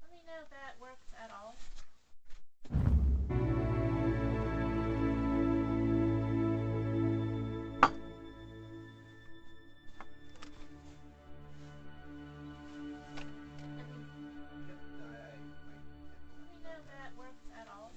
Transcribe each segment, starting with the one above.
Let me know if that works at all. Let me know if that works at all.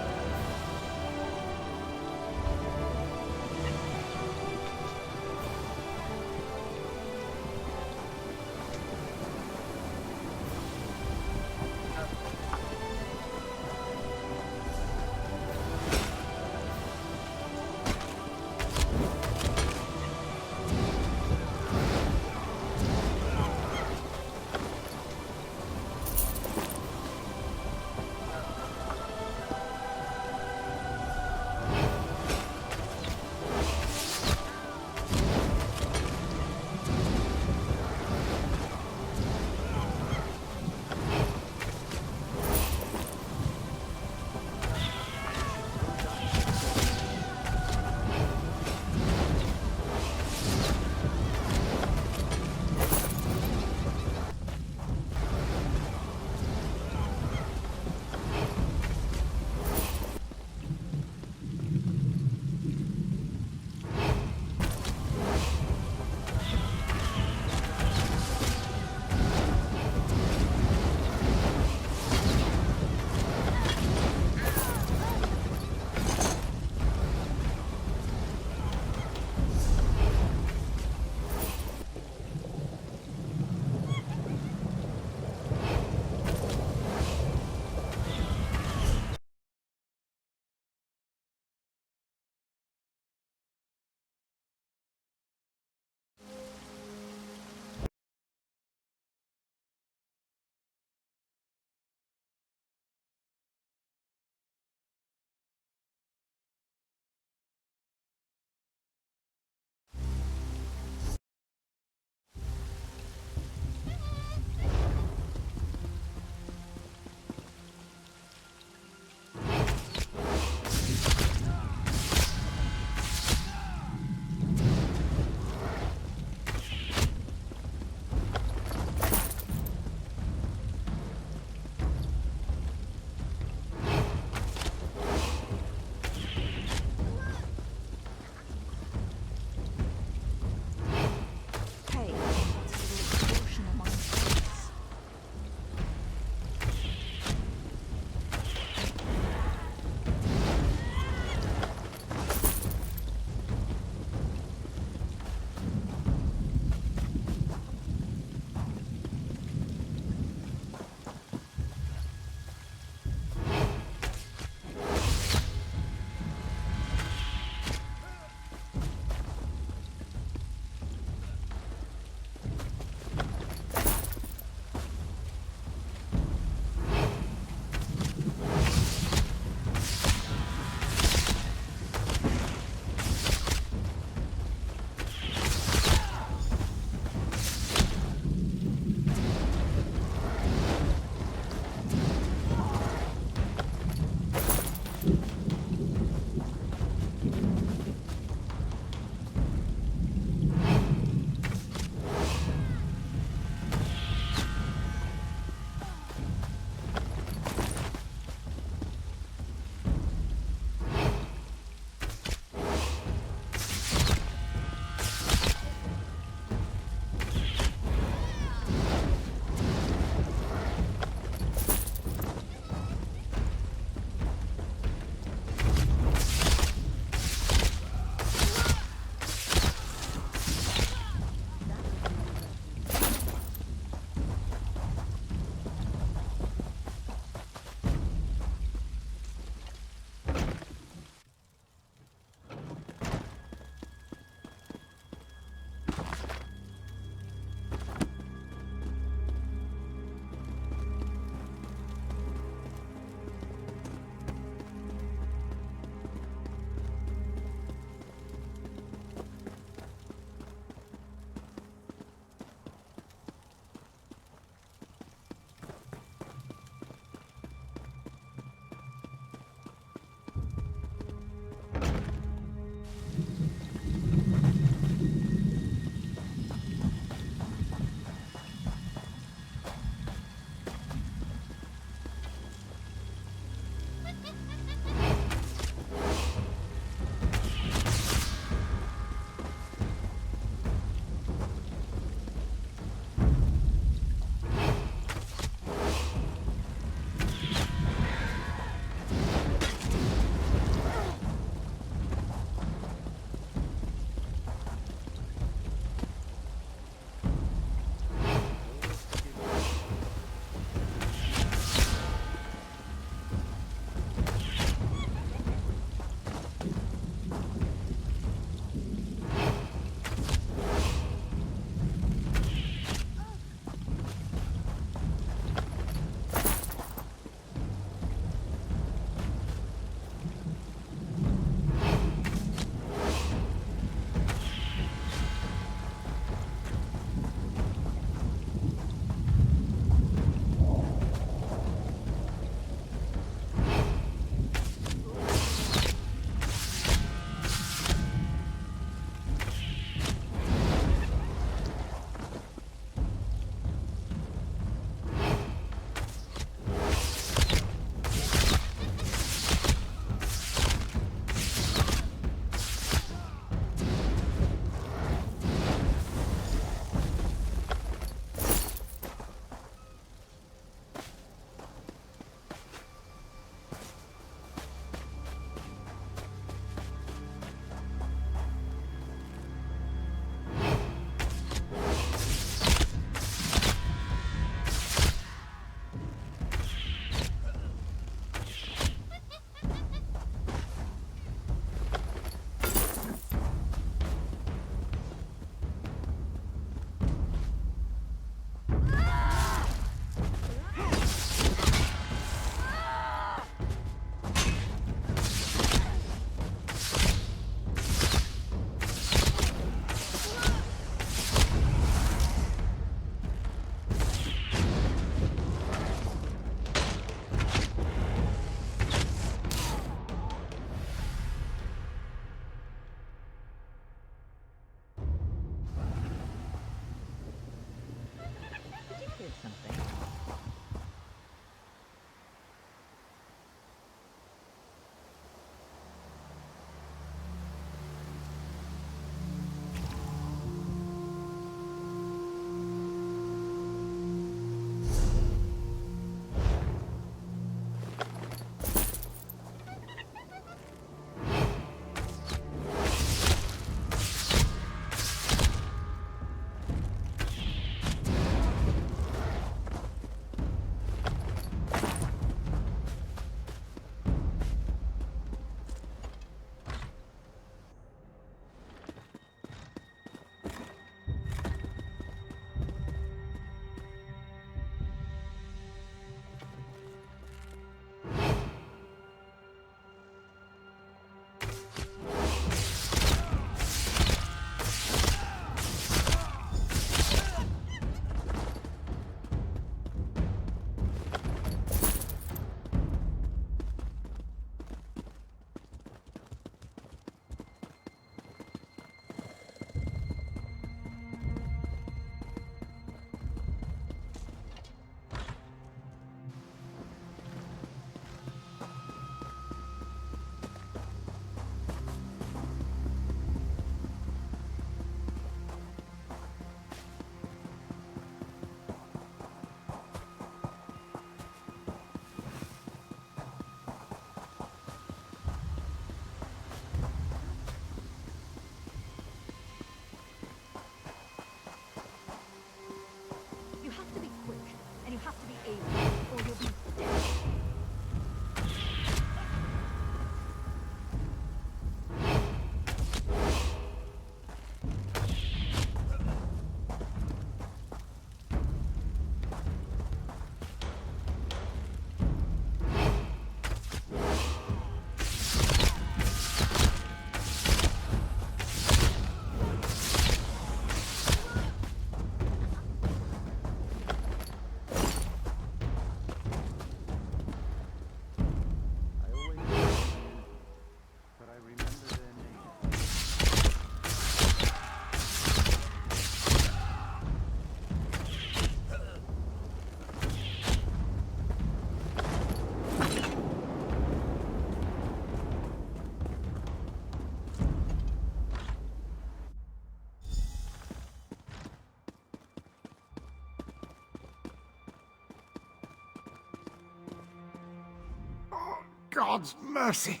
God's mercy.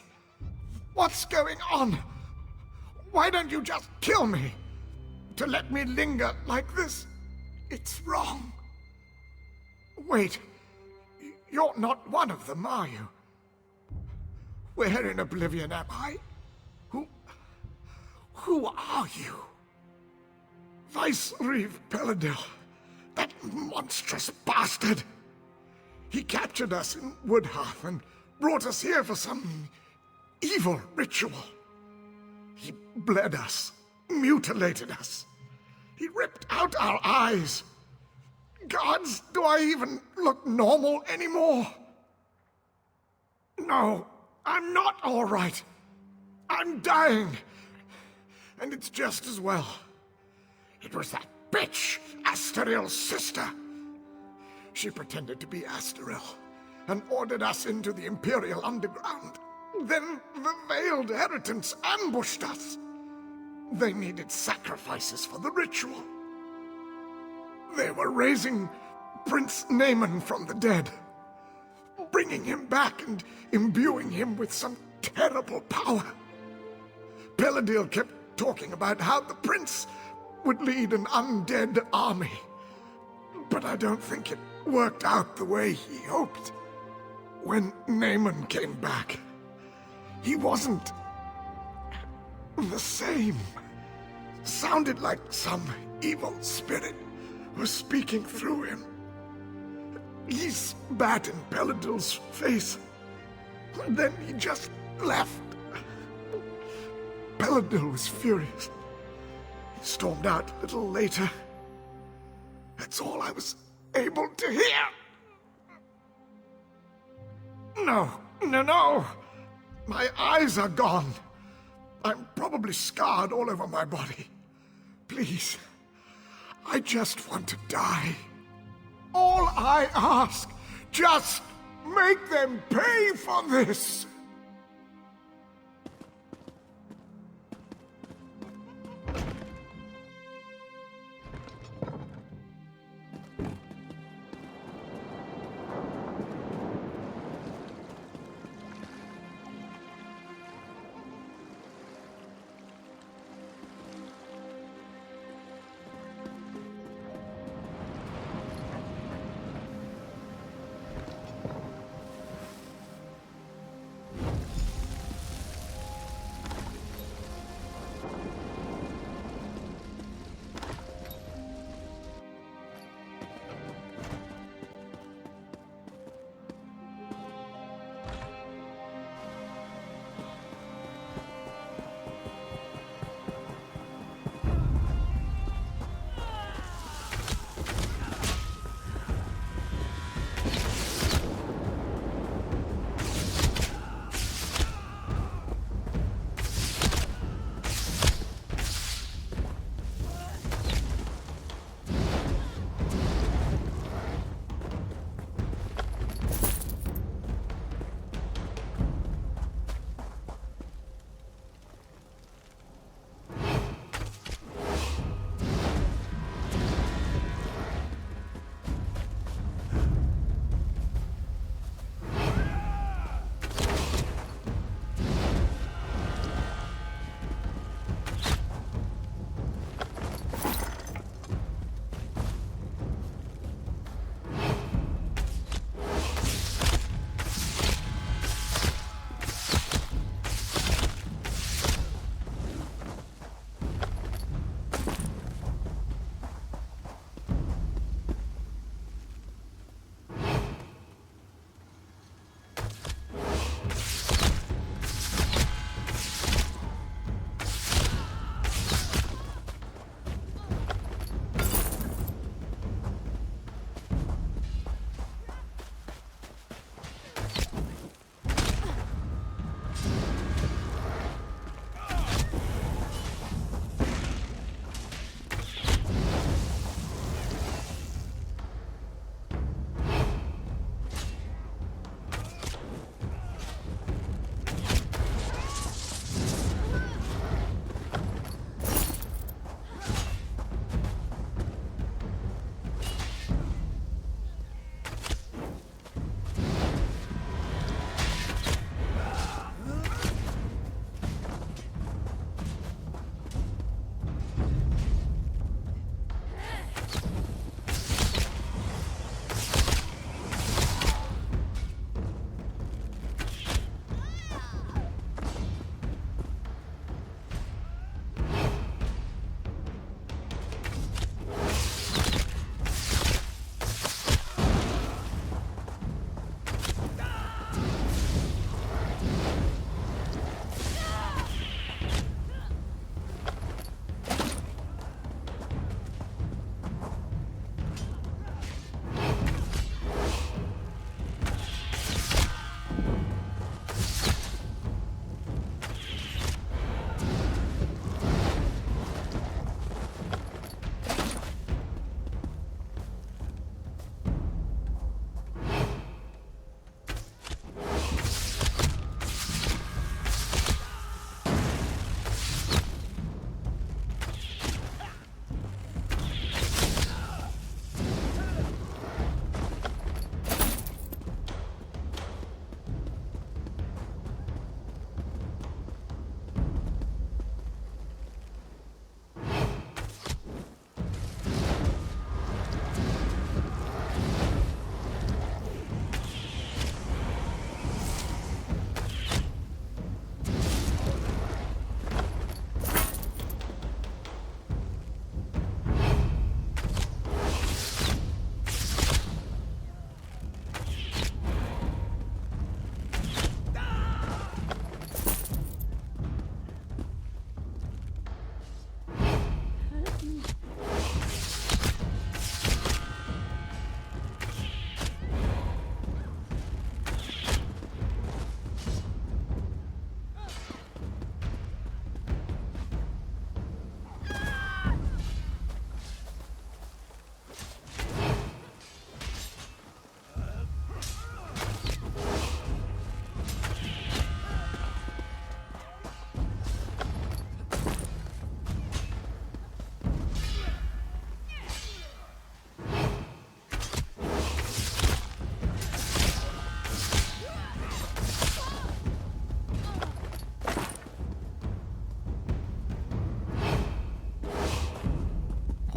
What's going on? Why don't you just kill me? To let me linger like this, it's wrong. Wait, you're not one of them, are you? Where in oblivion am I? Who are you? Vice Reeve Peladil, that monstrous bastard. He captured us in Woodhearth and brought us here for some evil ritual. He bled us, mutilated us. He ripped out our eyes. Gods, do I even look normal anymore? No, I'm not all right. I'm dying. And it's just as well. It was that bitch, Asteril's sister. She pretended to be Asteril and ordered us into the Imperial Underground. Then the Veiled Heritants ambushed us. They needed sacrifices for the ritual. They were raising Prince Naaman from the dead, bringing him back and imbuing him with some terrible power. Peladil kept talking about how the prince would lead an undead army, but I don't think it worked out the way he hoped. When Naaman came back, he wasn't the same. Sounded like some evil spirit was speaking through him. He spat in Peladil's face, and then he just left. Peladil was furious. He stormed out a little later. That's all I was able to hear. No. My eyes are gone. I'm probably scarred all over my body. Please, I just want to die. All I ask, just make them pay for this.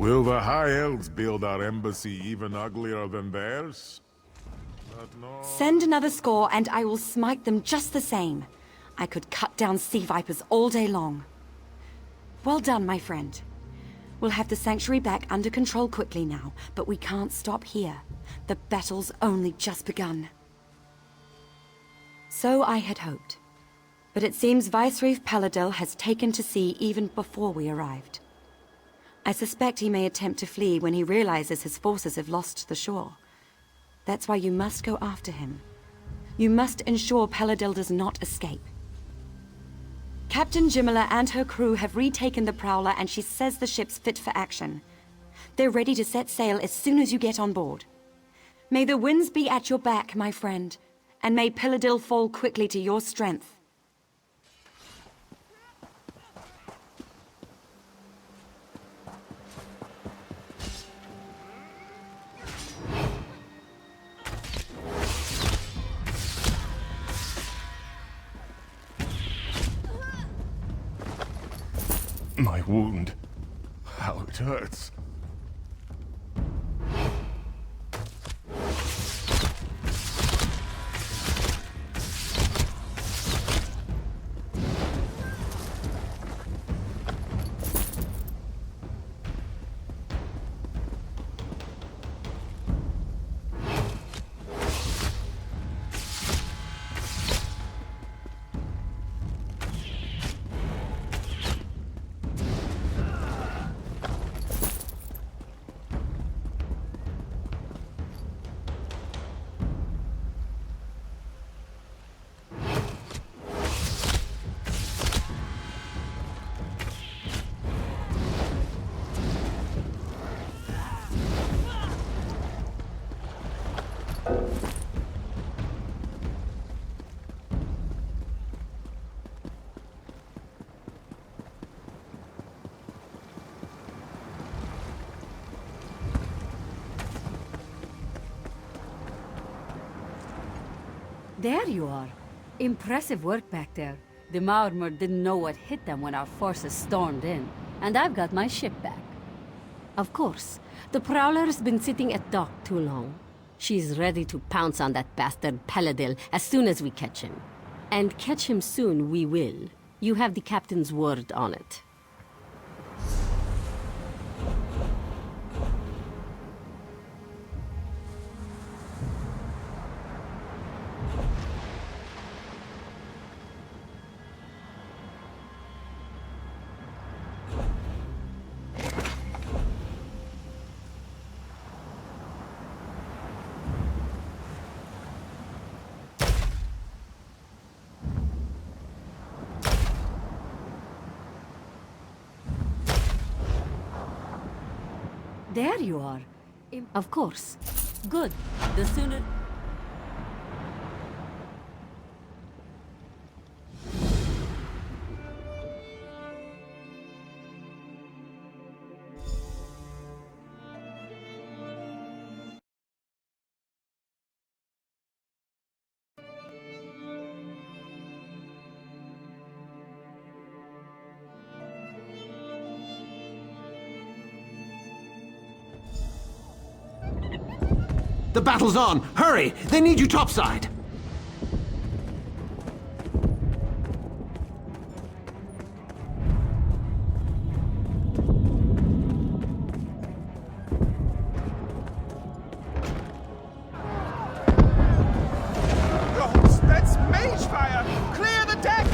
Will the High Elves build our embassy even uglier than theirs? But no. Send another score and I will smite them just the same. I could cut down sea vipers all day long. Well done, my friend. We'll have the sanctuary back under control quickly now, but we can't stop here. The battle's only just begun. So I had hoped. But it seems Vicereeve Paladil has taken to sea even before we arrived. I suspect he may attempt to flee when he realizes his forces have lost the shore. That's why you must go after him. You must ensure Paladil does not escape. Captain Jimala and her crew have retaken the Prowler and she says the ship's fit for action. They're ready to set sail as soon as you get on board. May the winds be at your back, my friend, and may Paladil fall quickly to your strength. My wound. How it hurts. There you are. Impressive work back there. The Maormer didn't know what hit them when our forces stormed in, and I've got my ship back. Of course, the Prowler's been sitting at dock too long. She's ready to pounce on that bastard Paladil as soon as we catch him. And catch him soon we will. You have the captain's word on it. There you are. Of course. Good. The sooner... The battle's on! Hurry! They need you topside! Ghost, that's mage fire! Clear the deck!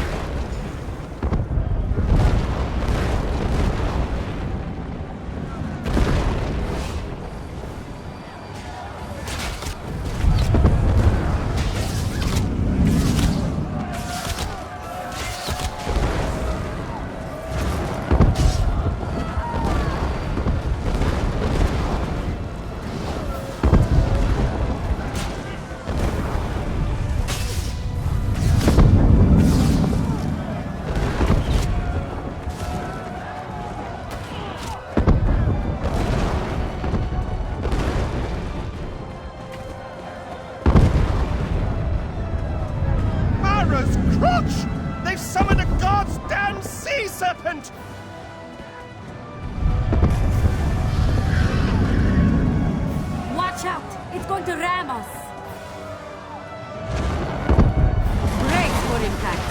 going to ram us! Brace for impact!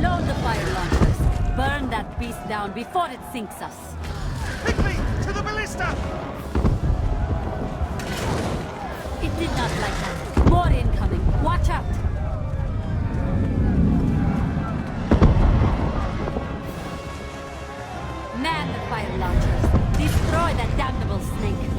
Load the fire launchers. Burn that beast down before it sinks us. Quickly! To the ballista! It did not like that. More incoming. Watch out! Man the fire launchers. Destroy that damnable snake.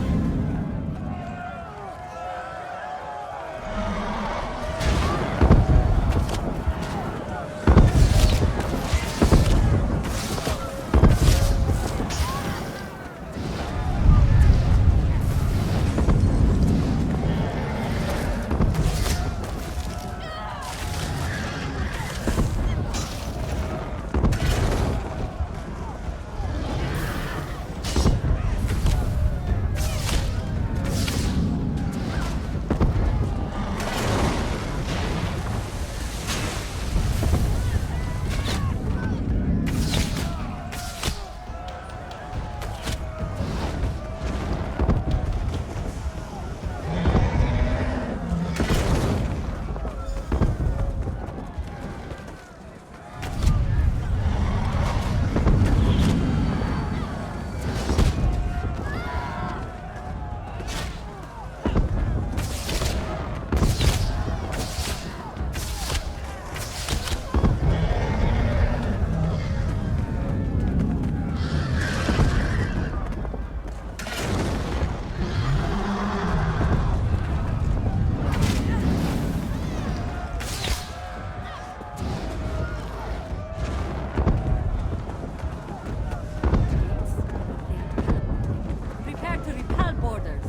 Prepare to repel borders.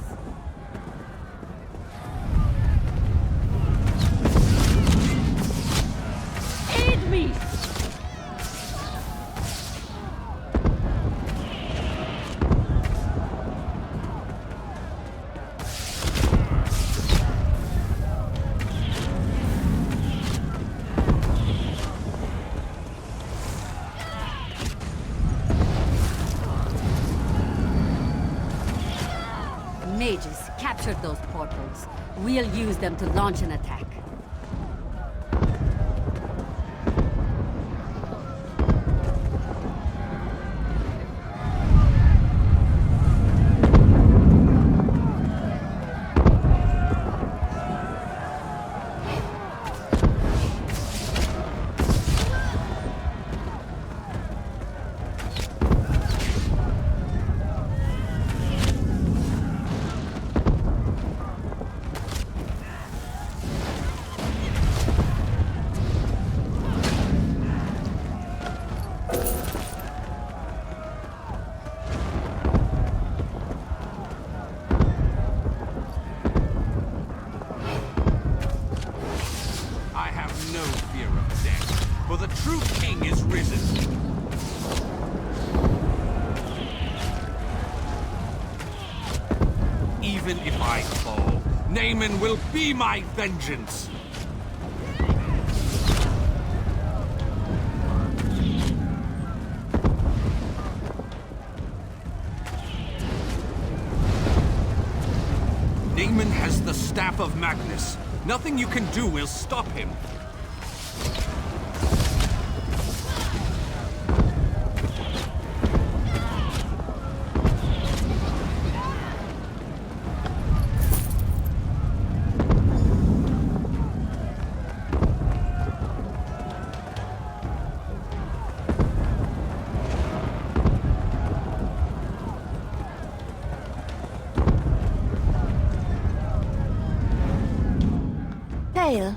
Aid me! Mages, capture those portals. We'll use them to launch an attack. I have no fear of death, for the true king is risen. Even if I fall, Naaman will be my vengeance. Naaman has the Staff of Magnus. Nothing you can do will stop him. Pale.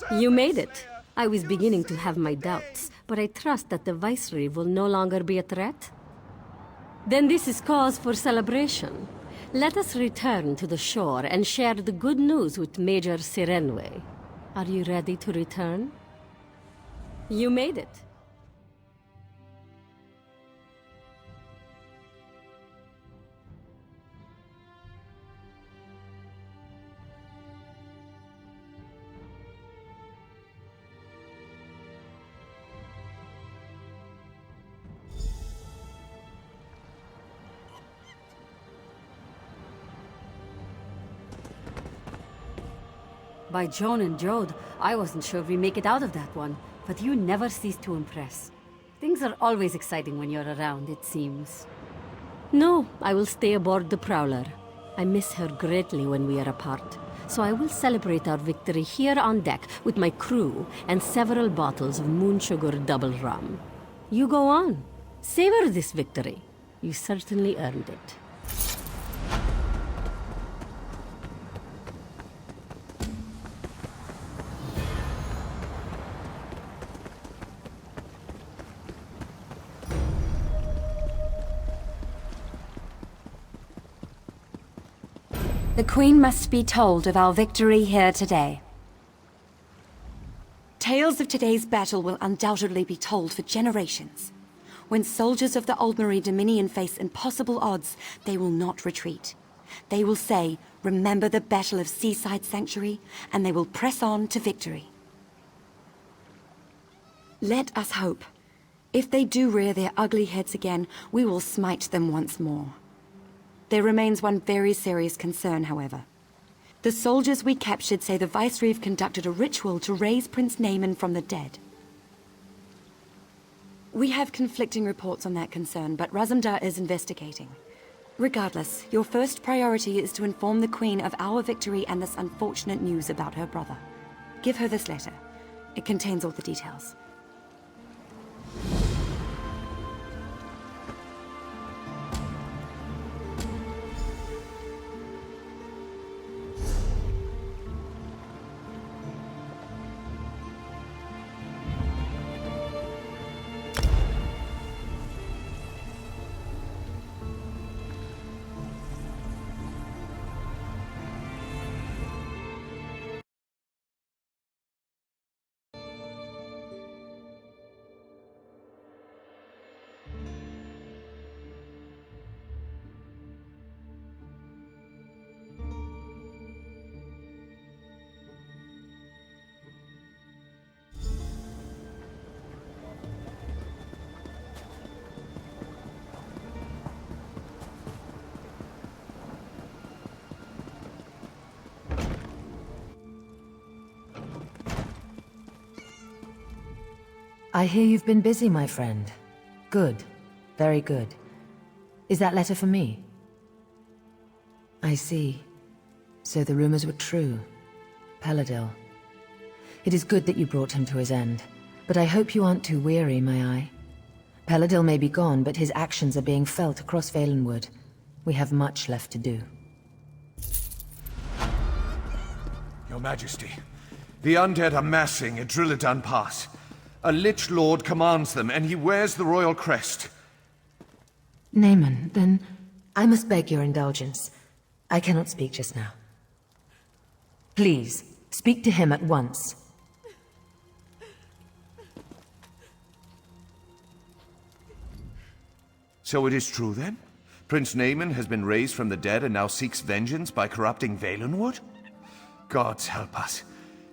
The You made it. I was beginning to have my doubts, but I trust that the Viceroy will no longer be a threat. Then this is cause for celebration. Let us return to the shore and share the good news with Major Sirenwe. Are you ready to return? You made it. By Joan and Jode, I wasn't sure we make it out of that one, but you never cease to impress. Things are always exciting when you're around, it seems. No, I will stay aboard the Prowler. I miss her greatly when we are apart, so I will celebrate our victory here on deck with my crew and several bottles of Moon Sugar Double Rum. You go on. Savor this victory. You certainly earned it. The Queen must be told of our victory here today. Tales of today's battle will undoubtedly be told for generations. When soldiers of the Aldmeri Dominion face impossible odds, they will not retreat. They will say, "Remember the Battle of Seaside Sanctuary," and they will press on to victory. Let us hope. If they do rear their ugly heads again, we will smite them once more. There remains one very serious concern, however. The soldiers we captured say the Vicereeve conducted a ritual to raise Prince Naaman from the dead. We have conflicting reports on that concern, but Razumdar is investigating. Regardless, your first priority is to inform the Queen of our victory and this unfortunate news about her brother. Give her this letter. It contains all the details. I hear you've been busy, my friend. Good. Very good. Is that letter for me? I see. So the rumors were true. Paladil. It is good that you brought him to his end, but I hope you aren't too weary, my eye. Paladil may be gone, but his actions are being felt across Valenwood. We have much left to do. Your Majesty, the undead are massing at Drilladan Pass. A Lich Lord commands them, and he wears the royal crest. Naaman, then I must beg your indulgence. I cannot speak just now. Please, speak to him at once. So it is true, then? Prince Naaman has been raised from the dead and now seeks vengeance by corrupting Valenwood? Gods help us.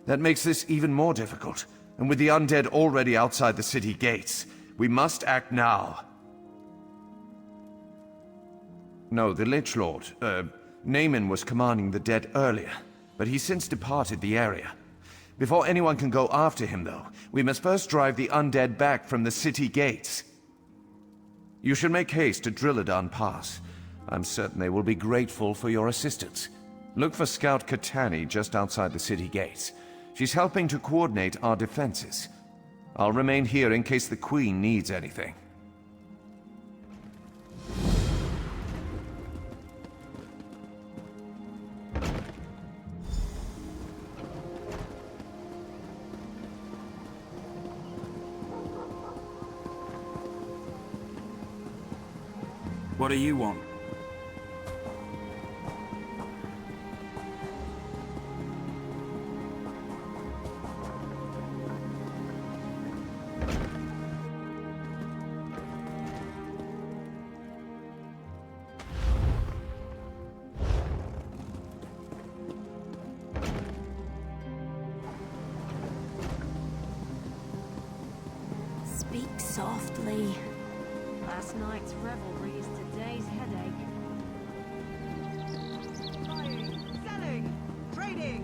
That makes this even more difficult. And with the undead already outside the city gates, we must act now. No, the Lich Lord, Naaman was commanding the dead earlier, but he's since departed the area. Before anyone can go after him, though, we must first drive the undead back from the city gates. You should make haste to Drilladan Pass. I'm certain they will be grateful for your assistance. Look for Scout Katani just outside the city gates. She's helping to coordinate our defenses. I'll remain here in case the Queen needs anything. What do you want? Speak softly. Last night's revelry is today's headache. Buying, selling, trading.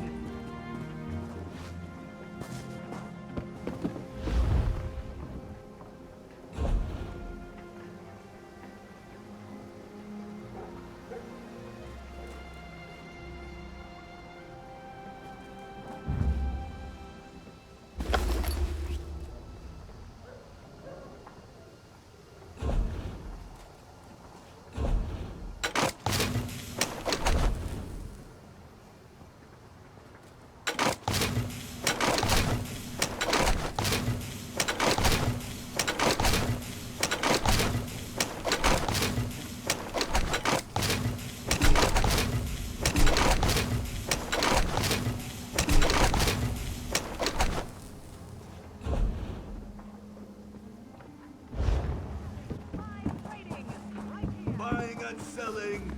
selling.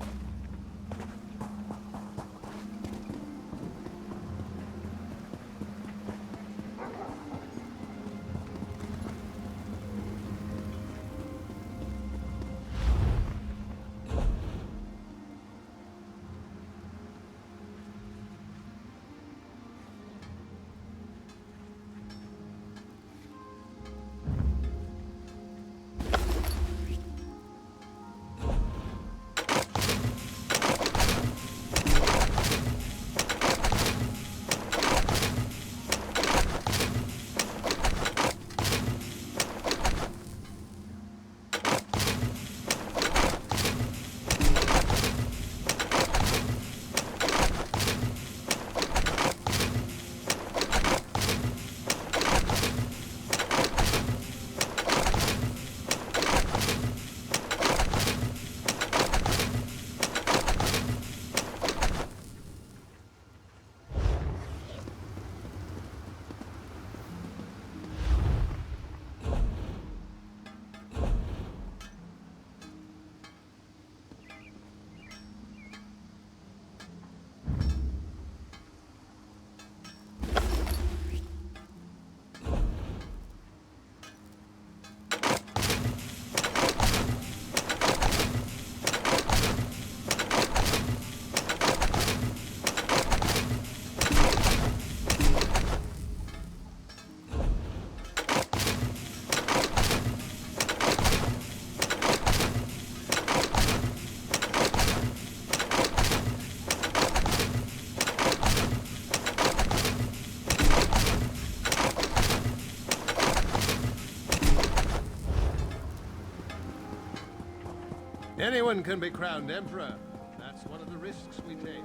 Anyone can be crowned emperor. That's one of the risks we take.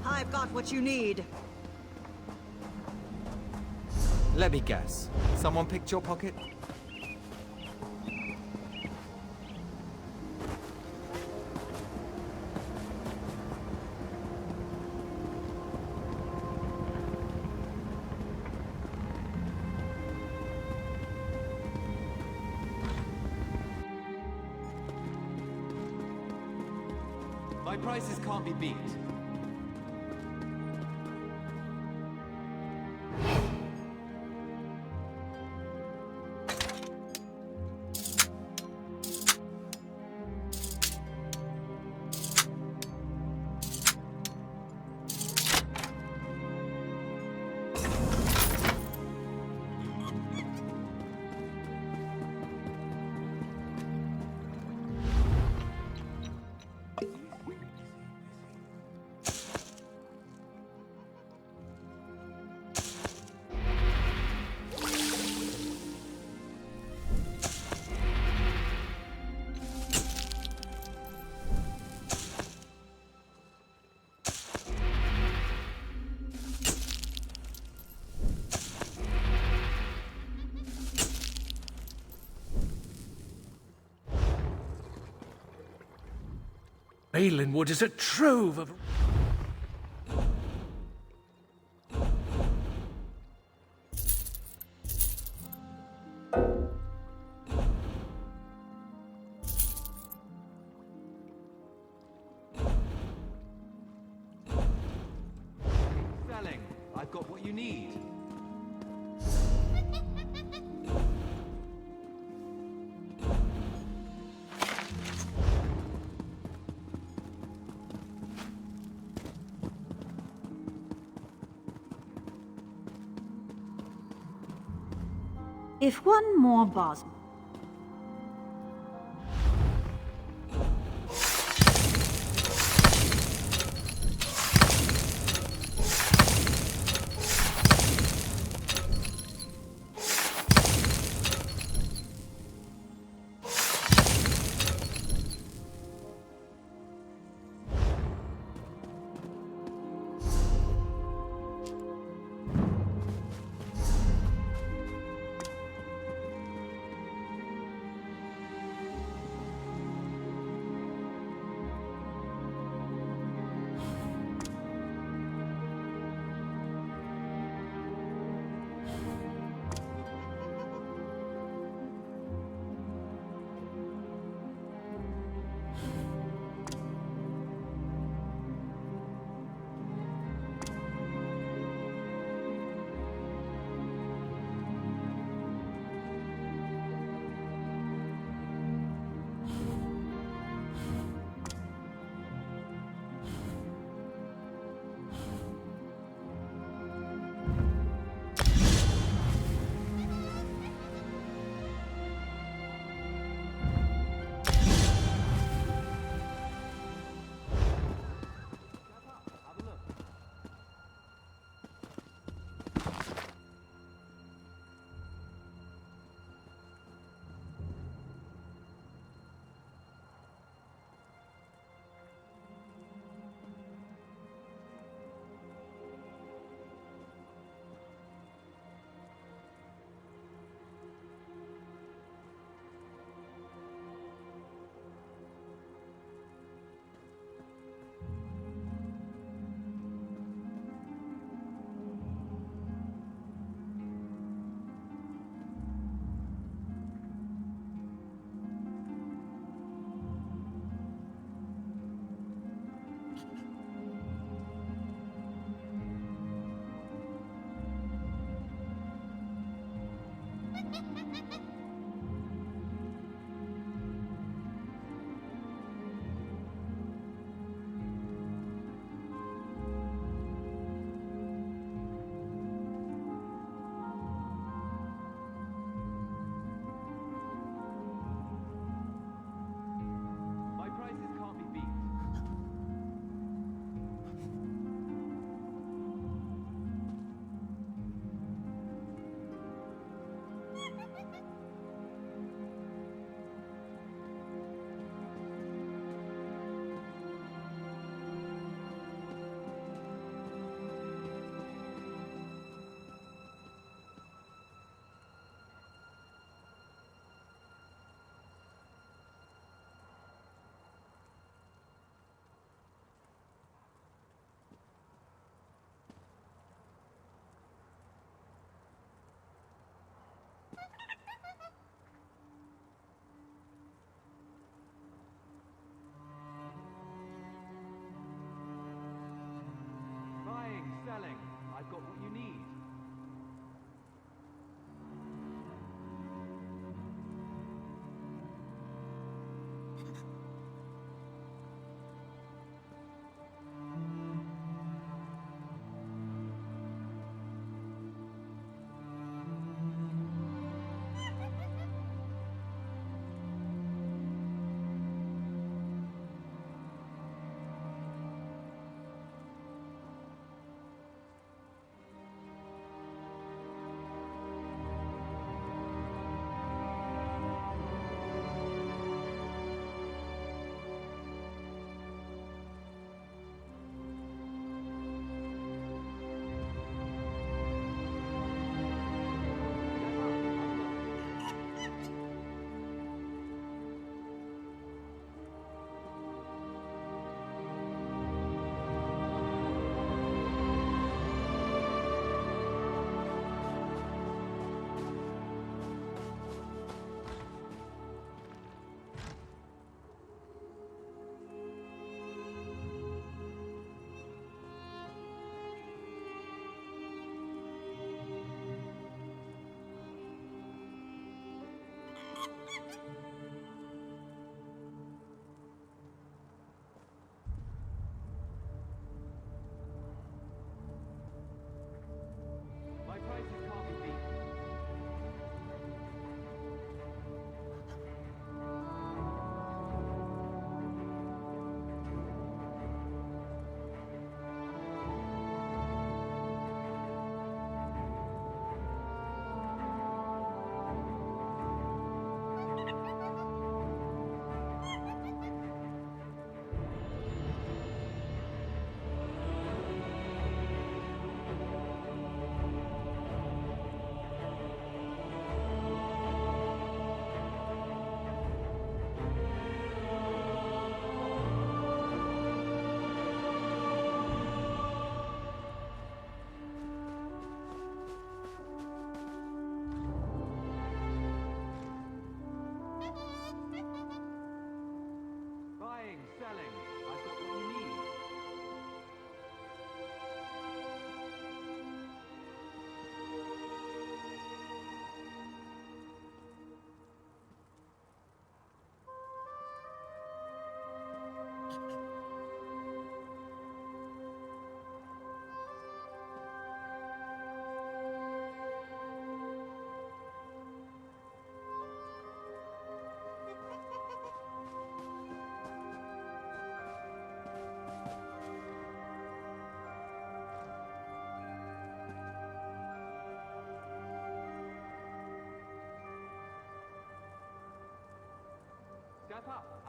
I've got what you need. Let me guess. Someone picked your pocket? My prices can't be beat. Valenwood is a trove of... Selling. I've got what you need. If one more boss...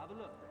Have a look.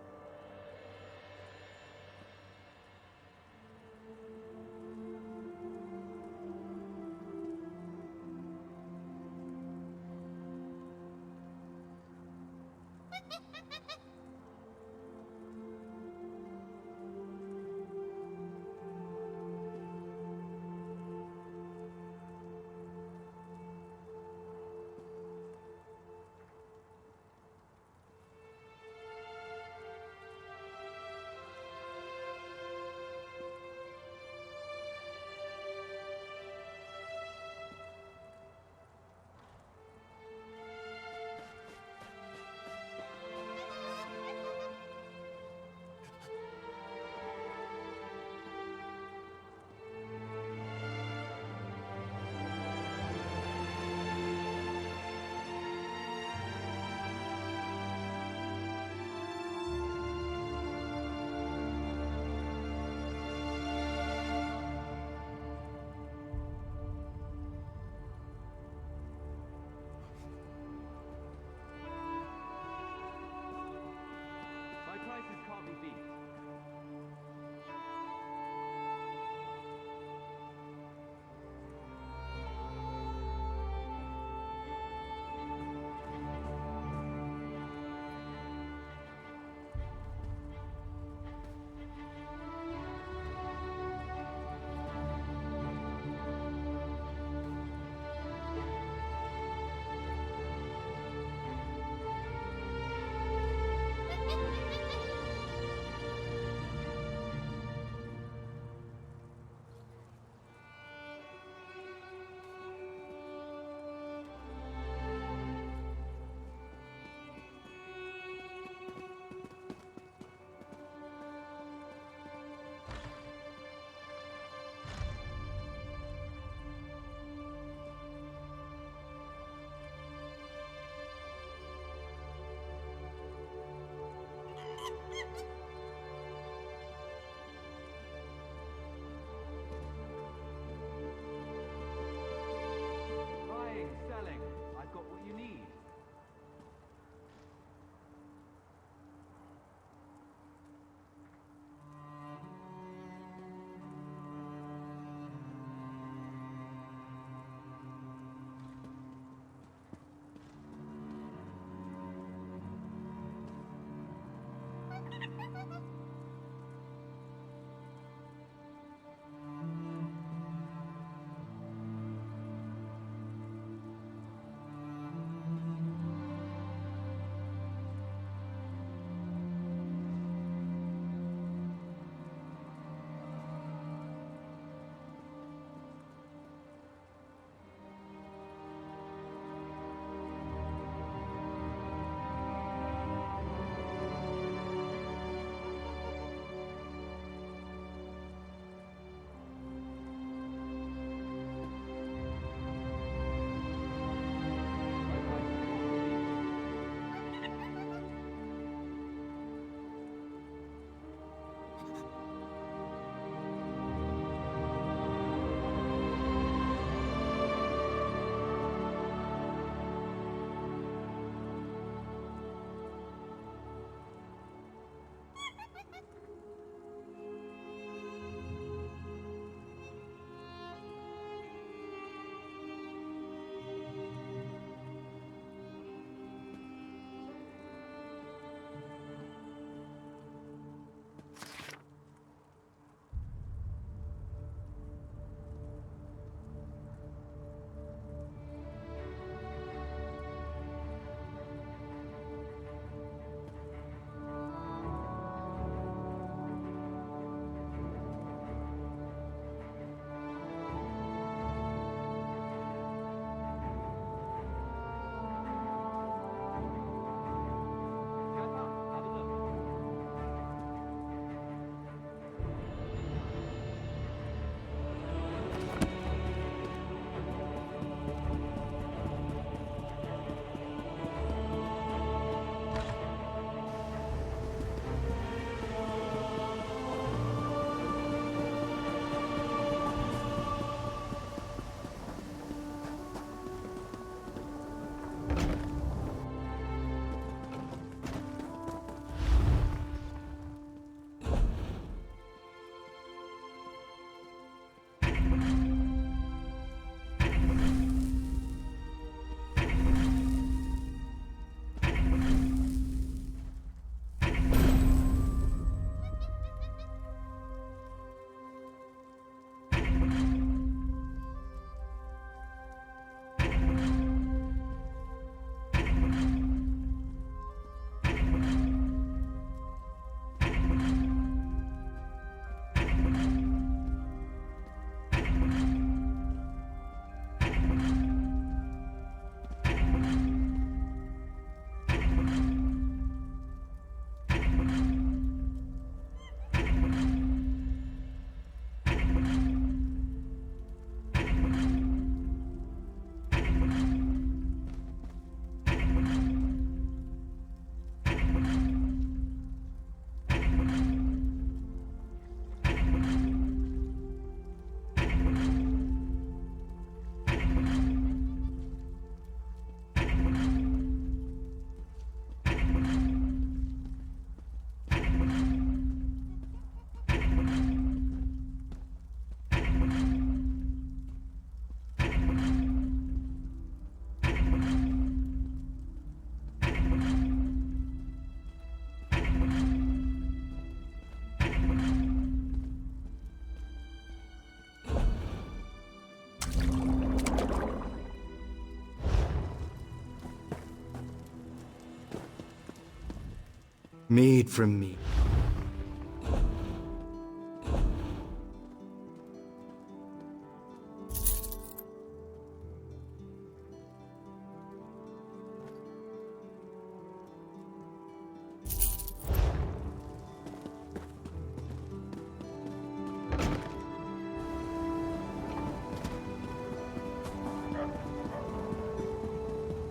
made from me.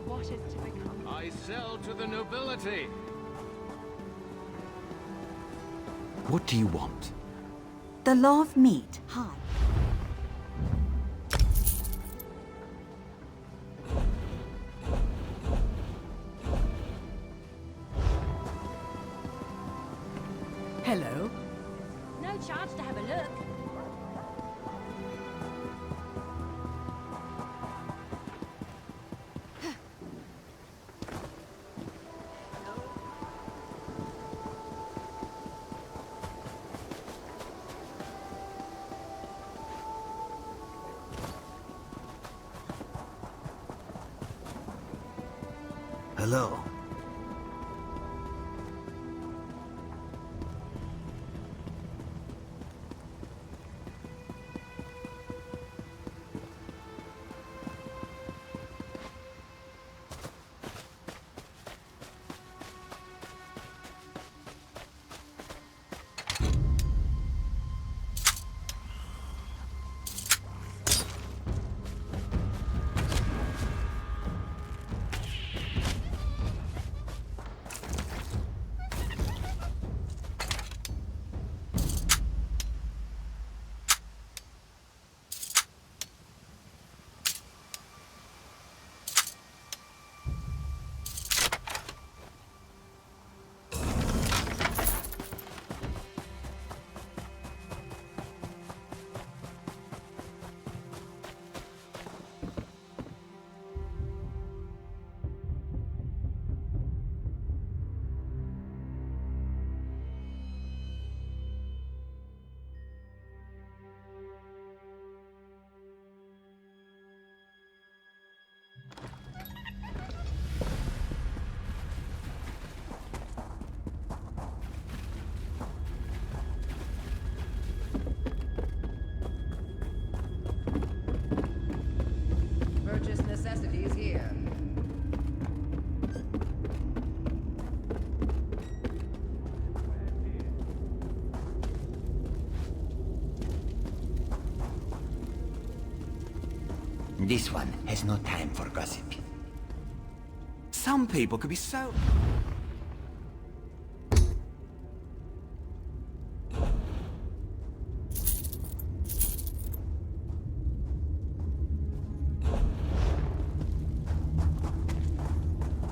What is to become? I sell to the nobility. What do you want? The law of meat. Hi. Hello? No chance to have a look. Hello. Purchase necessities here. This one has no time for gossip. Some people could be so...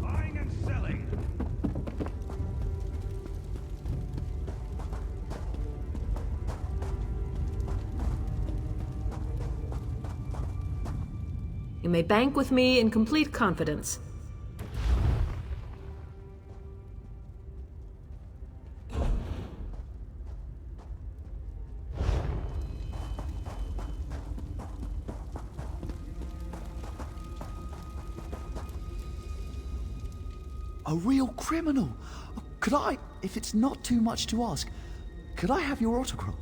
Buying and selling. You may bank with me in complete confidence. A real criminal? Could I, if it's not too much to ask, could I have your autograph?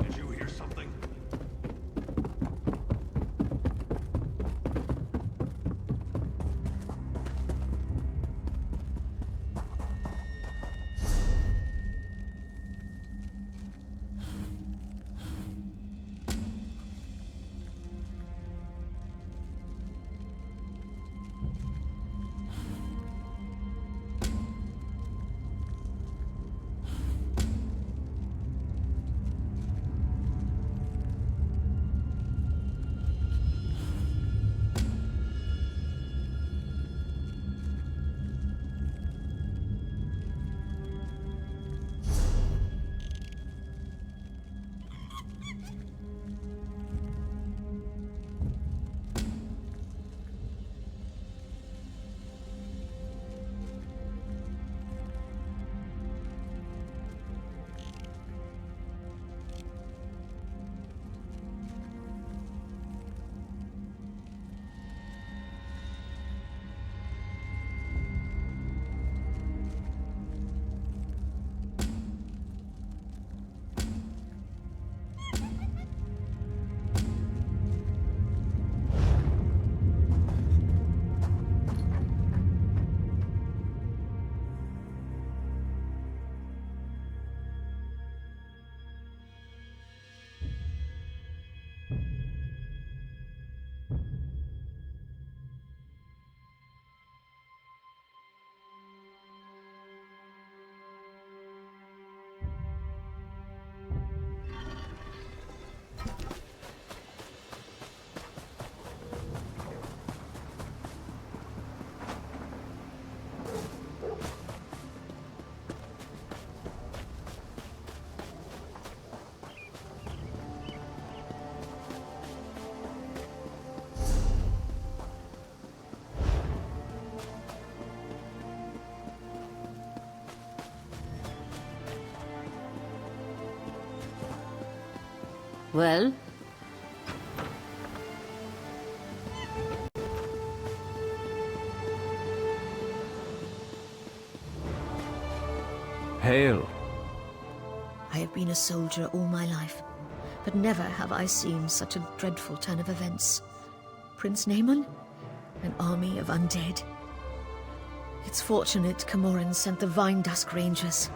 Did you hear something? Well? Hail. I have been a soldier all my life, but never have I seen such a dreadful turn of events. Prince Naaman? An army of undead. It's fortunate Camoran sent the Vine Dusk Rangers,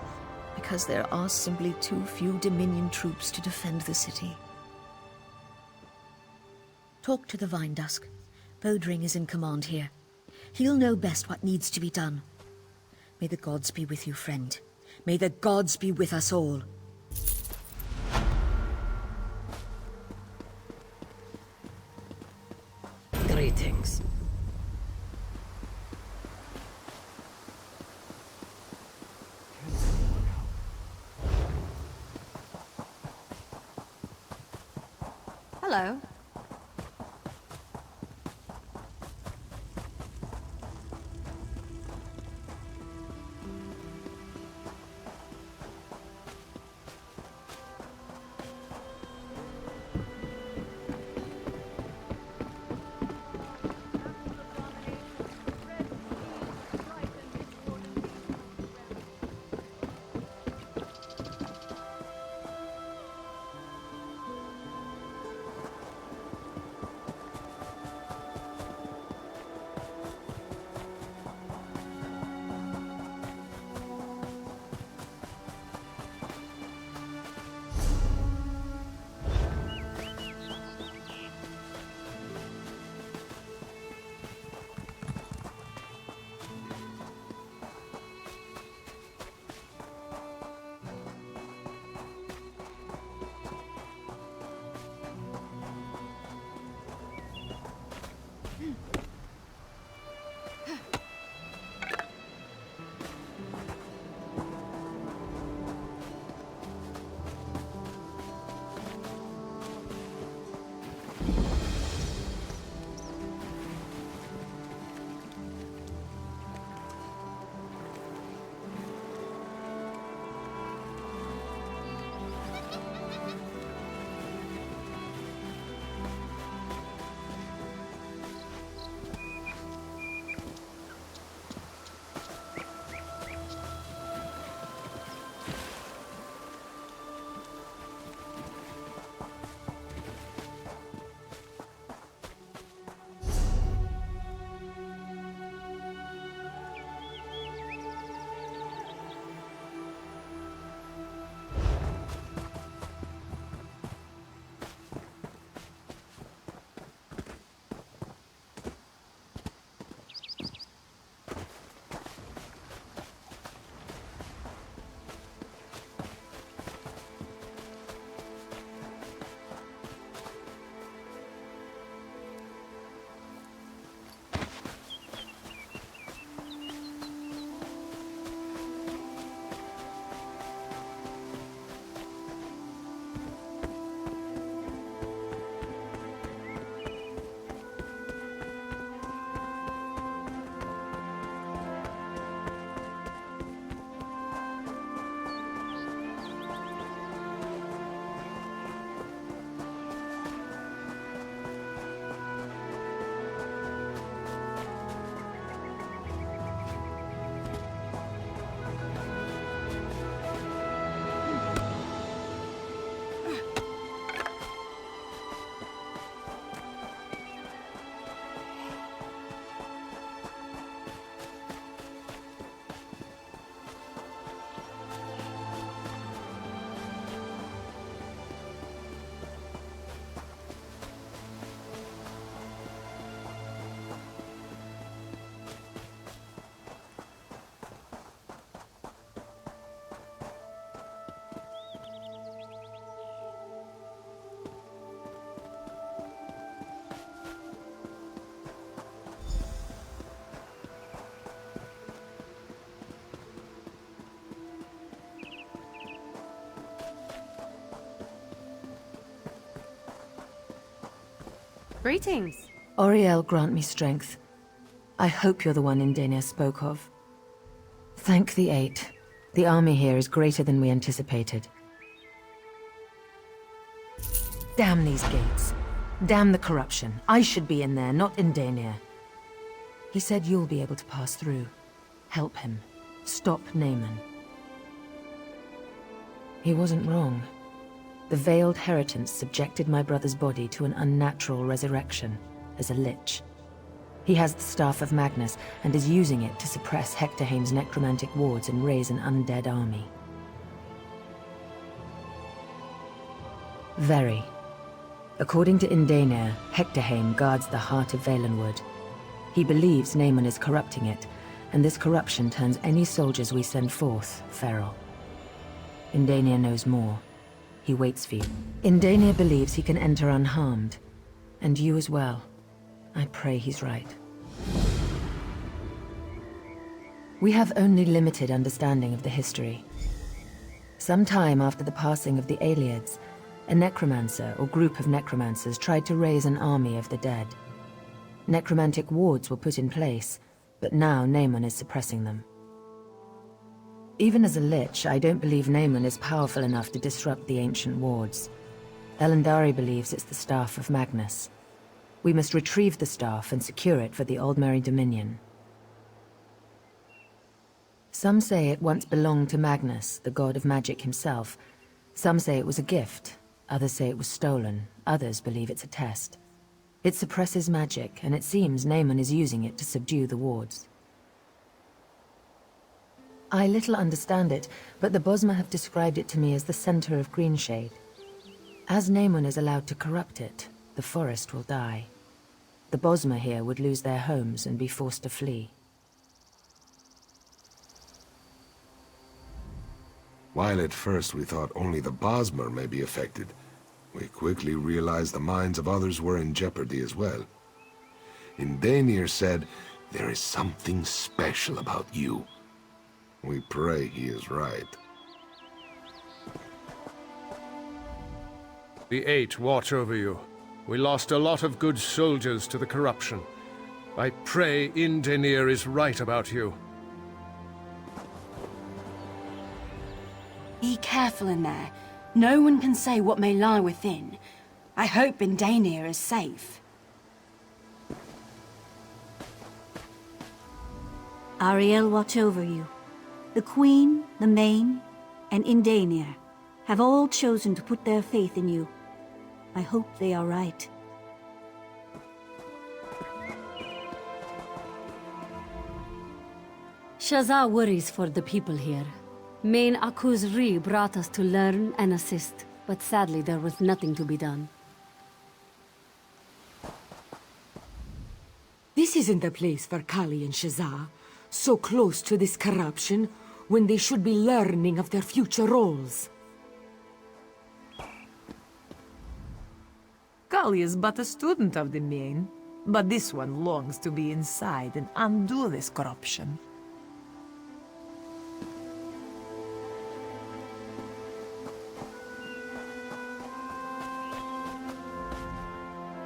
because there are simply too few Dominion troops to defend the city. Talk to the Vine Dusk. Bodring is in command here. He'll know best what needs to be done. May the gods be with you, friend. May the gods be with us all. Greetings. Hello. Greetings. Auriel, grant me strength. I hope you're the one Indenia spoke of. Thank the Eight. The army here is greater than we anticipated. Damn these gates. Damn the corruption. I should be in there, not in Daenir. He said you'll be able to pass through. Help him. Stop Naaman. He wasn't wrong. The Veiled Heritance subjected my brother's body to an unnatural resurrection, as a lich. He has the Staff of Magnus, and is using it to suppress Hectorhaim's necromantic wards and raise an undead army. Very. According to Indaenir, Hectorhaim guards the heart of Valenwood. He believes Naaman is corrupting it, and this corruption turns any soldiers we send forth feral. Indaenir knows more. He waits for you. Indaenir believes he can enter unharmed. And you as well. I pray he's right. We have only limited understanding of the history. Some time after the passing of the Ayleids, a necromancer or group of necromancers tried to raise an army of the dead. Necromantic wards were put in place, but now Naaman is suppressing them. Even as a lich, I don't believe Naaman is powerful enough to disrupt the ancient wards. Elendari believes it's the Staff of Magnus. We must retrieve the staff and secure it for the Aldmeri Dominion. Some say it once belonged to Magnus, the god of magic himself. Some say it was a gift. Others say it was stolen. Others believe it's a test. It suppresses magic, and it seems Naaman is using it to subdue the wards. I little understand it, but the Bosmer have described it to me as the center of Greenshade. As Naaman is allowed to corrupt it, the forest will die. The Bosmer here would lose their homes and be forced to flee. While at first we thought only the Bosmer may be affected, we quickly realized the minds of others were in jeopardy as well. Indaenir said, "There is something special about you." We pray he is right. The Eight watch over you. We lost a lot of good soldiers to the corruption. I pray Indaenir is right about you. Be careful in there. No one can say what may lie within. I hope Indaenir is safe. Ariel watch over you. The Queen, the Main, and Indaenir have all chosen to put their faith in you. I hope they are right. Shazza worries for the people here. Main Akuz-Ri brought us to learn and assist, but sadly there was nothing to be done. This isn't the place for Kali and Shazza, so close to this corruption, when they should be learning of their future roles. Kali is but a student of the Main, but this one longs to be inside and undo this corruption.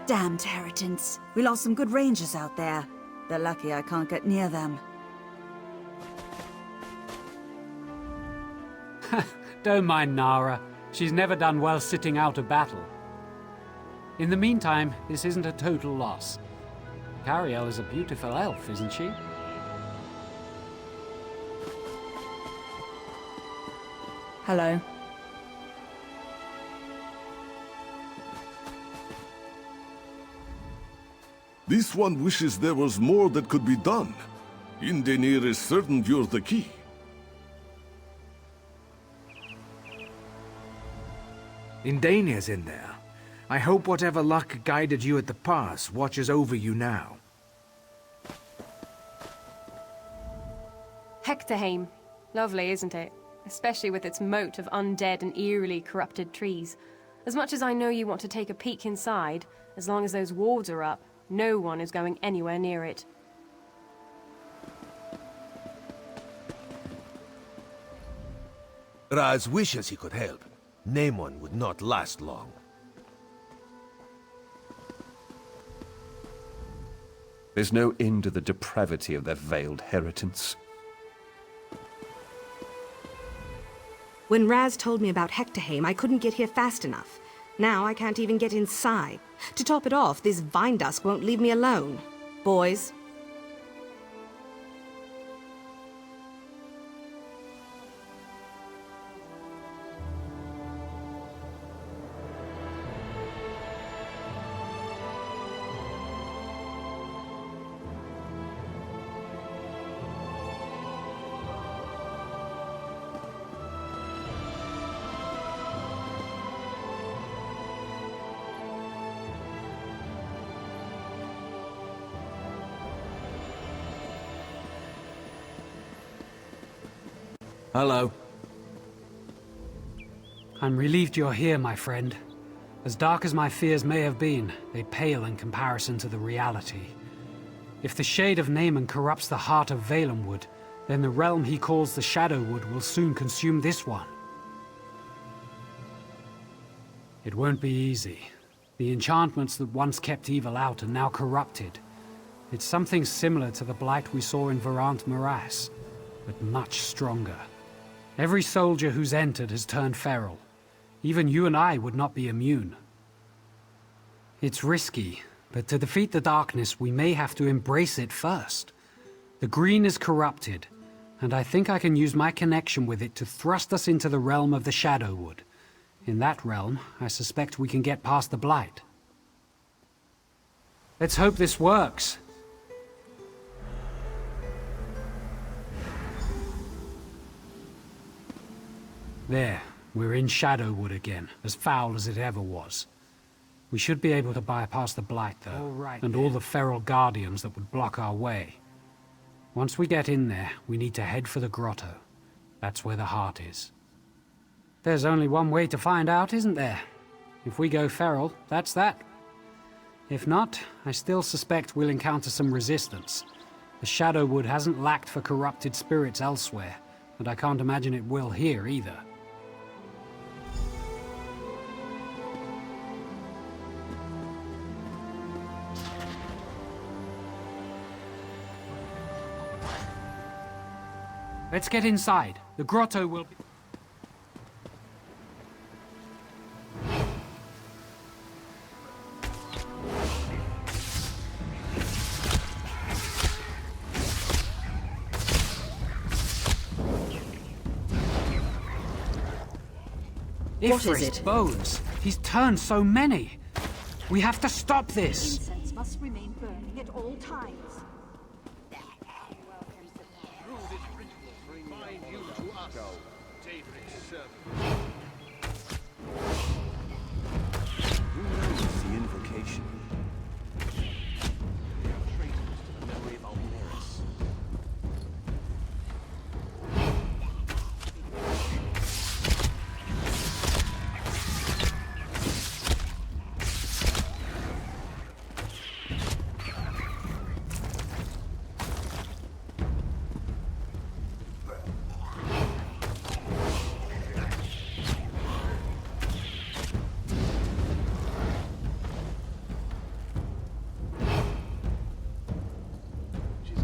Damned Heritance. We lost some good rangers out there. They're lucky I can't get near them. Don't mind Nara. She's never done well sitting out a battle. In the meantime, this isn't a total loss. Cariel is a beautiful elf, isn't she? Hello. This one wishes there was more that could be done. Indaenir is certain you're the key. Indaenir's in there. I hope whatever luck guided you at the pass watches over you now. Hectorhaim. Lovely, isn't it? Especially with its moat of undead and eerily corrupted trees. As much as I know you want to take a peek inside, as long as those wards are up, no one is going anywhere near it. Raz wishes he could help. Naaman would not last long. There's no end to the depravity of their veiled heritance. When Raz told me about Hectorhaim, I couldn't get here fast enough. Now I can't even get inside. To top it off, this vine dusk won't leave me alone. Boys. Hello. I'm relieved you're here, my friend. As dark as my fears may have been, they pale in comparison to the reality. If the shade of Naaman corrupts the heart of Valenwood, then the realm he calls the Shadowwood will soon consume this one. It won't be easy. The enchantments that once kept evil out are now corrupted. It's something similar to the blight we saw in Varant Morass, but much stronger. Every soldier who's entered has turned feral. Even you and I would not be immune. It's risky, but to defeat the darkness, we may have to embrace it first. The green is corrupted, and I think I can use my connection with it to thrust us into the realm of the Shadowwood. In that realm, I suspect we can get past the blight. Let's hope this works. There, we're in Shadowwood again, as foul as it ever was. We should be able to bypass the blight, though, and all the feral guardians that would block our way. Once we get in there, we need to head for the grotto. That's where the heart is. There's only one way to find out, isn't there? If we go feral, that's that. If not, I still suspect we'll encounter some resistance. The Shadowwood hasn't lacked for corrupted spirits elsewhere, and I can't imagine it will here either. Let's get inside. The grotto will be... What is it? Bones. He's turned so many. We have to stop this. Incense must remain burning at all times. Who knows the invocation? Traitors to the memory of Almeris.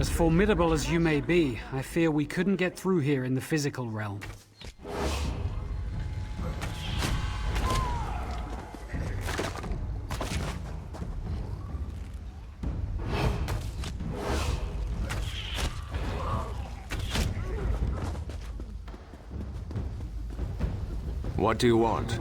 As formidable as you may be, I fear we couldn't get through here in the physical realm. What do you want?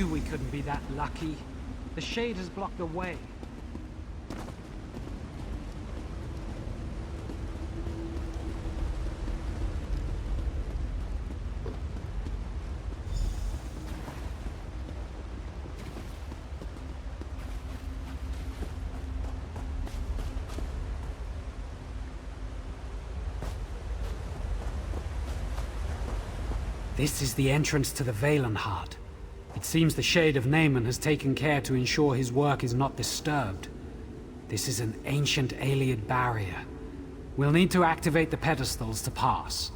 knew we couldn't be that lucky. The shade has blocked the way. This is the entrance to the Valenheart. It seems the Shade of Naaman has taken care to ensure his work is not disturbed. This is an ancient Ayleid barrier. We'll need to activate the pedestals to pass.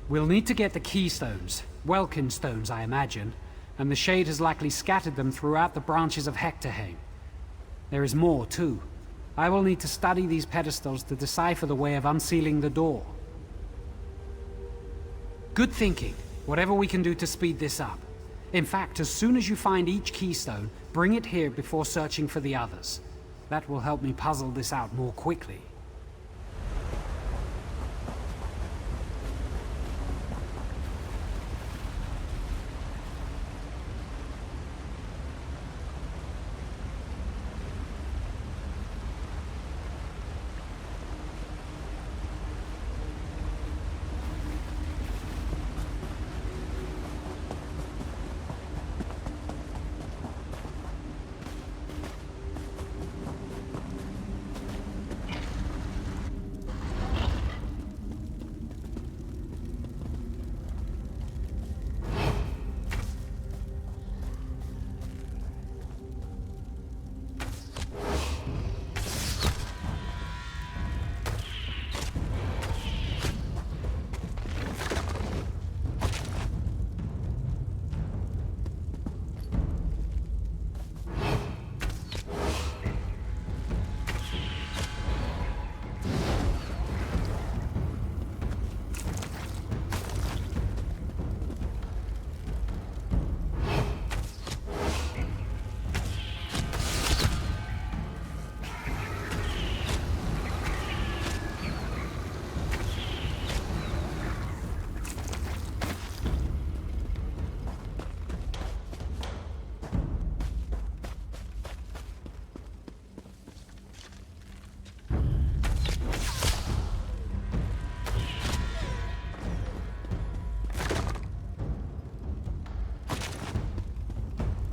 We'll need to get the keystones, Welkin stones I imagine, and the Shade has likely scattered them throughout the branches of Hectorheim. There is more too. I will need to study these pedestals to decipher the way of unsealing the door. Good thinking. Whatever we can do to speed this up. In fact, as soon as you find each keystone, bring it here before searching for the others. That will help me puzzle this out more quickly.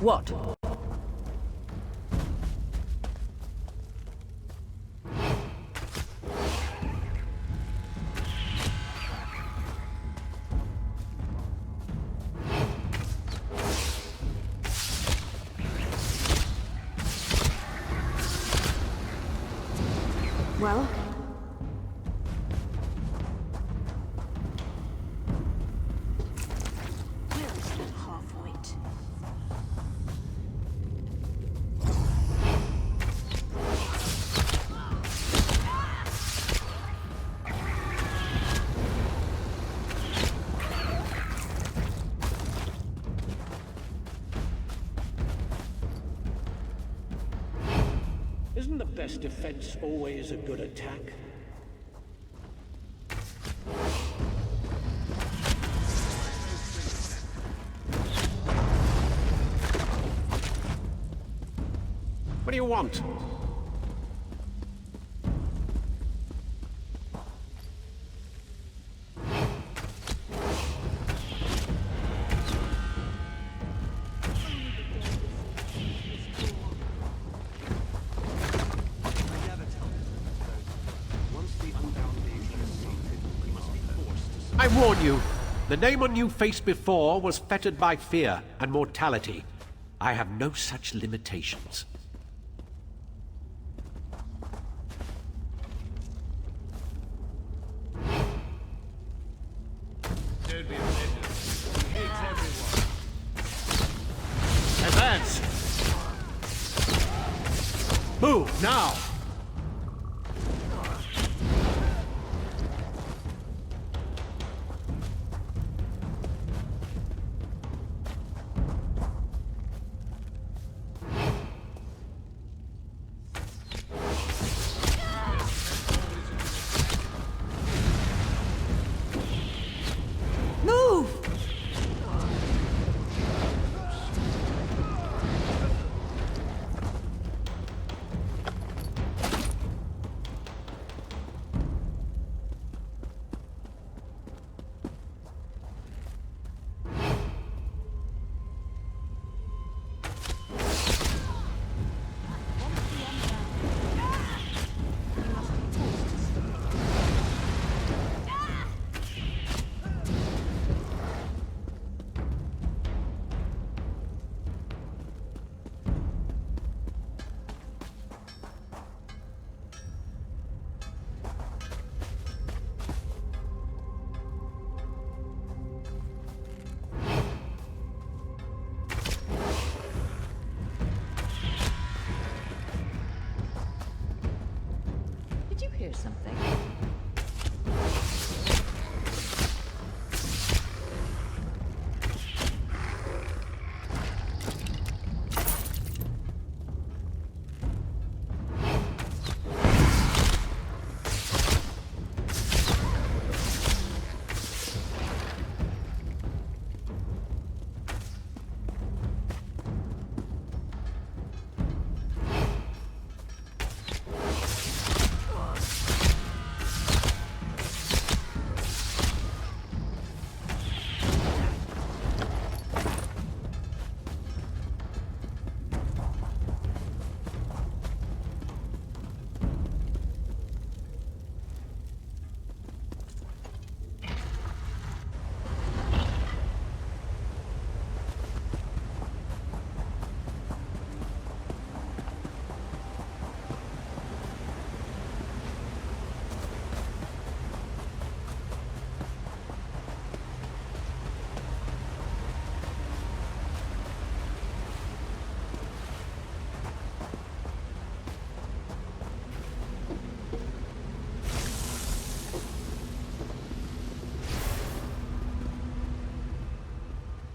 What? Well? Isn't the best defense always a good attack? What do you want? I warn you, the Naaman you faced before was fettered by fear and mortality. I have no such limitations. Don't be offended. He hates everyone. Advance! Move, now! Here's something.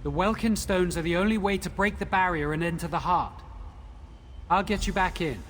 The Welkin stones are the only way to break the barrier and enter the heart. I'll get you back in.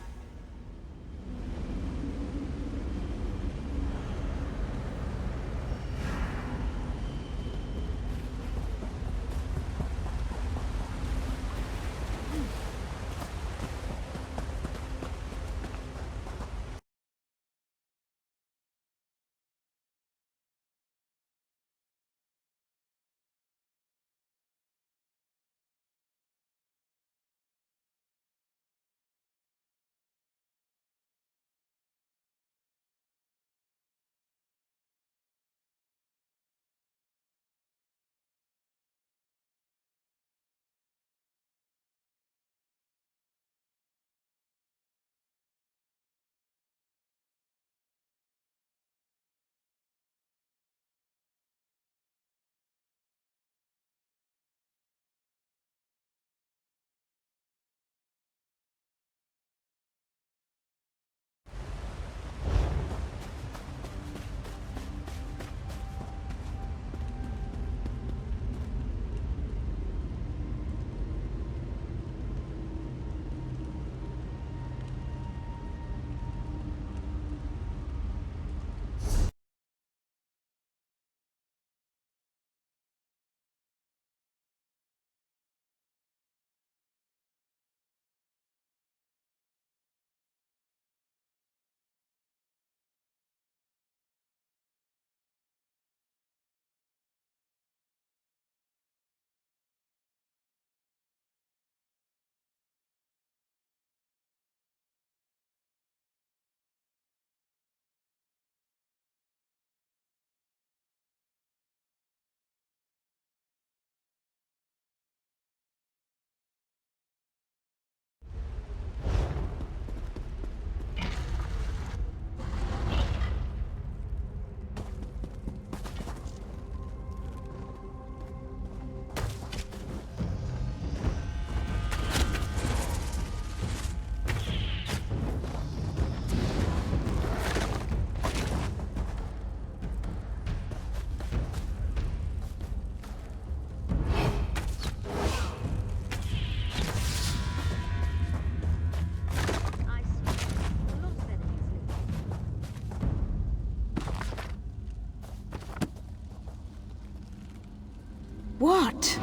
What?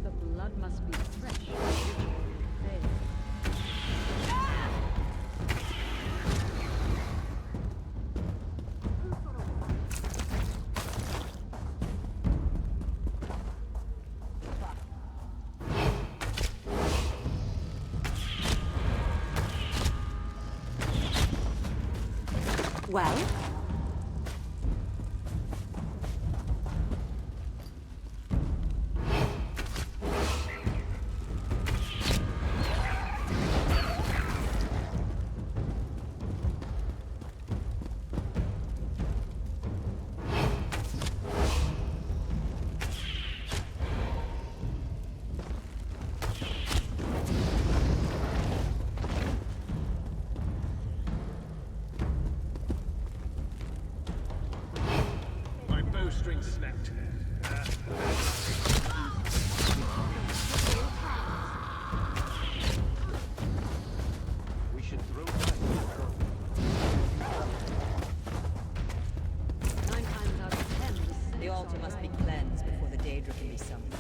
The blood must be fresh. Well? string snapped. We should throw dice. 9 times out of 10, The altar must be cleansed before the Daedra can be summoned.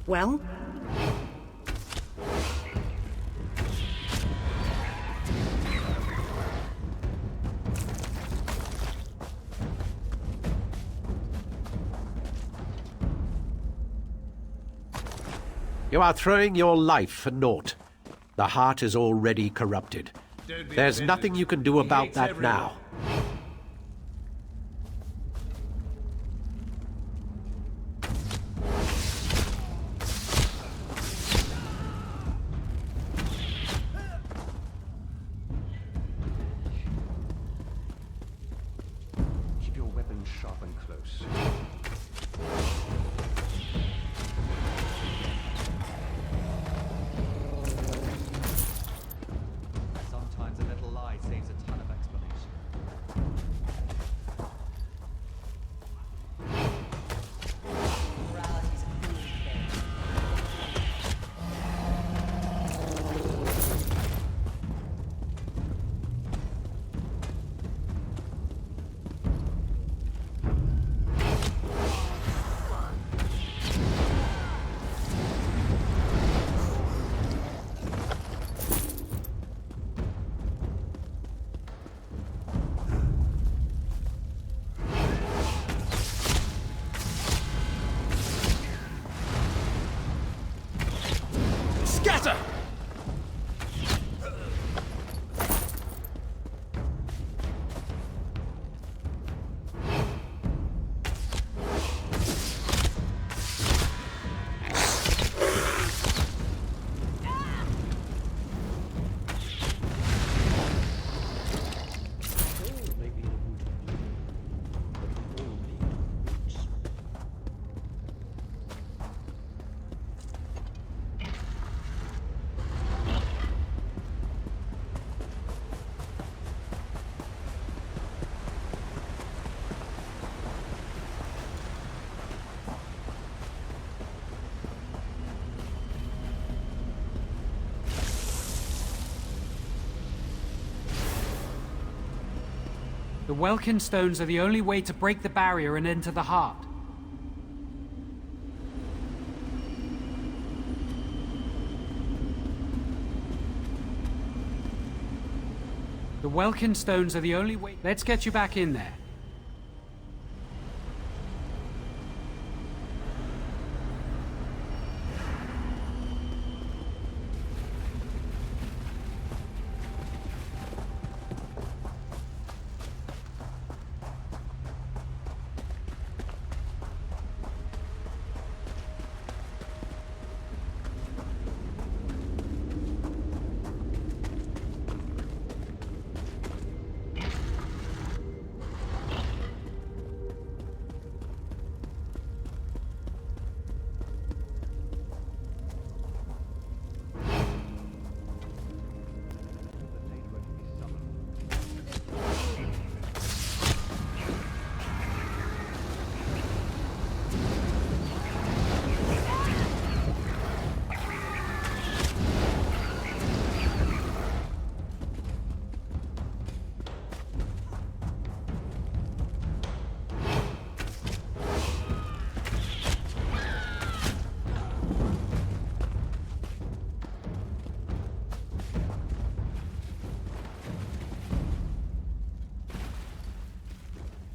Well? You are throwing your life for naught. The heart is already corrupted. There's nothing you can do about that now. Keep your weapons sharp and close. Sometimes a little lie saves a ton of explanation. Morality's a foolish thing. Scatter! The Welkin stones are the only way to break the barrier and enter the heart. The Welkin stones are the only way. Let's get you back in there.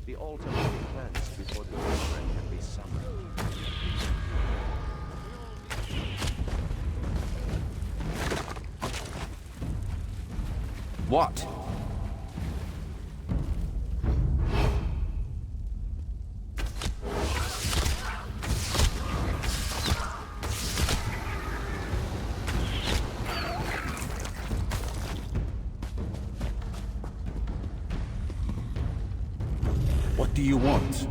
The altar must be cleansed before the Daedra can be summoned. What? do you want?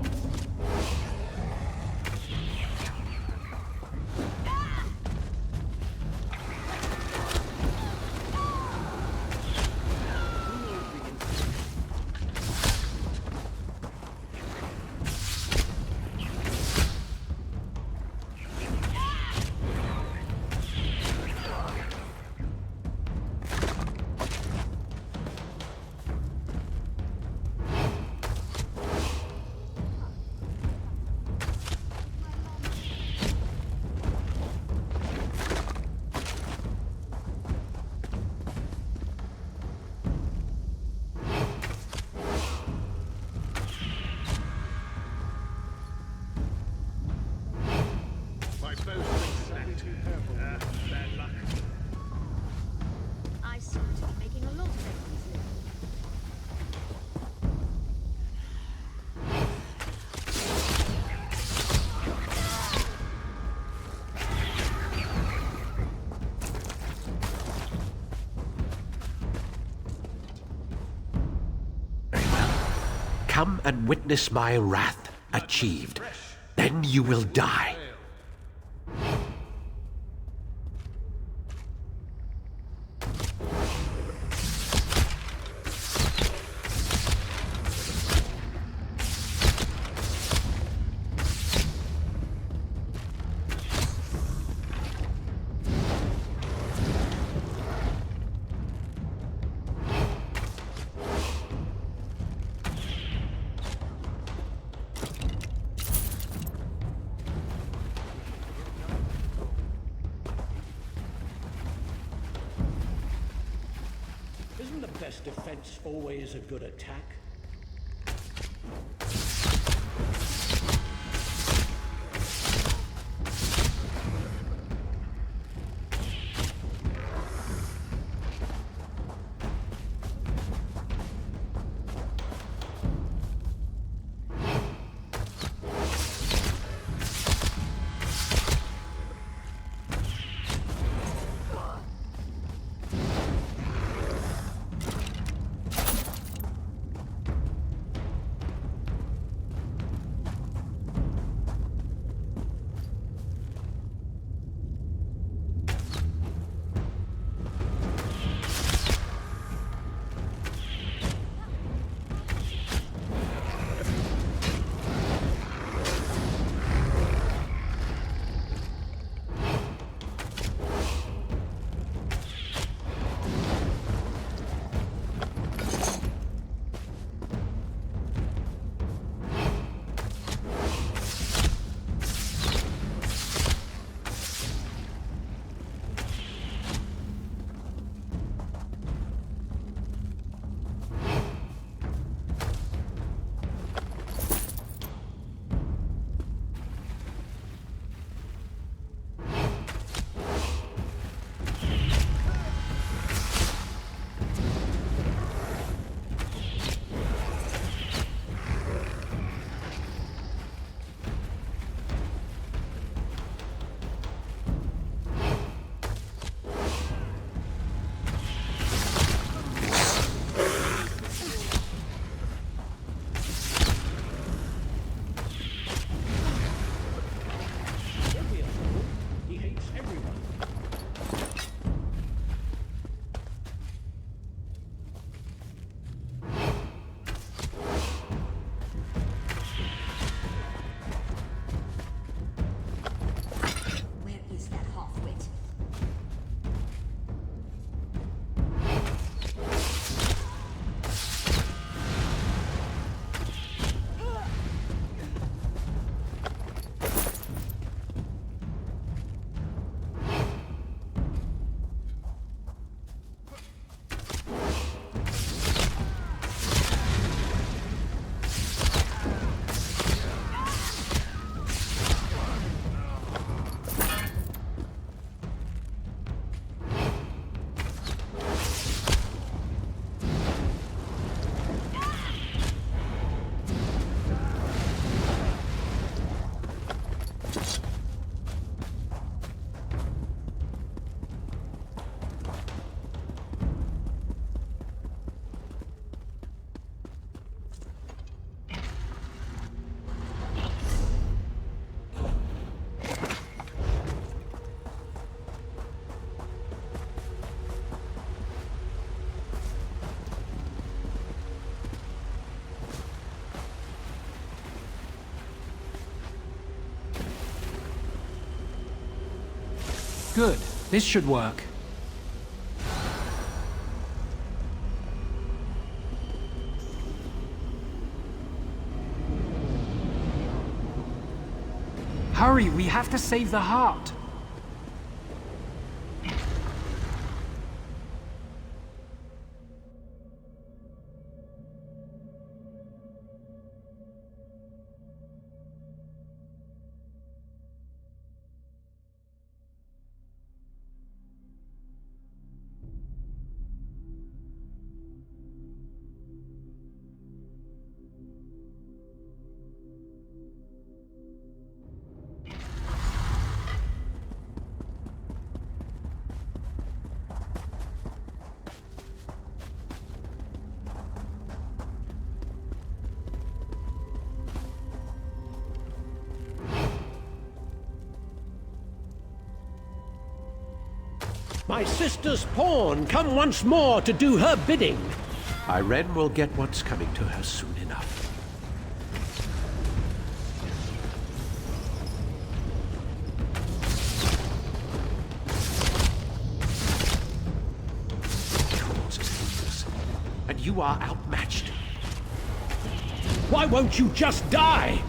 I seem to be making a lot of enemies here. Come and witness my wrath achieved. Then you will die. Isn't the best defense always a good attack? Good. This should work. Hurry, we have to save the heart. My sister's pawn come once more to do her bidding. Irene will get what's coming to her soon enough. Yours is helpless, and you are outmatched. Why won't you just die?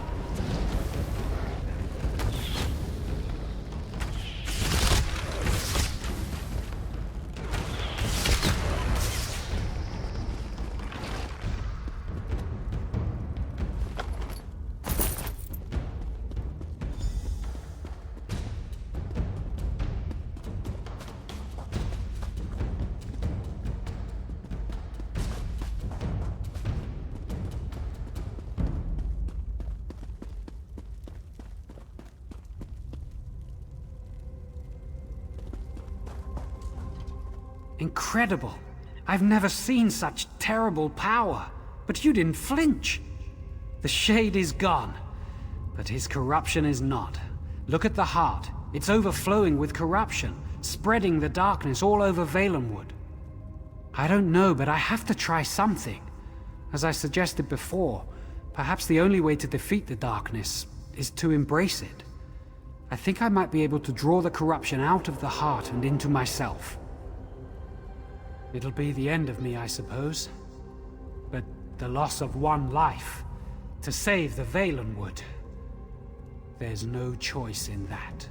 Incredible. I've never seen such terrible power. But you didn't flinch. The Shade is gone, but his corruption is not. Look at the heart. It's overflowing with corruption, spreading the darkness all over Valenwood. I don't know, but I have to try something. As I suggested before, perhaps the only way to defeat the darkness is to embrace it. I think I might be able to draw the corruption out of the heart and into myself. It'll be the end of me, I suppose. But the loss of one life, to save the Valenwood, there's no choice in that.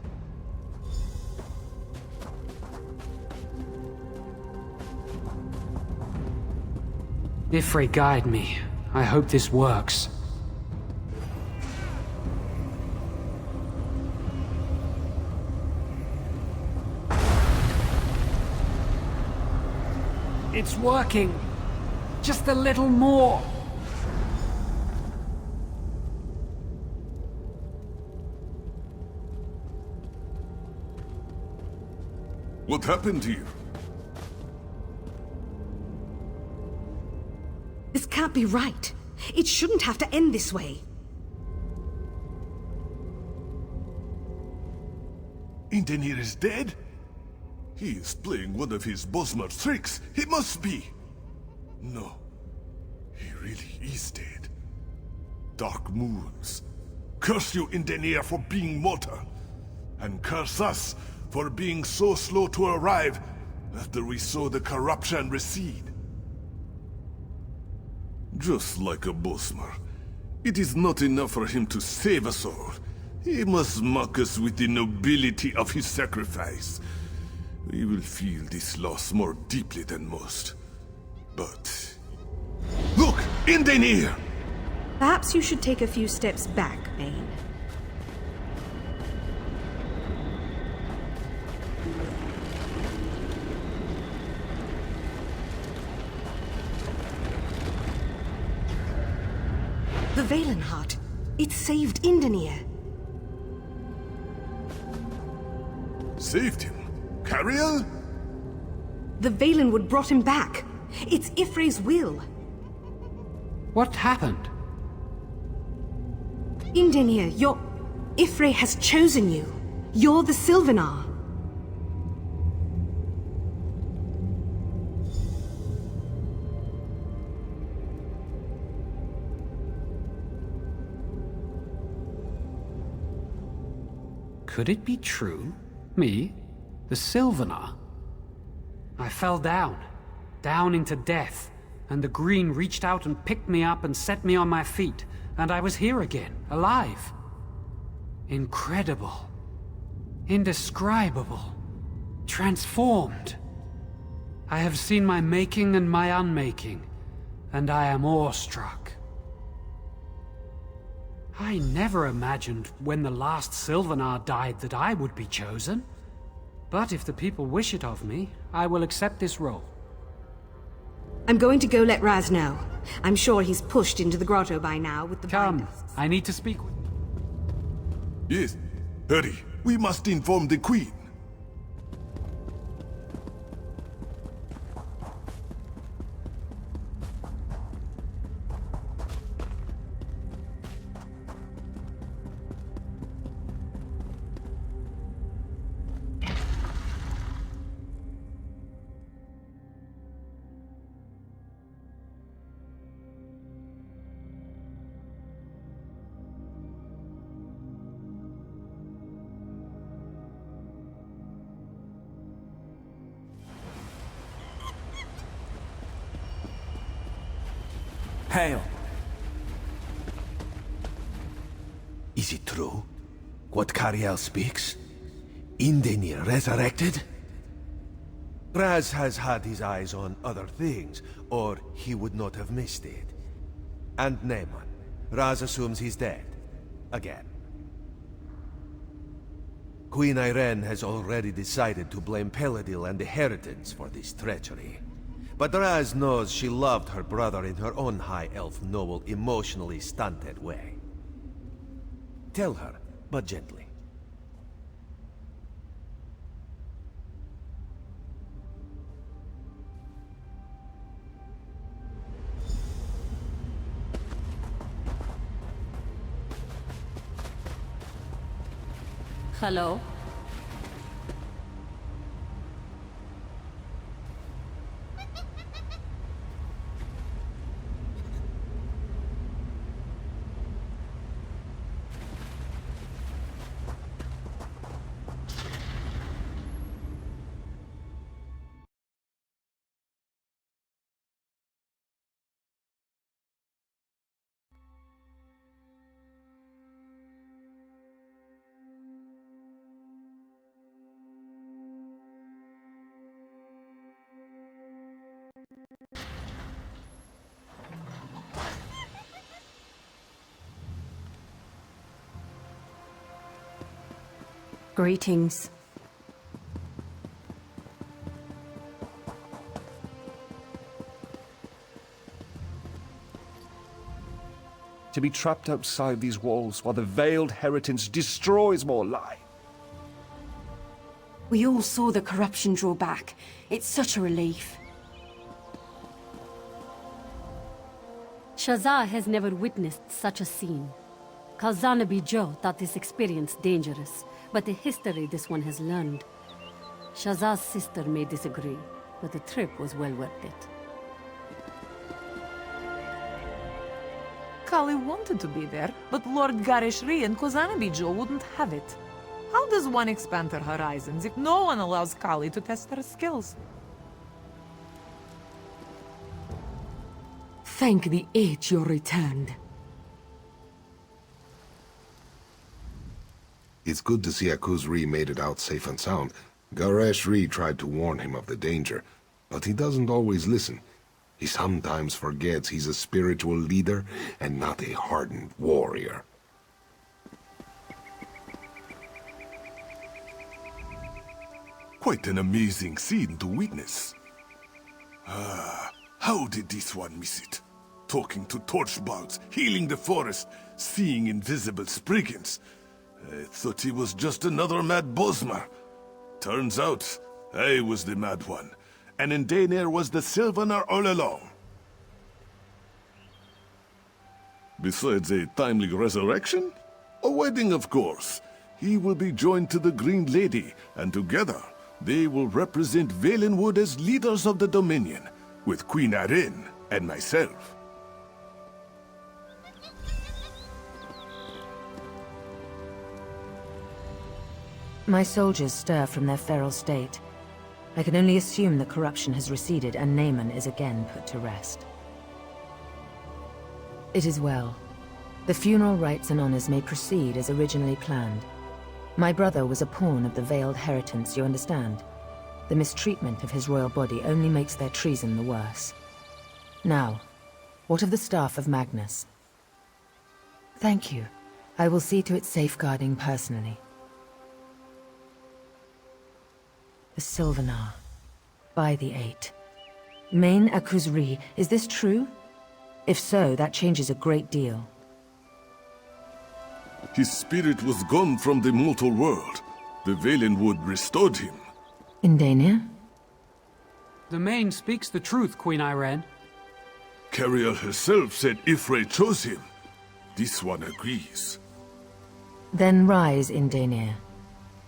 Ifre, guide me. I hope this works. It's working. Just a little more. What happened here? This can't be right. It shouldn't have to end this way. Indenir is dead? He is playing one of his Bosmer tricks. He must be. No. He really is dead. Dark moons. Curse you, Indenir, for being mortal. And curse us for being so slow to arrive after we saw the corruption recede. Just like a Bosmer, it is not enough for him to save us all. He must mock us with the nobility of his sacrifice. We will feel this loss more deeply than most. But... look! Indenir! Perhaps you should take a few steps back, Bane. The Valenheart. It saved Indenir. Saved him? Cariel? The Valenwood brought him back. It's Ifre's will. What happened? Indenir, Ifre has chosen you. You're the Sylvanar. Could it be true? Me? The Sylvanar? I fell down into death, and the Green reached out and picked me up and set me on my feet, and I was here again, alive. Incredible. Indescribable. Transformed. I have seen my making and my unmaking, and I am awestruck. I never imagined when the last Sylvanar died that I would be chosen. But if the people wish it of me, I will accept this role. I'm going to go let Raz know. I'm sure he's pushed into the grotto by now with the Come, I need to speak with... Yes, hurry. We must inform the Queen. Hail! Is it true? What Cariel speaks? Indenir resurrected? Raz has had his eyes on other things, or he would not have missed it. And Naaman. Raz assumes he's dead. Again. Queen Irene has already decided to blame Peladil and the Heritans for this treachery. But Raz knows she loved her brother in her own High Elf noble, emotionally stunted way. Tell her, but gently. Hello? Greetings. To be trapped outside these walls while the veiled Heritance destroys more life. We all saw the corruption draw back. It's such a relief. Shazar has never witnessed such a scene. Kalzanabi Joe thought this experience dangerous, but the history this one has learned. Shazar's sister may disagree, but the trip was well worth it. Kali wanted to be there, but Lord Garishri and Kozanabi Joe wouldn't have it. How does one expand her horizons if no one allows Kali to test her skills? Thank the age you returned. It's good to see Akuz-Ri made it out safe and sound. Garesh-Ri tried to warn him of the danger, but he doesn't always listen. He sometimes forgets he's a spiritual leader and not a hardened warrior. Quite an amazing scene to witness. How did this one miss it? Talking to torchbugs, healing the forest, seeing invisible Spriggans. I thought he was just another mad Bosmer. Turns out, I was the mad one, and Indenir was the Sylvanar all along. Besides a timely resurrection, a wedding, of course. He will be joined to the Green Lady, and together they will represent Valenwood as leaders of the Dominion, with Queen Irene and myself. My soldiers stir from their feral state. I can only assume the corruption has receded and Naaman is again put to rest. It is well. The funeral rites and honors may proceed as originally planned. My brother was a pawn of the Veiled Heritance, you understand? The mistreatment of his royal body only makes their treason the worse. Now, what of the staff of Magnus? Thank you. I will see to its safeguarding personally. The Sylvanar. By the Eight. Main Akuzri, is this true? If so, that changes a great deal. His spirit was gone from the mortal world. The Valenwood restored him. Indania? The Main speaks the truth, Queen Irene. Cariel herself said Ifrei chose him. This one agrees. Then rise, Indania.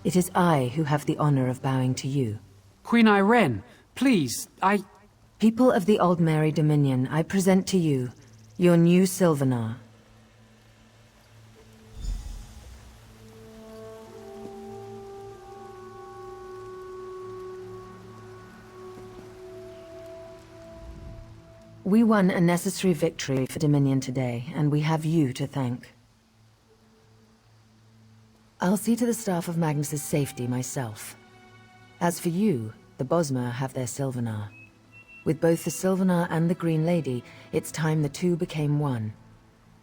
It is I who have the honor of bowing to you. Queen Irene, please, People of the Aldmeri Dominion, I present to you your new Sylvanar. We won a necessary victory for Dominion today, and we have you to thank. I'll see to the staff of Magnus's safety myself. As for you, the Bosmer have their Sylvanar. With both the Sylvanar and the Green Lady, it's time the two became one.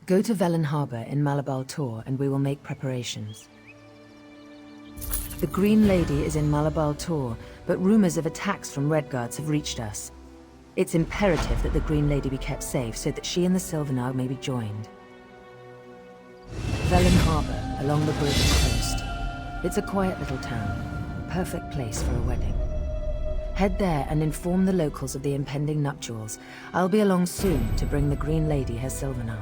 Go to Velen Harbor in Malabal Tor, and we will make preparations. The Green Lady is in Malabal Tor, but rumors of attacks from Redguards have reached us. It's imperative that the Green Lady be kept safe so that she and the Sylvanar may be joined. Velen Harbor, along the Broken Coast. It's a quiet little town. Perfect place for a wedding. Head there and inform the locals of the impending nuptials. I'll be along soon to bring the Green Lady her Sylvanar.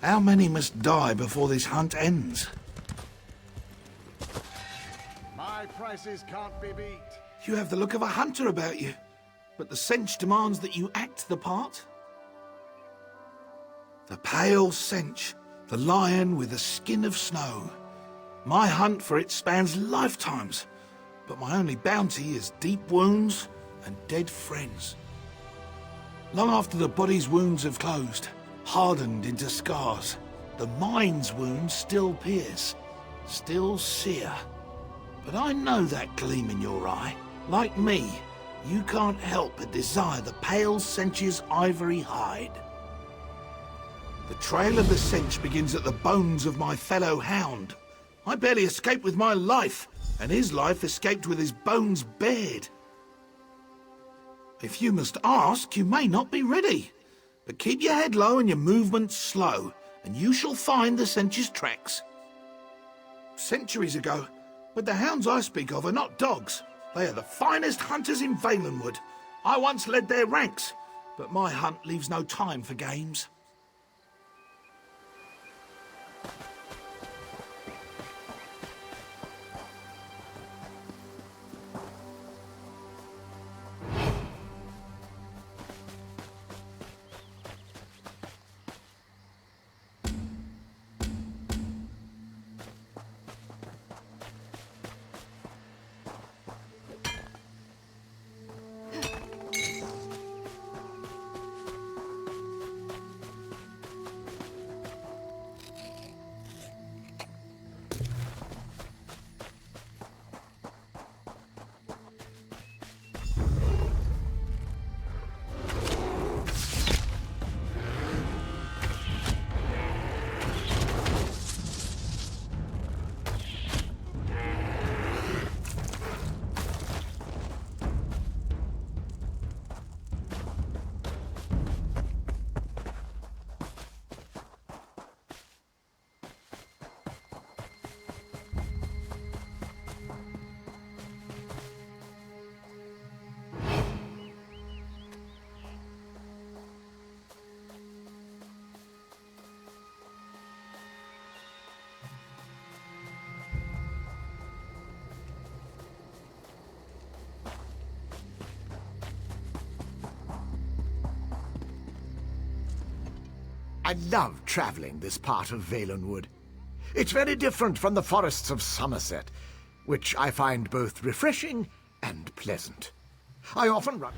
How many must die before this hunt ends? My prices can't be beat. You have the look of a hunter about you, but the Sench demands that you act the part. The pale Sench, the lion with the skin of snow. My hunt for it spans lifetimes, but my only bounty is deep wounds and dead friends. Long after the body's wounds have closed, hardened into scars, the mind's wounds still pierce, still sear. But I know that gleam in your eye. Like me, you can't help but desire the pale Sench's ivory hide. The trail of the Sench begins at the bones of my fellow hound. I barely escaped with my life, and his life escaped with his bones bared. If you must ask, you may not be ready. But keep your head low and your movements slow, and you shall find the Sench's tracks. Centuries ago, but the hounds I speak of are not dogs. They are the finest hunters in Valenwood. I once led their ranks, but my hunt leaves no time for games. I love traveling this part of Valenwood. It's very different from the forests of Somerset, which I find both refreshing and pleasant. I often run...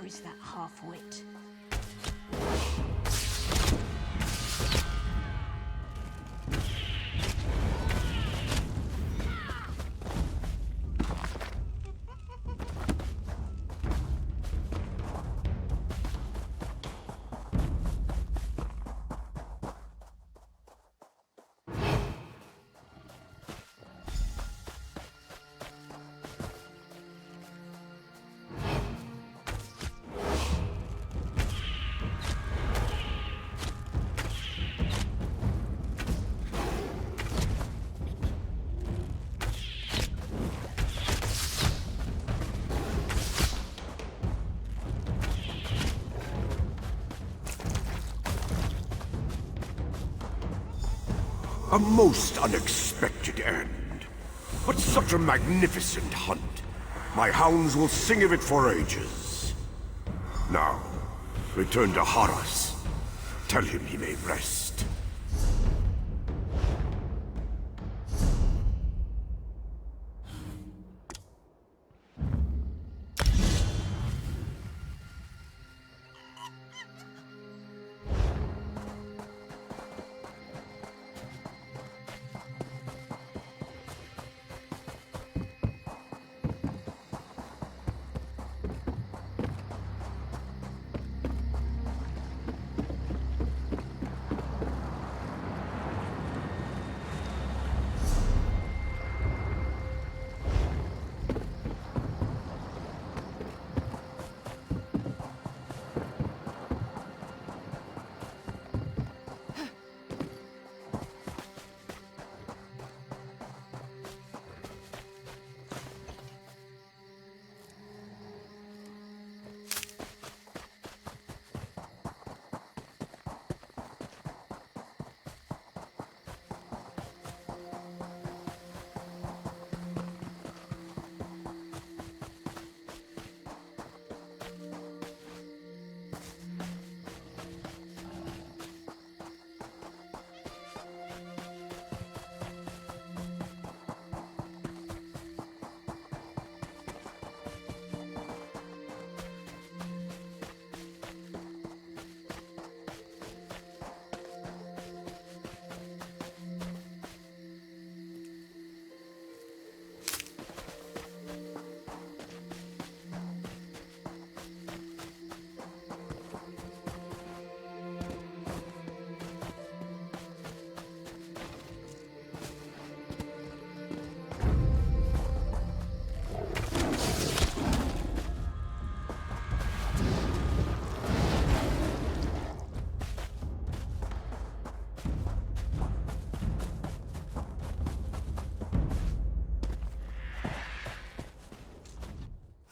is that half-wit? A most unexpected end. But such a magnificent hunt. My hounds will sing of it for ages. Now, return to Haras. Tell him he may rest.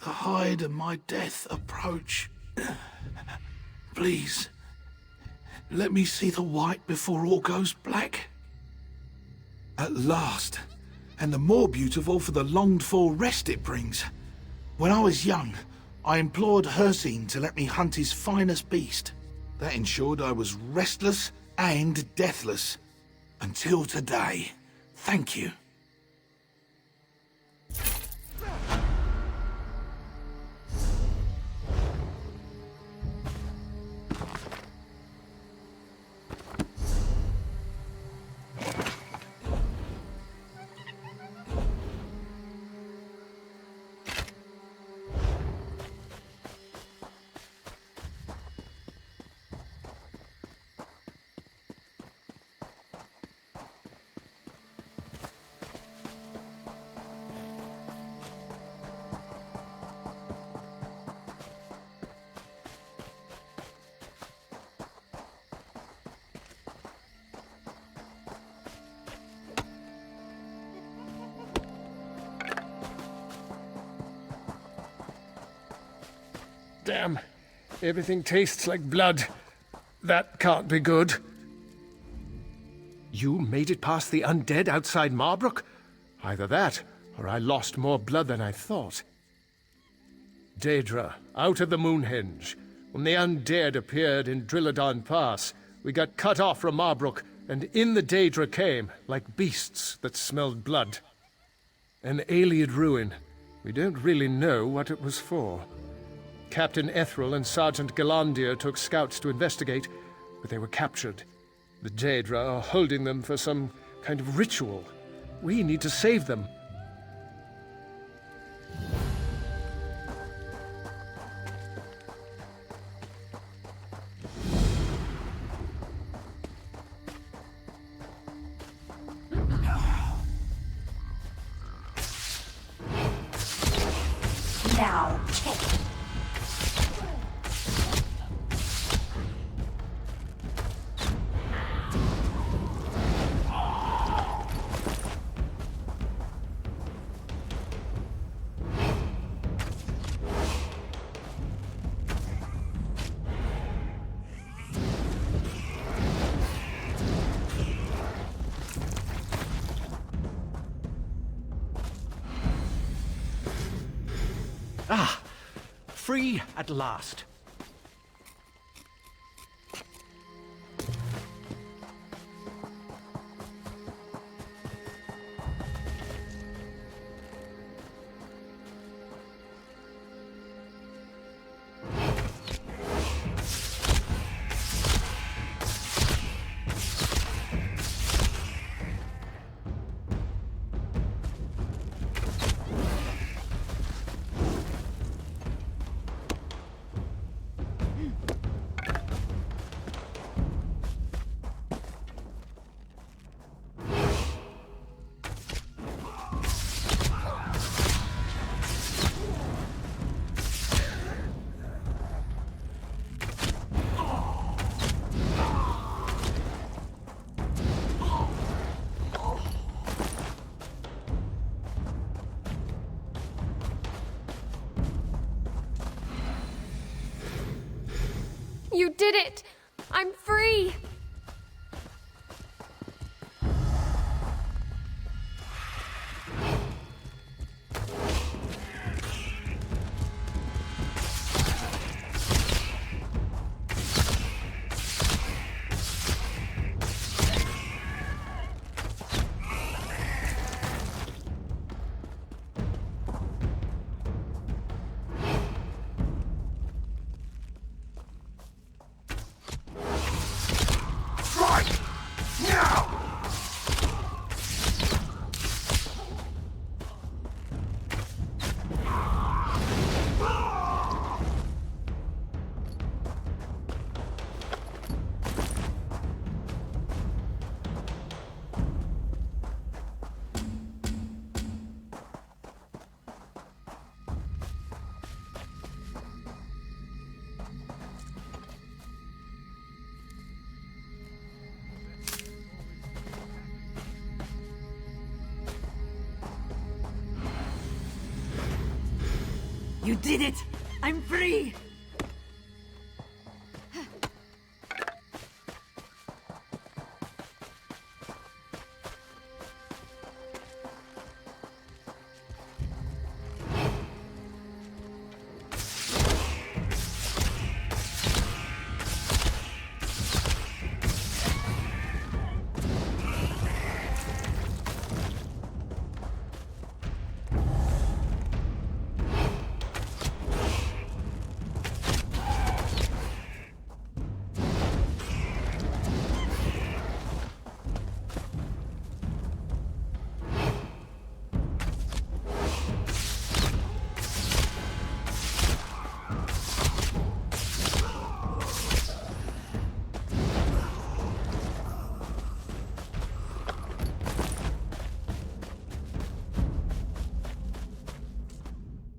The hide of my death approach. Please, let me see the white before all goes black. At last, and the more beautiful for the longed-for rest it brings. When I was young, I implored Hircine to let me hunt his finest beast. That ensured I was restless and deathless. Until today. Thank you. Damn. Everything tastes like blood. That can't be good. You made it past the undead outside Marbrook? Either that, or I lost more blood than I thought. Daedra, out of the Moonhenge. When the undead appeared in Drilladon Pass, we got cut off from Marbrook, and in the Daedra came, like beasts that smelled blood. An Ayleid ruin. We don't really know what it was for. Captain Ethrel and Sergeant Galandir took scouts to investigate, but they were captured. The Daedra are holding them for some kind of ritual. We need to save them. Now, Ah! Free at last. you did it! I'm free! You did it! I'm free!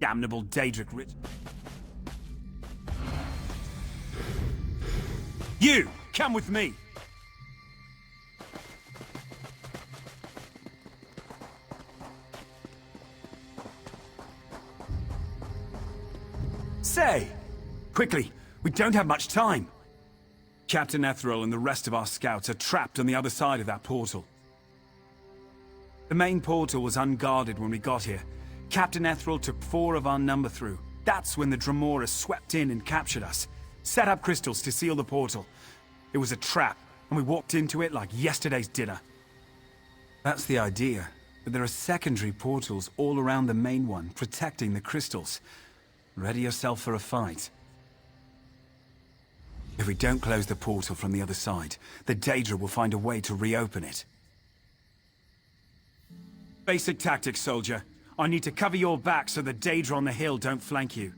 Damnable Daedric Rich. You! Come with me! Say! Quickly! We don't have much time! Captain Ethrel and the rest of our scouts are trapped on the other side of that portal. The main portal was unguarded when we got here. Captain Ethrel took 4 of our number through. That's when the Dremora swept in and captured us. Set up crystals to seal the portal. It was a trap, and we walked into it like yesterday's dinner. That's the idea, but there are secondary portals all around the main one, protecting the crystals. Ready yourself for a fight. If we don't close the portal from the other side, the Daedra will find a way to reopen it. Basic tactics, soldier. I need to cover your back so the Daedra on the hill don't flank you.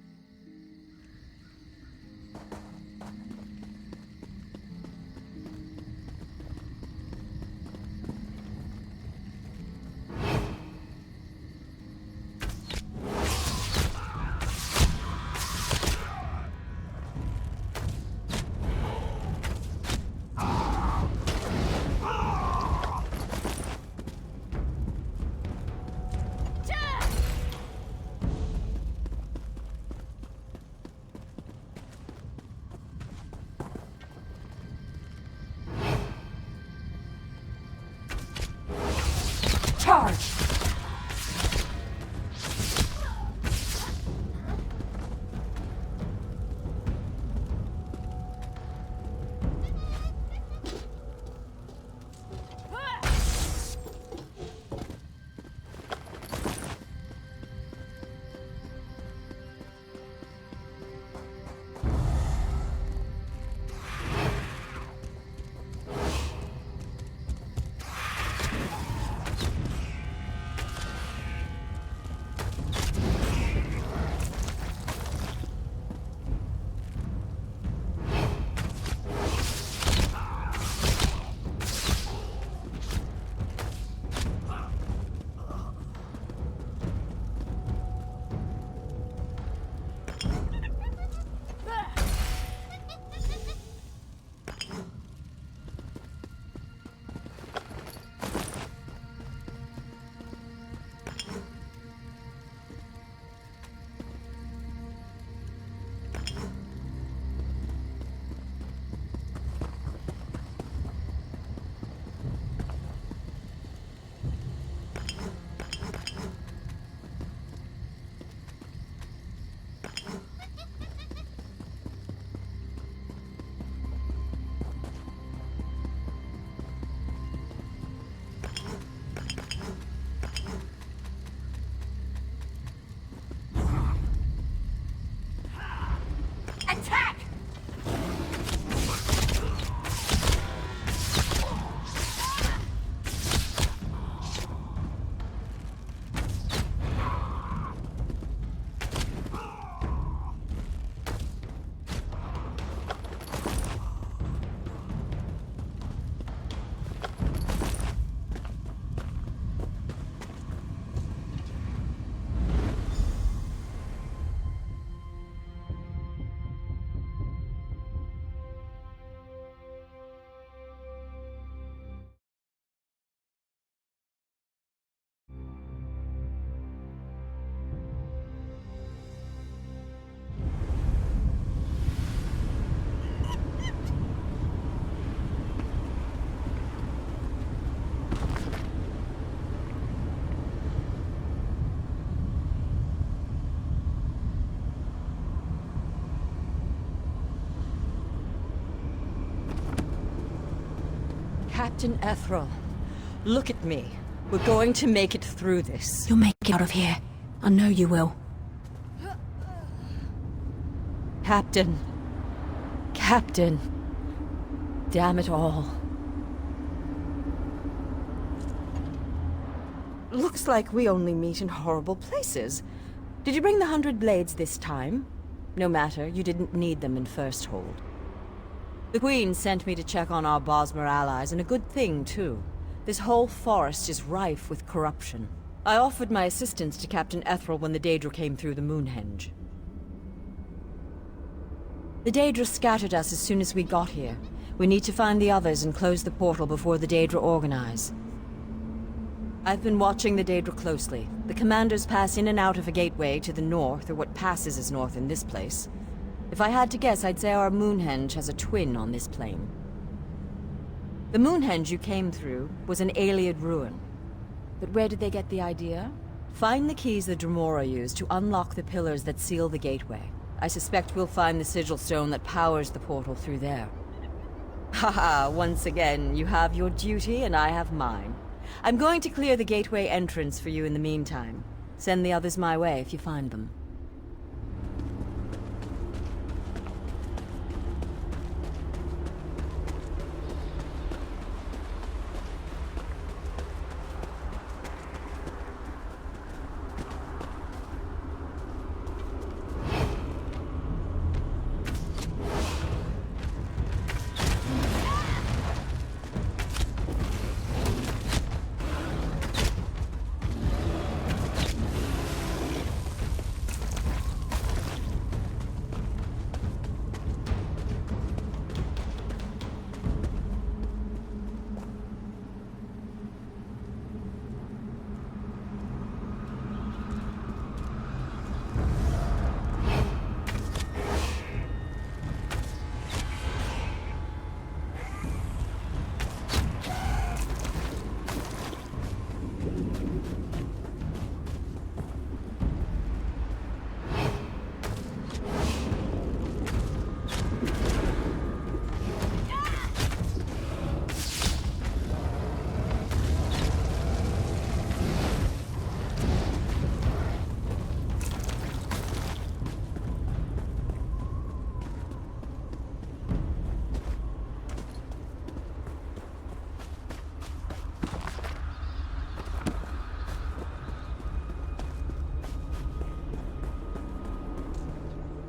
Charge! Captain Ethrol, look at me. We're going to make it through this. You'll make it out of here. I know you will. Captain. Captain. Damn it all. Looks like we only meet in horrible places. Did you bring the 100 blades this time? No matter, you didn't need them in First Hold. The Queen sent me to check on our Bosmer allies, and a good thing, too. This whole forest is rife with corruption. I offered my assistance to Captain Ethrol when the Daedra came through the Moonhenge. The Daedra scattered us as soon as we got here. We need to find the others and close the portal before the Daedra organize. I've been watching the Daedra closely. The commanders pass in and out of a gateway to the north, or what passes as north in this place. If I had to guess, I'd say our Moonhenge has a twin on this plane. The Moonhenge you came through was an Ayleid ruin. But where did they get the idea? Find the keys the Dremora used to unlock the pillars that seal the gateway. I suspect we'll find the sigil stone that powers the portal through there. Haha, once again, you have your duty and I have mine. I'm going to clear the gateway entrance for you in the meantime. Send the others my way if you find them.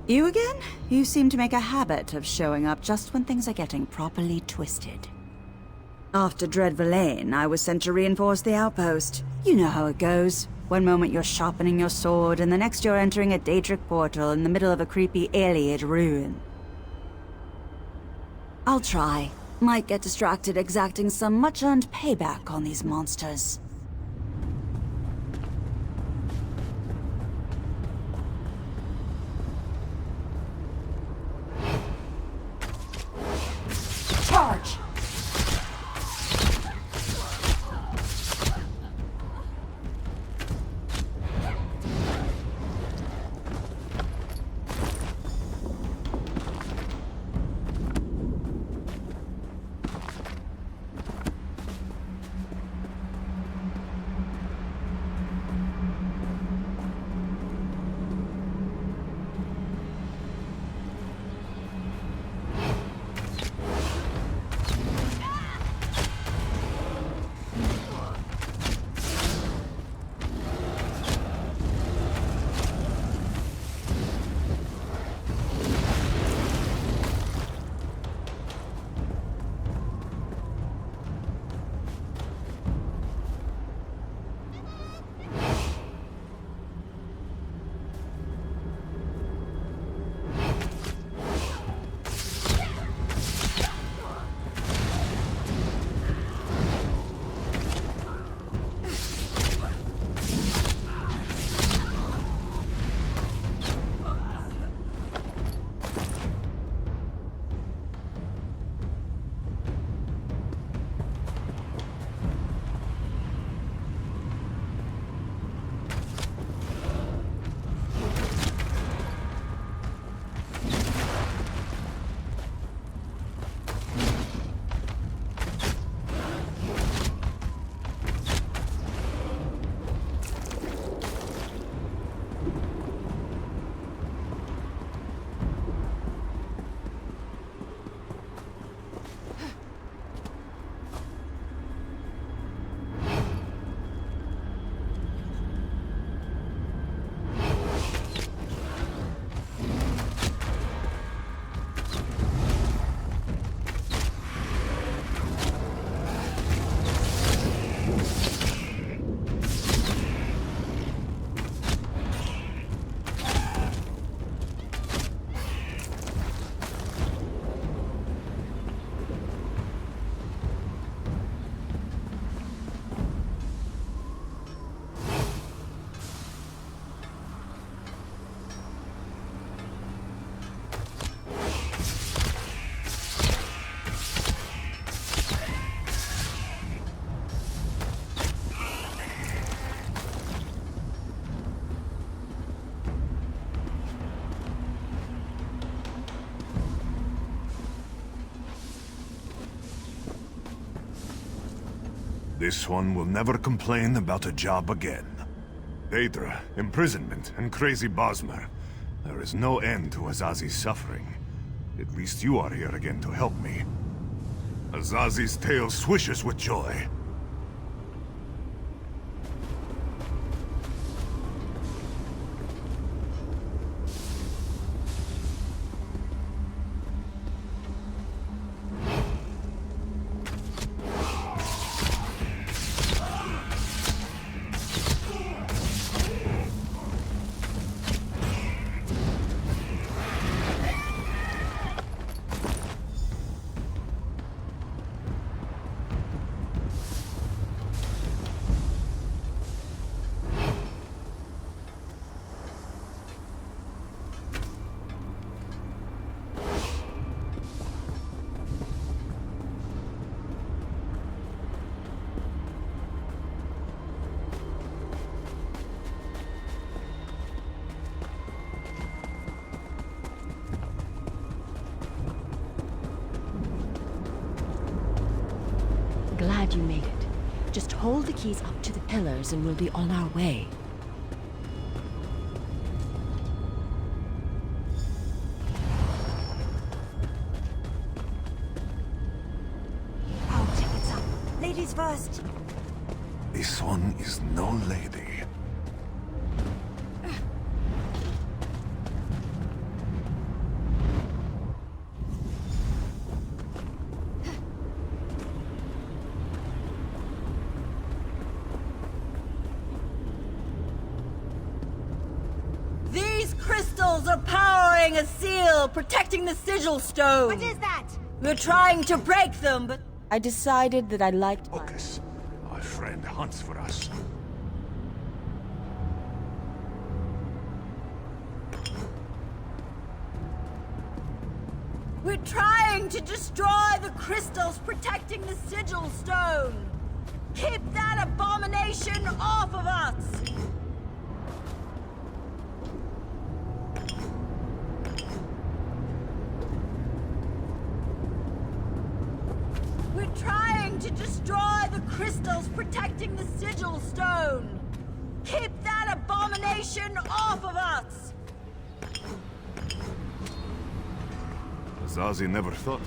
You again? You seem to make a habit of showing up just when things are getting properly twisted. After Dreadful Lane, I was sent to reinforce the outpost. You know how it goes. One moment you're sharpening your sword, and the next you're entering a Daedric portal in the middle of a creepy Iliad ruin. I'll try. Might get distracted exacting some much-earned payback on these monsters. Charge! This one will never complain about a job again. Daedra, imprisonment, and crazy Bosmer. There is no end to Azazi's suffering. At least you are here again to help me. Azazi's tail swishes with joy. Glad you made it. Just hold the keys up to the pillars and we'll be on our way. Oh, tickets up. Ladies first. This one is no lady. These crystals are powering a seal, protecting the sigil stone. What is that? We're trying to break them, but I decided that I liked Focus. Our friend hunts for us. We're trying to destroy the crystals protecting the sigil stone. Keep that abomination off of us! We're trying to destroy the crystals protecting the sigil stone. Keep that abomination off of us! Zazi never thought.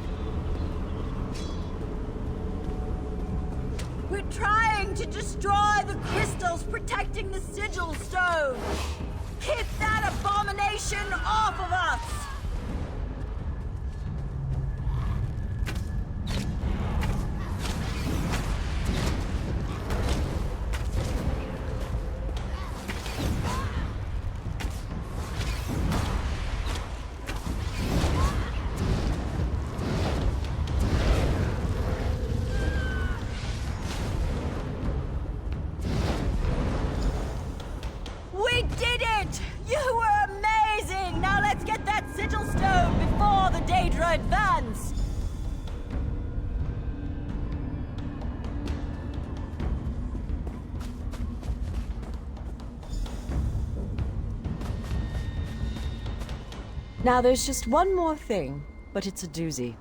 We're trying to destroy the crystals protecting the sigil stone. Keep that abomination off of us! We did it! You were amazing! Now let's get that sigil stone before the Daedra advance! Now there's just one more thing, but it's a doozy.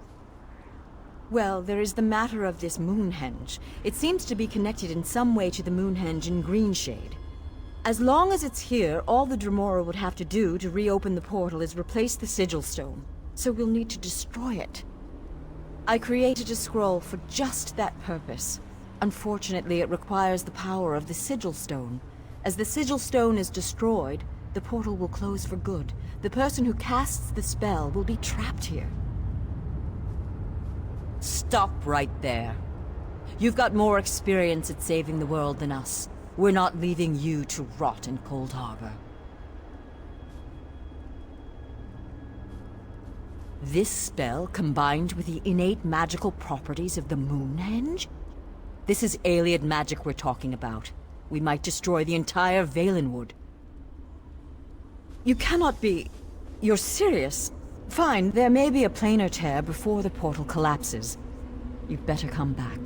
Well, there is the matter of this Moonhenge. It seems to be connected in some way to the Moonhenge in Greenshade. As long as it's here, all the Dremora would have to do to reopen the portal is replace the sigil stone. So we'll need to destroy it. I created a scroll for just that purpose. Unfortunately, it requires the power of the sigil stone. As the sigil stone is destroyed, the portal will close for good. The person who casts the spell will be trapped here. Stop right there. You've got more experience at saving the world than us. We're not leaving you to rot in Cold Harbor. This spell combined with the innate magical properties of the Moonhenge? This is Ayleid magic we're talking about. We might destroy the entire Valenwood. You cannot be... You're serious? Fine, there may be a planar tear before the portal collapses. You'd better come back.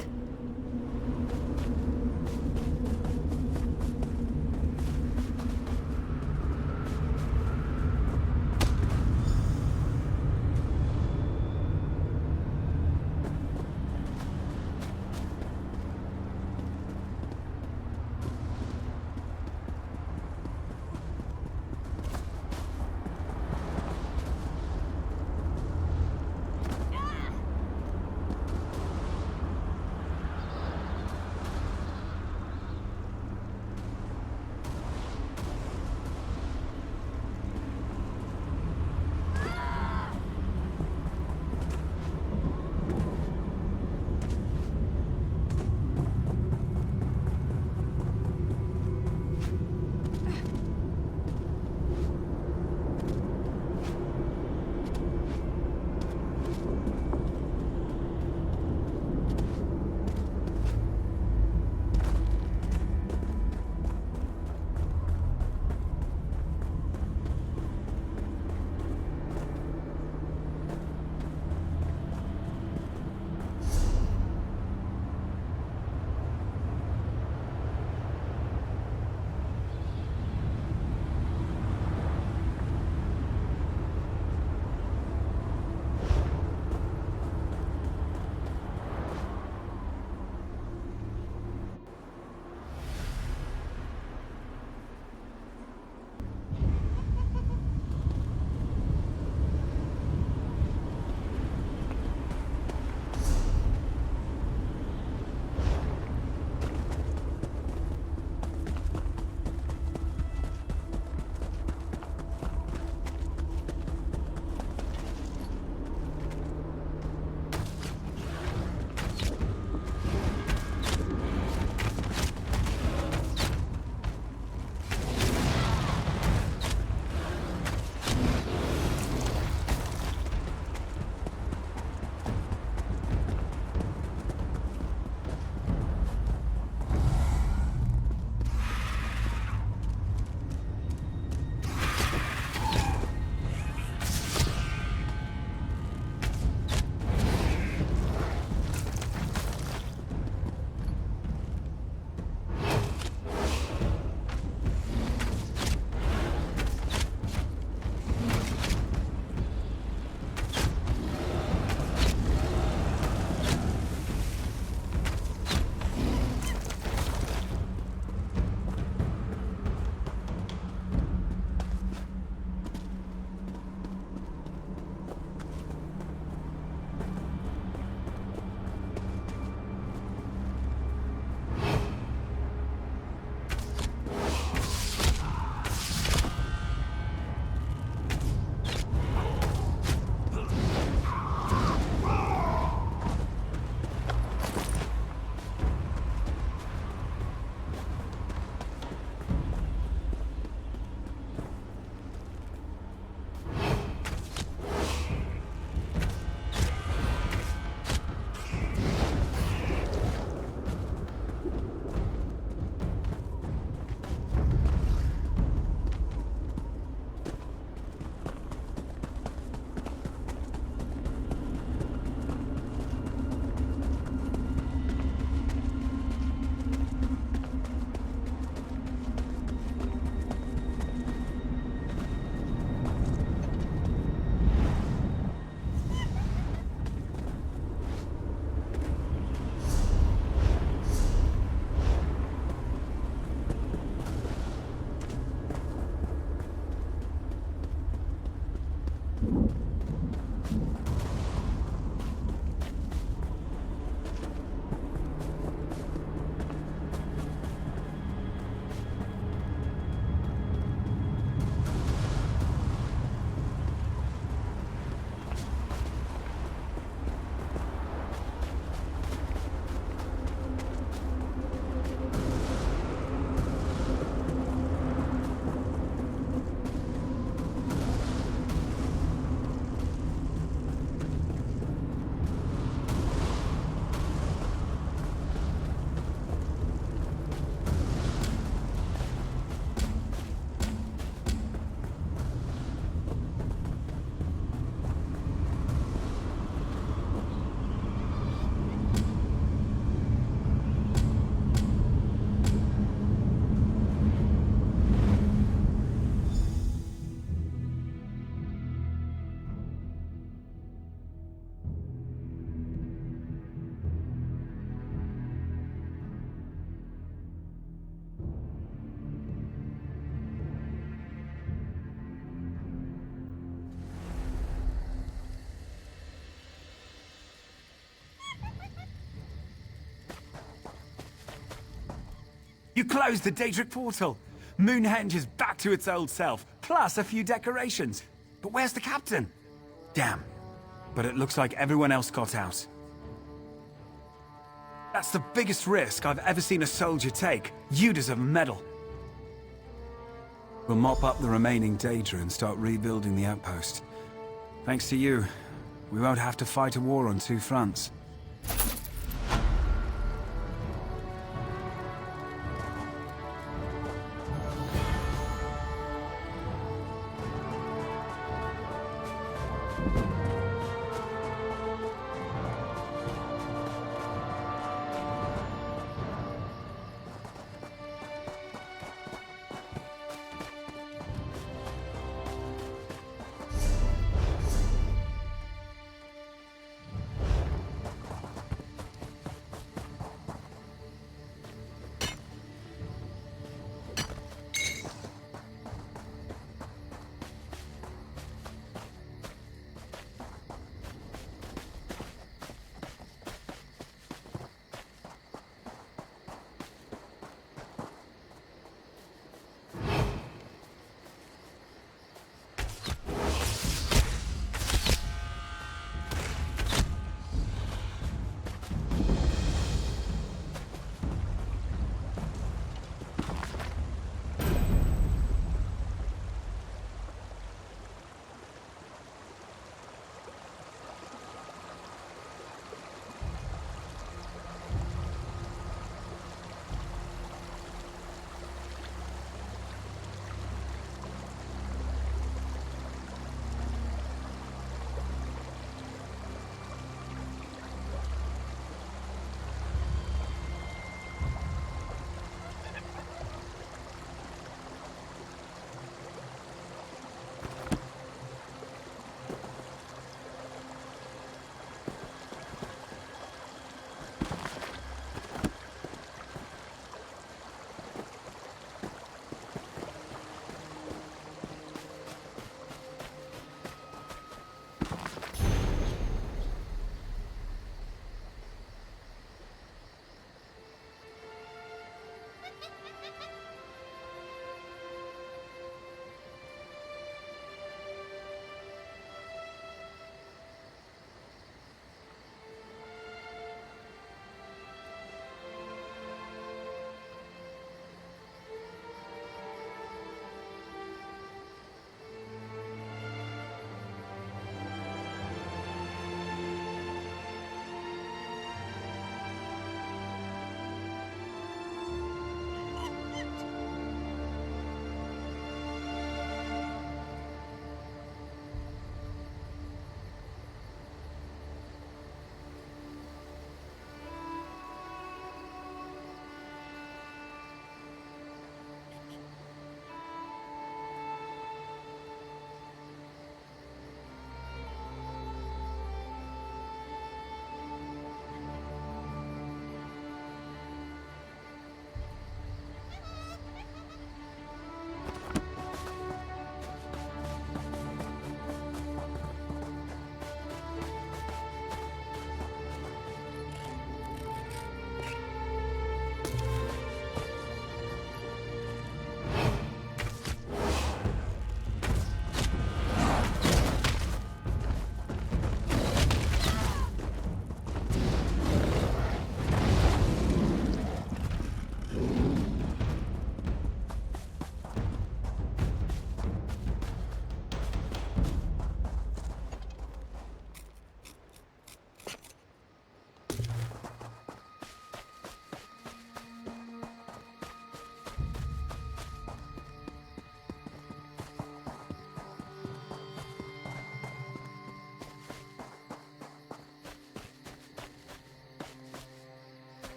You closed the Daedric portal! Moonhenge is back to its old self, plus a few decorations. But where's the captain? Damn. But it looks like everyone else got out. That's the biggest risk I've ever seen a soldier take. You deserve a medal. We'll mop up the remaining Daedra and start rebuilding the outpost. Thanks to you, we won't have to fight a war on two fronts.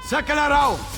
Second around!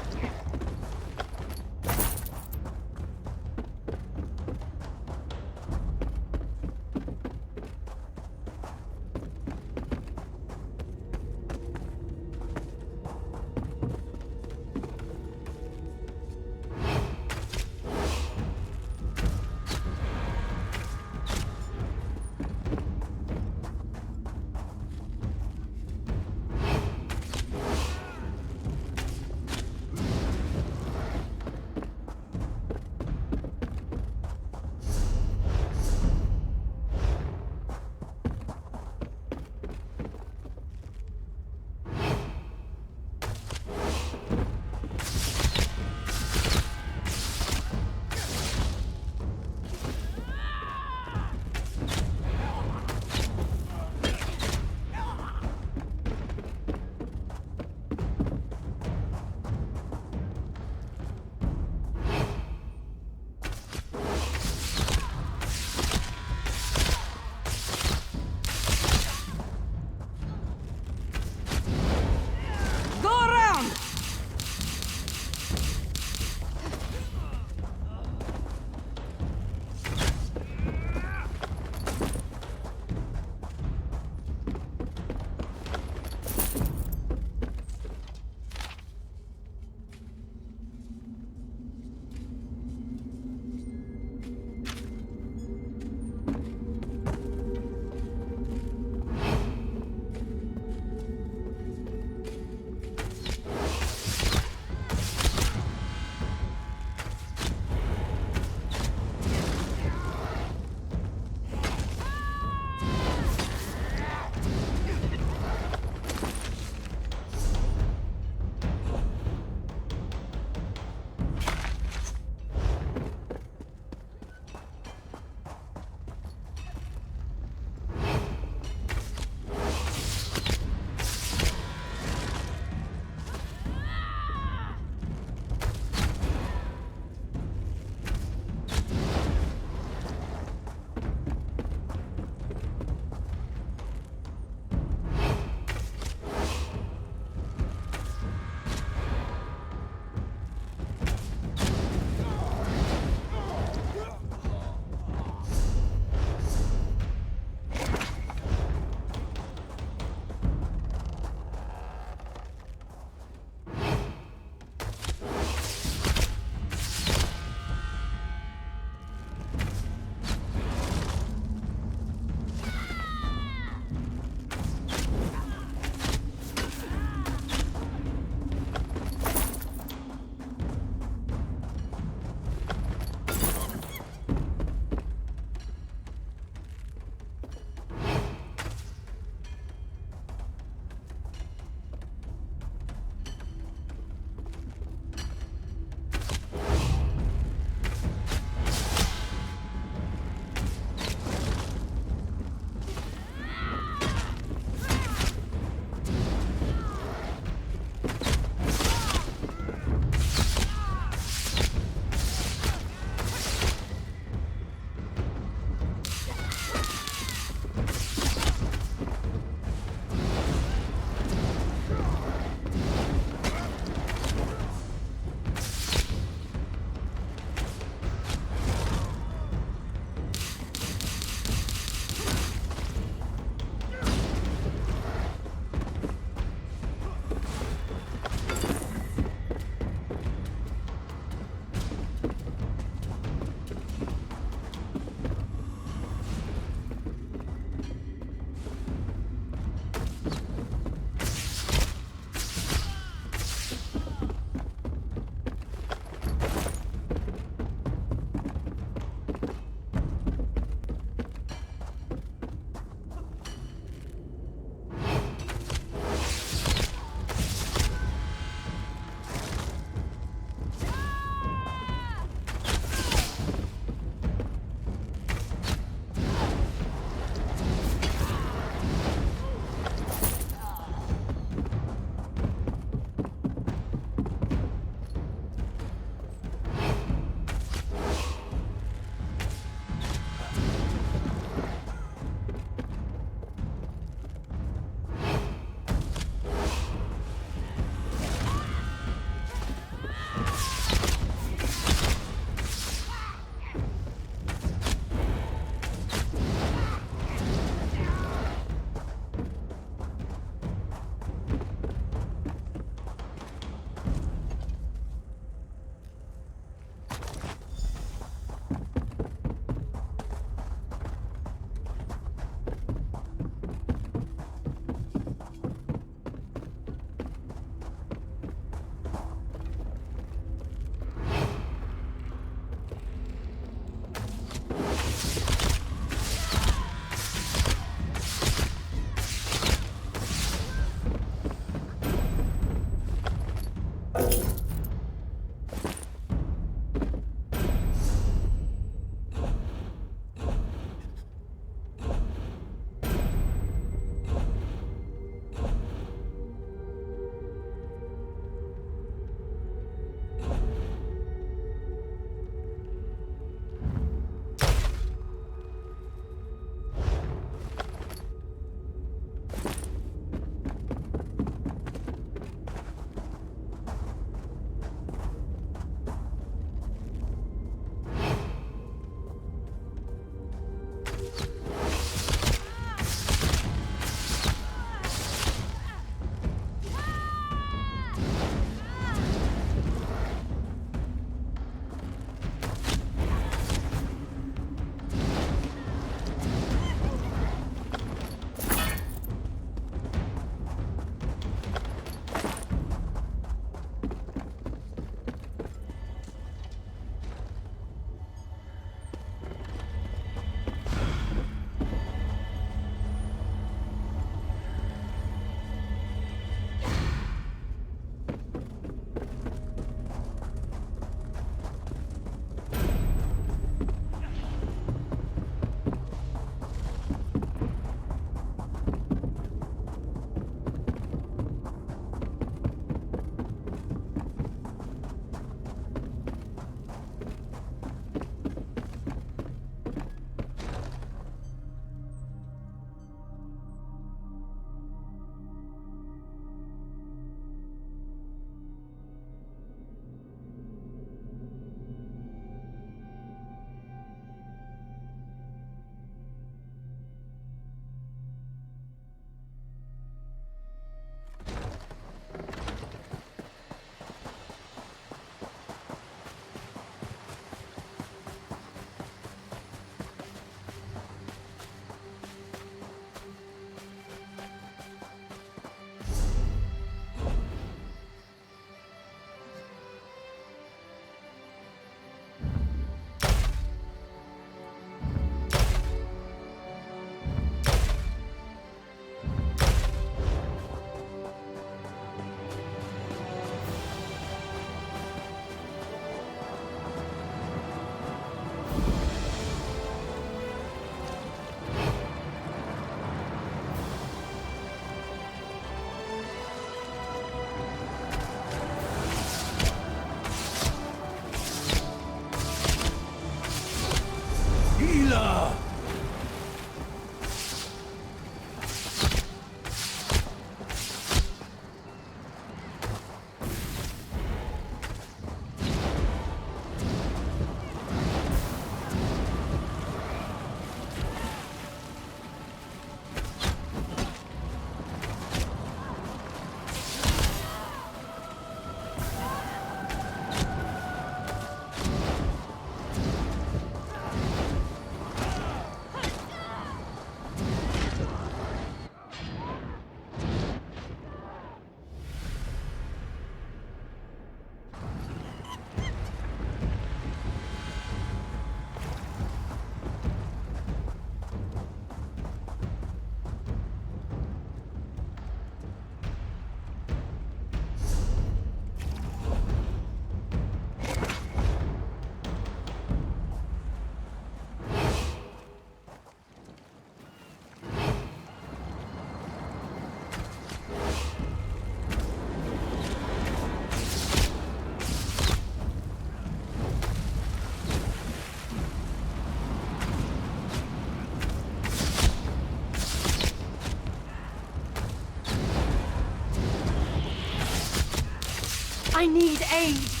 I need aid.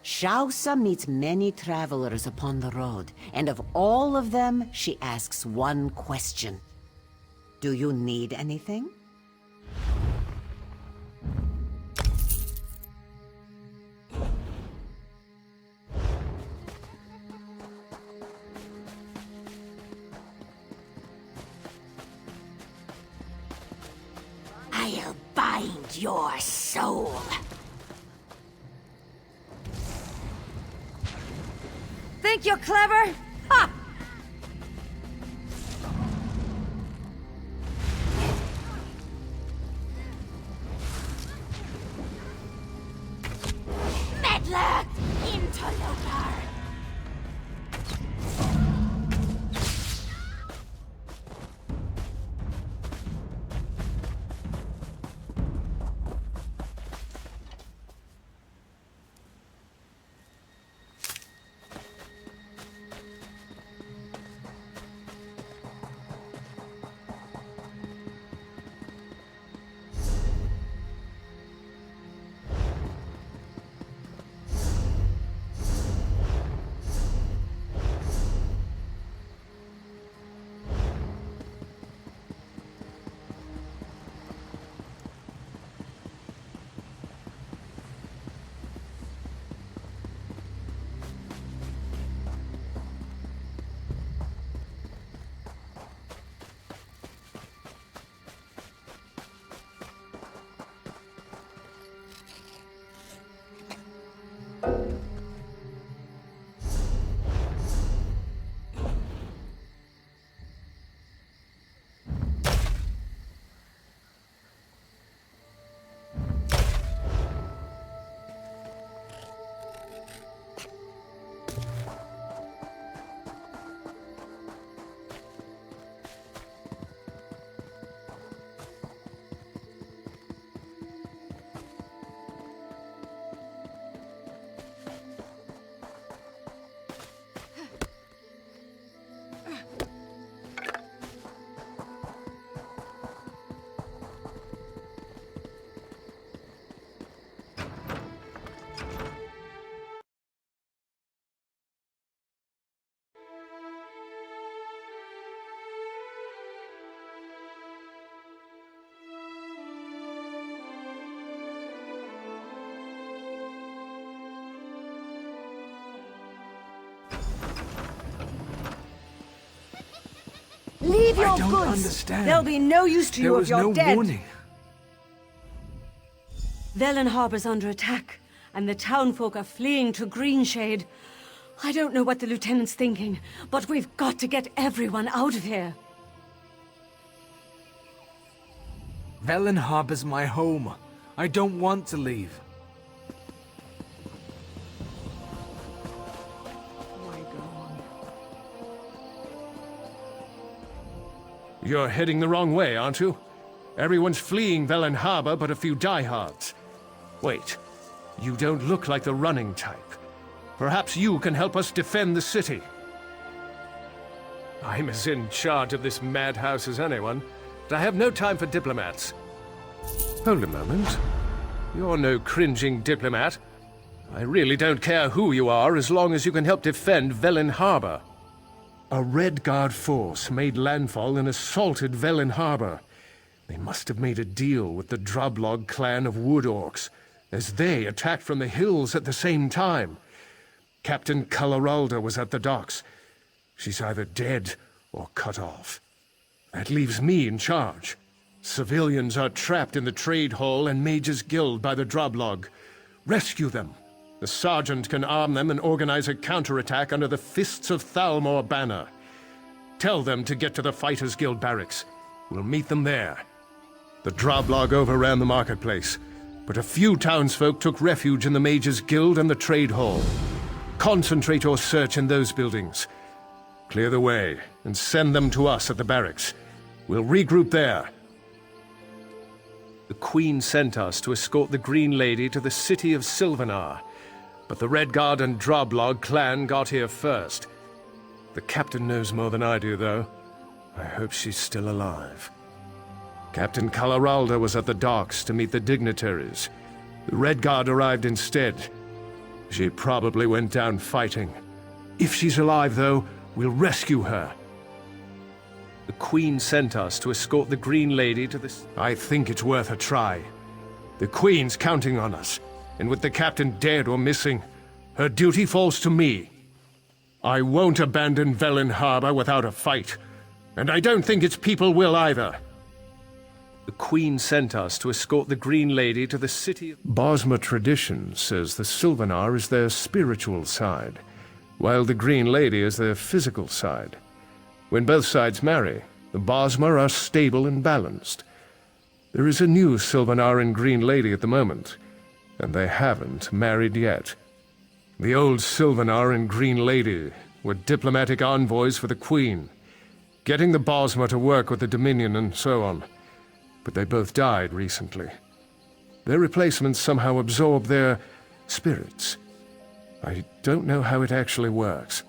Shausa meets many travelers upon the road, and of all of them, she asks one question. Do you need anything? I'll bind your soul. Think you're clever? Ha! Meddler! Interloper! Leave your I don't goods. understand. They'll be no use to There you if was you're no dead. warning. Velen Harbor's under attack, and the townfolk are fleeing to Greenshade. I don't know what the lieutenant's thinking, but we've got to get everyone out of here. Velen Harbor's my home. I don't want to leave. You're heading the wrong way, aren't you? Everyone's fleeing Velen Harbor but a few diehards. Wait, you don't look like the running type. Perhaps you can help us defend the city. I'm as in charge of this madhouse as anyone, but I have no time for diplomats. Hold a moment. You're no cringing diplomat. I really don't care who you are as long as you can help defend Velen Harbor. A Red Guard force made landfall and assaulted Velen Harbor. They must have made a deal with the Droblog clan of Wood Orcs, as they attacked from the hills at the same time. Captain Calaralda was at the docks. She's either dead or cut off. That leaves me in charge. Civilians are trapped in the Trade Hall and Mage's Guild by the Droblog. Rescue them. The sergeant can arm them and organize a counterattack under the Fists of Thalmor banner. Tell them to get to the Fighters Guild barracks. We'll meet them there. The Droblog overran the marketplace, but a few townsfolk took refuge in the Mage's Guild and the Trade Hall. Concentrate your search in those buildings. Clear the way and send them to us at the barracks. We'll regroup there. The Queen sent us to escort the Green Lady to the city of Sylvanar, but the Red Guard and Droblog clan got here first. The captain knows more than I do, though. I hope she's still alive. Captain Calaralda was at the docks to meet the dignitaries. The Red Guard arrived instead. She probably went down fighting. If she's alive, though, we'll rescue her. The Queen sent us to escort the Green Lady to the... I think it's worth a try. The Queen's counting on us, and with the captain dead or missing, her duty falls to me. I won't abandon Velen Harbor without a fight, and I don't think its people will either. The Queen sent us to escort the Green Lady to the city of... Bosmer tradition says the Sylvanar is their spiritual side, while the Green Lady is their physical side. When both sides marry, the Bosmer are stable and balanced. There is a new Sylvanar and Green Lady at the moment, and they haven't married yet. The old Sylvanar and Green Lady were diplomatic envoys for the Queen, getting the Bosmer to work with the Dominion and so on. But they both died recently. Their replacements somehow absorb their spirits. I don't know how it actually works.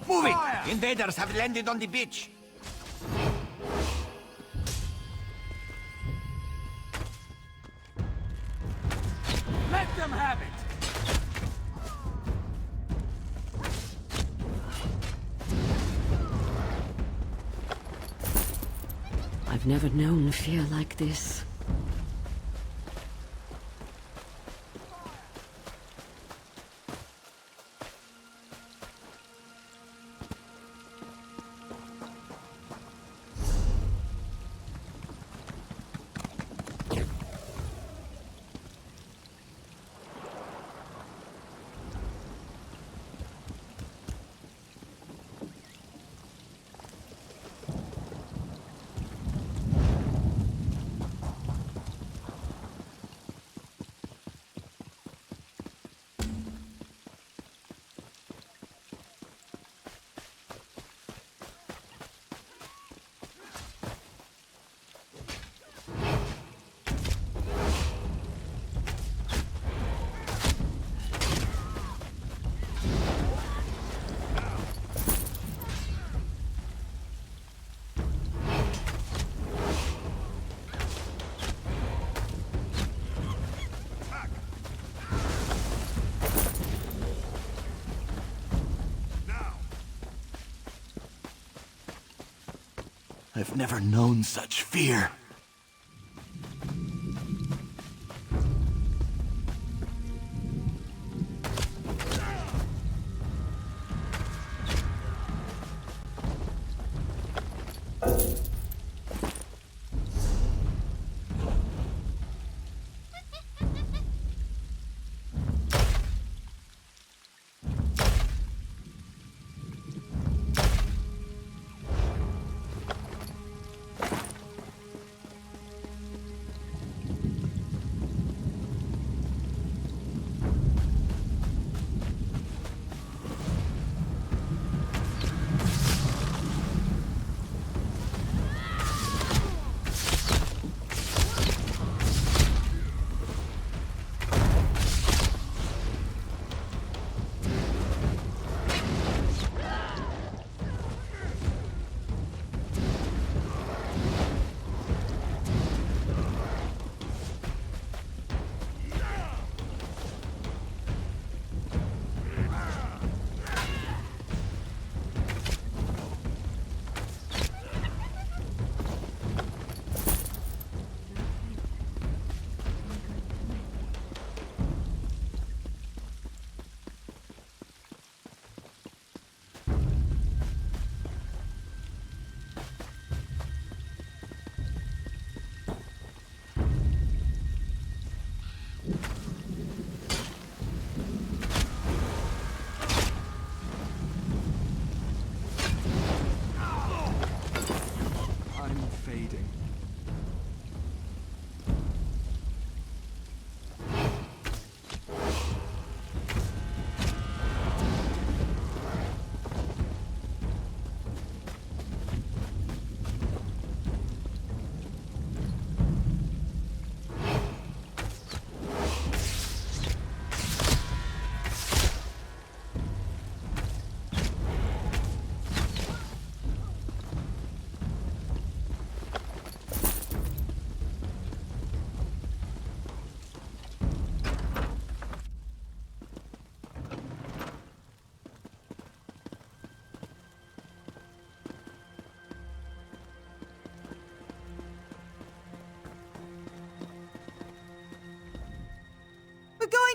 Move it! Invaders have landed on the beach! Let them have it! I've never known fear like this. I've never known such fear.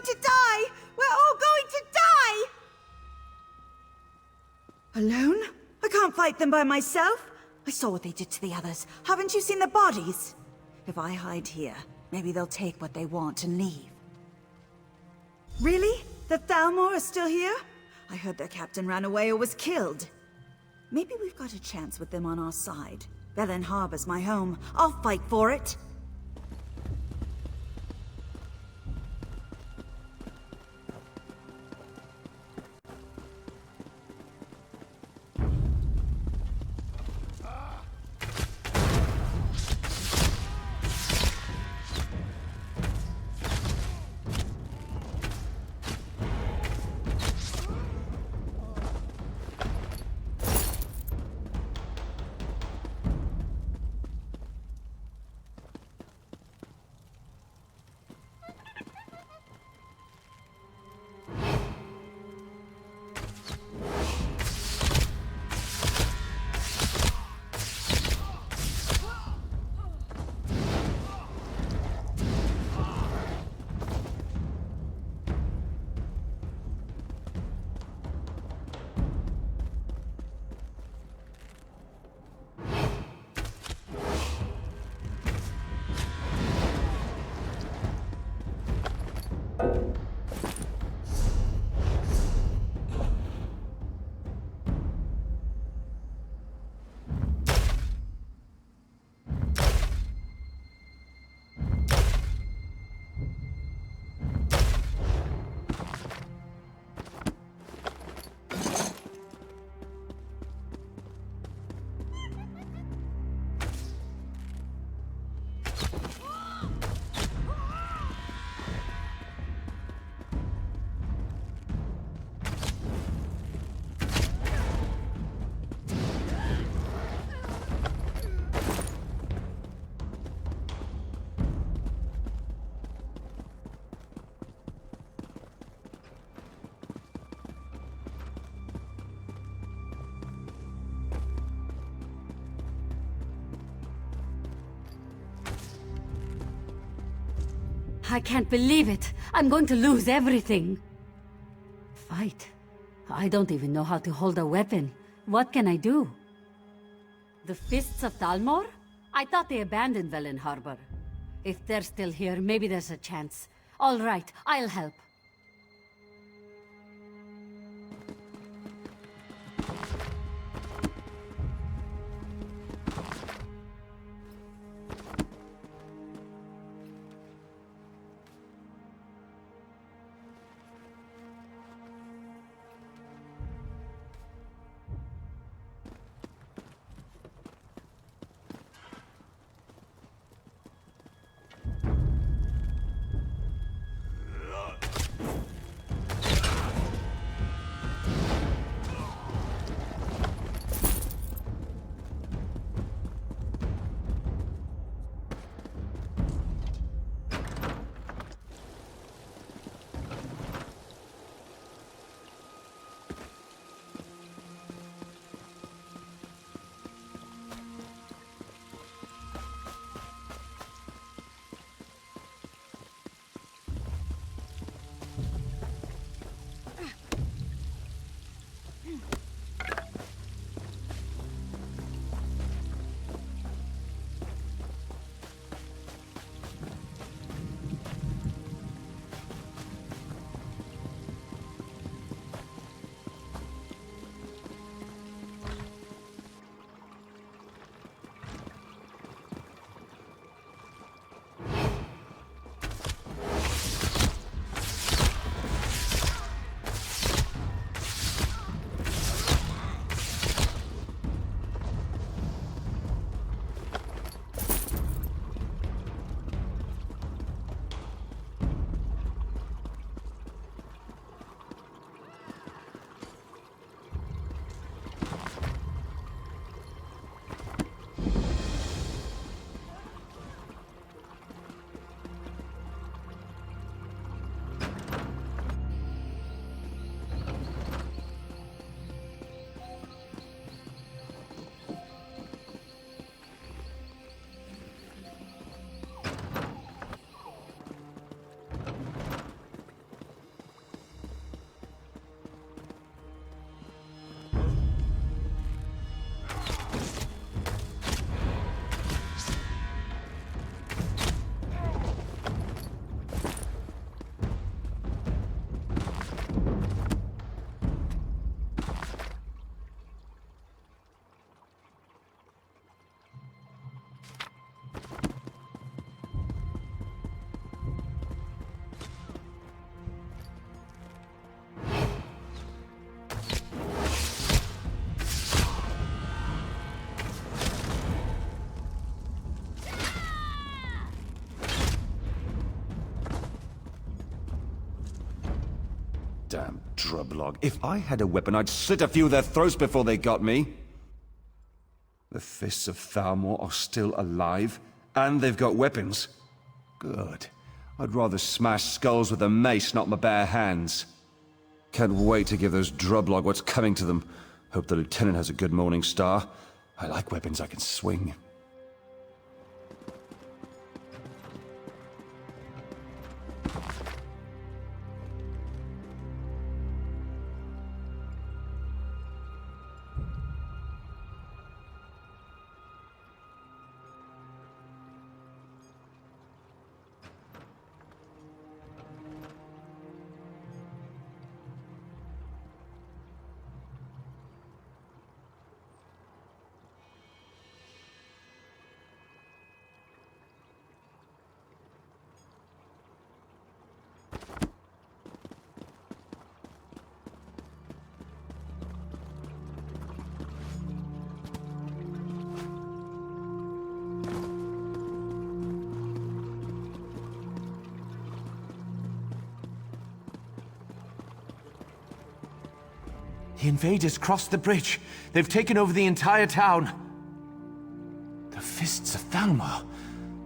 to die! We're all going to die! Alone? I can't fight them by myself. I saw what they did to the others. Haven't you seen the bodies? If I hide here, maybe they'll take what they want and leave. Really? The Thalmor are still here? I heard their captain ran away or was killed. Maybe we've got a chance with them on our side. Velen Harbor's my home. I'll fight for it. I can't believe it. I'm going to lose everything. Fight? I don't even know how to hold a weapon. What can I do? The Fists of Thalmor? I thought they abandoned Velen Harbor. If they're still here, maybe there's a chance. All right, I'll help. Damn drublog. If I had a weapon, I'd slit a few of their throats before they got me. The Fists of Thalmor are still alive, and they've got weapons. Good. I'd rather smash skulls with a mace, not my bare hands. Can't wait to give those drublog what's coming to them. Hope the lieutenant has a good morning star. I like weapons I can swing. The invaders crossed the bridge. They've taken over the entire town. The Fists of Thalmor.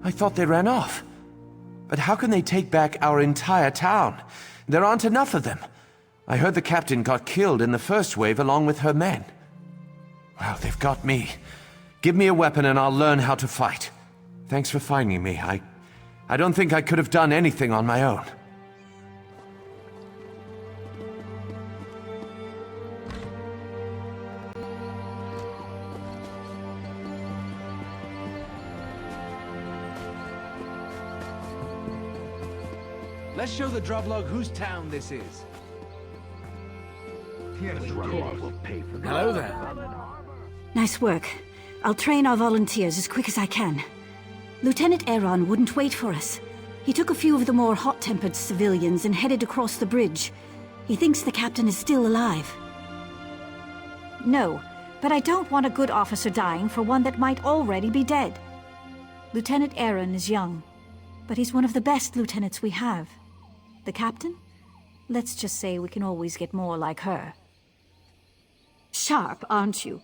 I thought they ran off. But how can they take back our entire town? There aren't enough of them. I heard the captain got killed in the first wave along with her men. Well, they've got me. Give me a weapon and I'll learn how to fight. Thanks for finding me. I don't think I could have done anything on my own. Let's show the drublog whose town this is. Hello there. Nice work. I'll train our volunteers as quick as I can. Lieutenant Aaron wouldn't wait for us. He took a few of the more hot-tempered civilians and headed across the bridge. He thinks the captain is still alive. No, but I don't want a good officer dying for one that might already be dead. Lieutenant Aaron is young, but he's one of the best lieutenants we have. The captain? Let's just say we can always get more like her. Sharp, aren't you?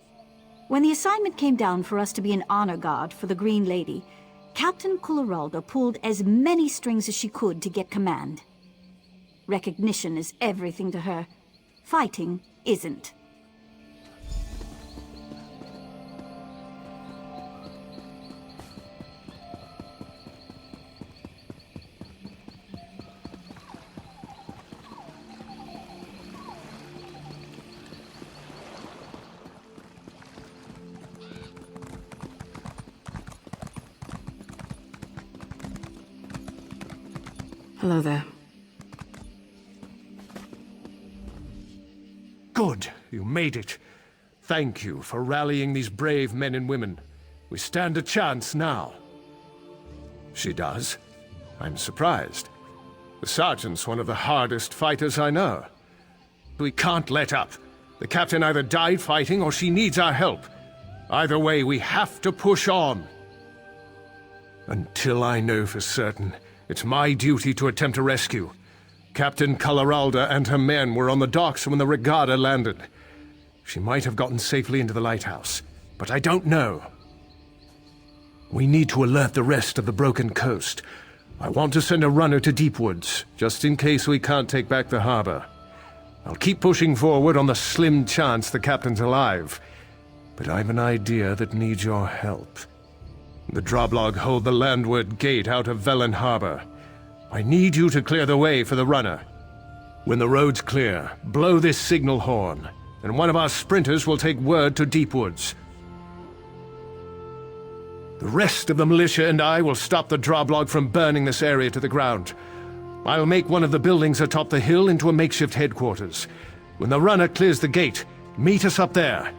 When the assignment came down for us to be an honor guard for the Green Lady, Captain Coloraldo pulled as many strings as she could to get command. Recognition is everything to her. Fighting isn't. Hello there. Good. You made it. Thank you for rallying these brave men and women. We stand a chance now. She does. I'm surprised. The sergeant's one of the hardest fighters I know. We can't let up. The captain either died fighting or she needs our help. Either way, we have to push on. Until I know for certain, it's my duty to attempt a rescue. Captain Coloraldo and her men were on the docks when the Regatta landed. She might have gotten safely into the lighthouse, but I don't know. We need to alert the rest of the Broken Coast. I want to send a runner to Deepwoods, just in case we can't take back the harbor. I'll keep pushing forward on the slim chance the captain's alive, but I've an idea that needs your help. The Droblog hold the landward gate out of Velen Harbor. I need you to clear the way for the runner. When the road's clear, blow this signal horn, and one of our sprinters will take word to Deepwoods. The rest of the militia and I will stop the Droblog from burning this area to the ground. I'll make one of the buildings atop the hill into a makeshift headquarters. When the runner clears the gate, meet us up there.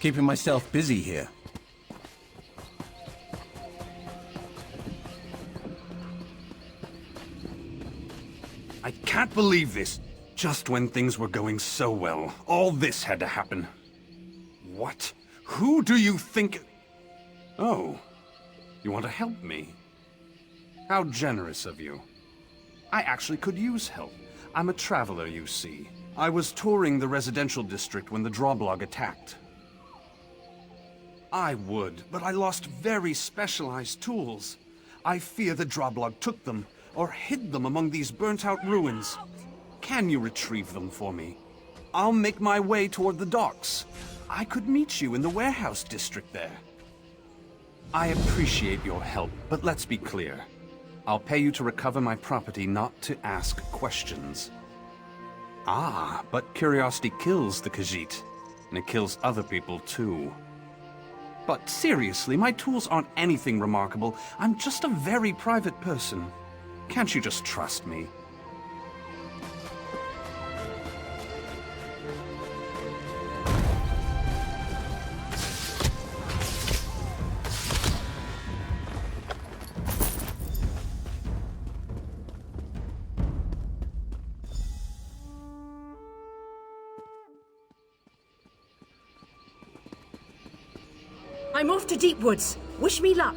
Keeping myself busy here. I can't believe this. Just when things were going so well, all this had to happen. What? Who do you think... Oh. You want to help me? How generous of you. I actually could use help. I'm a traveler, you see. I was touring the residential district when the Droblog attacked. I would, but I lost very specialized tools. I fear the Droblog took them, or hid them among these burnt-out ruins. Can you retrieve them for me? I'll make my way toward the docks. I could meet you in the warehouse district there. I appreciate your help, but let's be clear. I'll pay you to recover my property, not to ask questions. Ah, but curiosity kills the Khajiit, and it kills other people too. But seriously, my tools aren't anything remarkable. I'm just a very private person. Can't you just trust me? I'm off to Deepwoods. Wish me luck.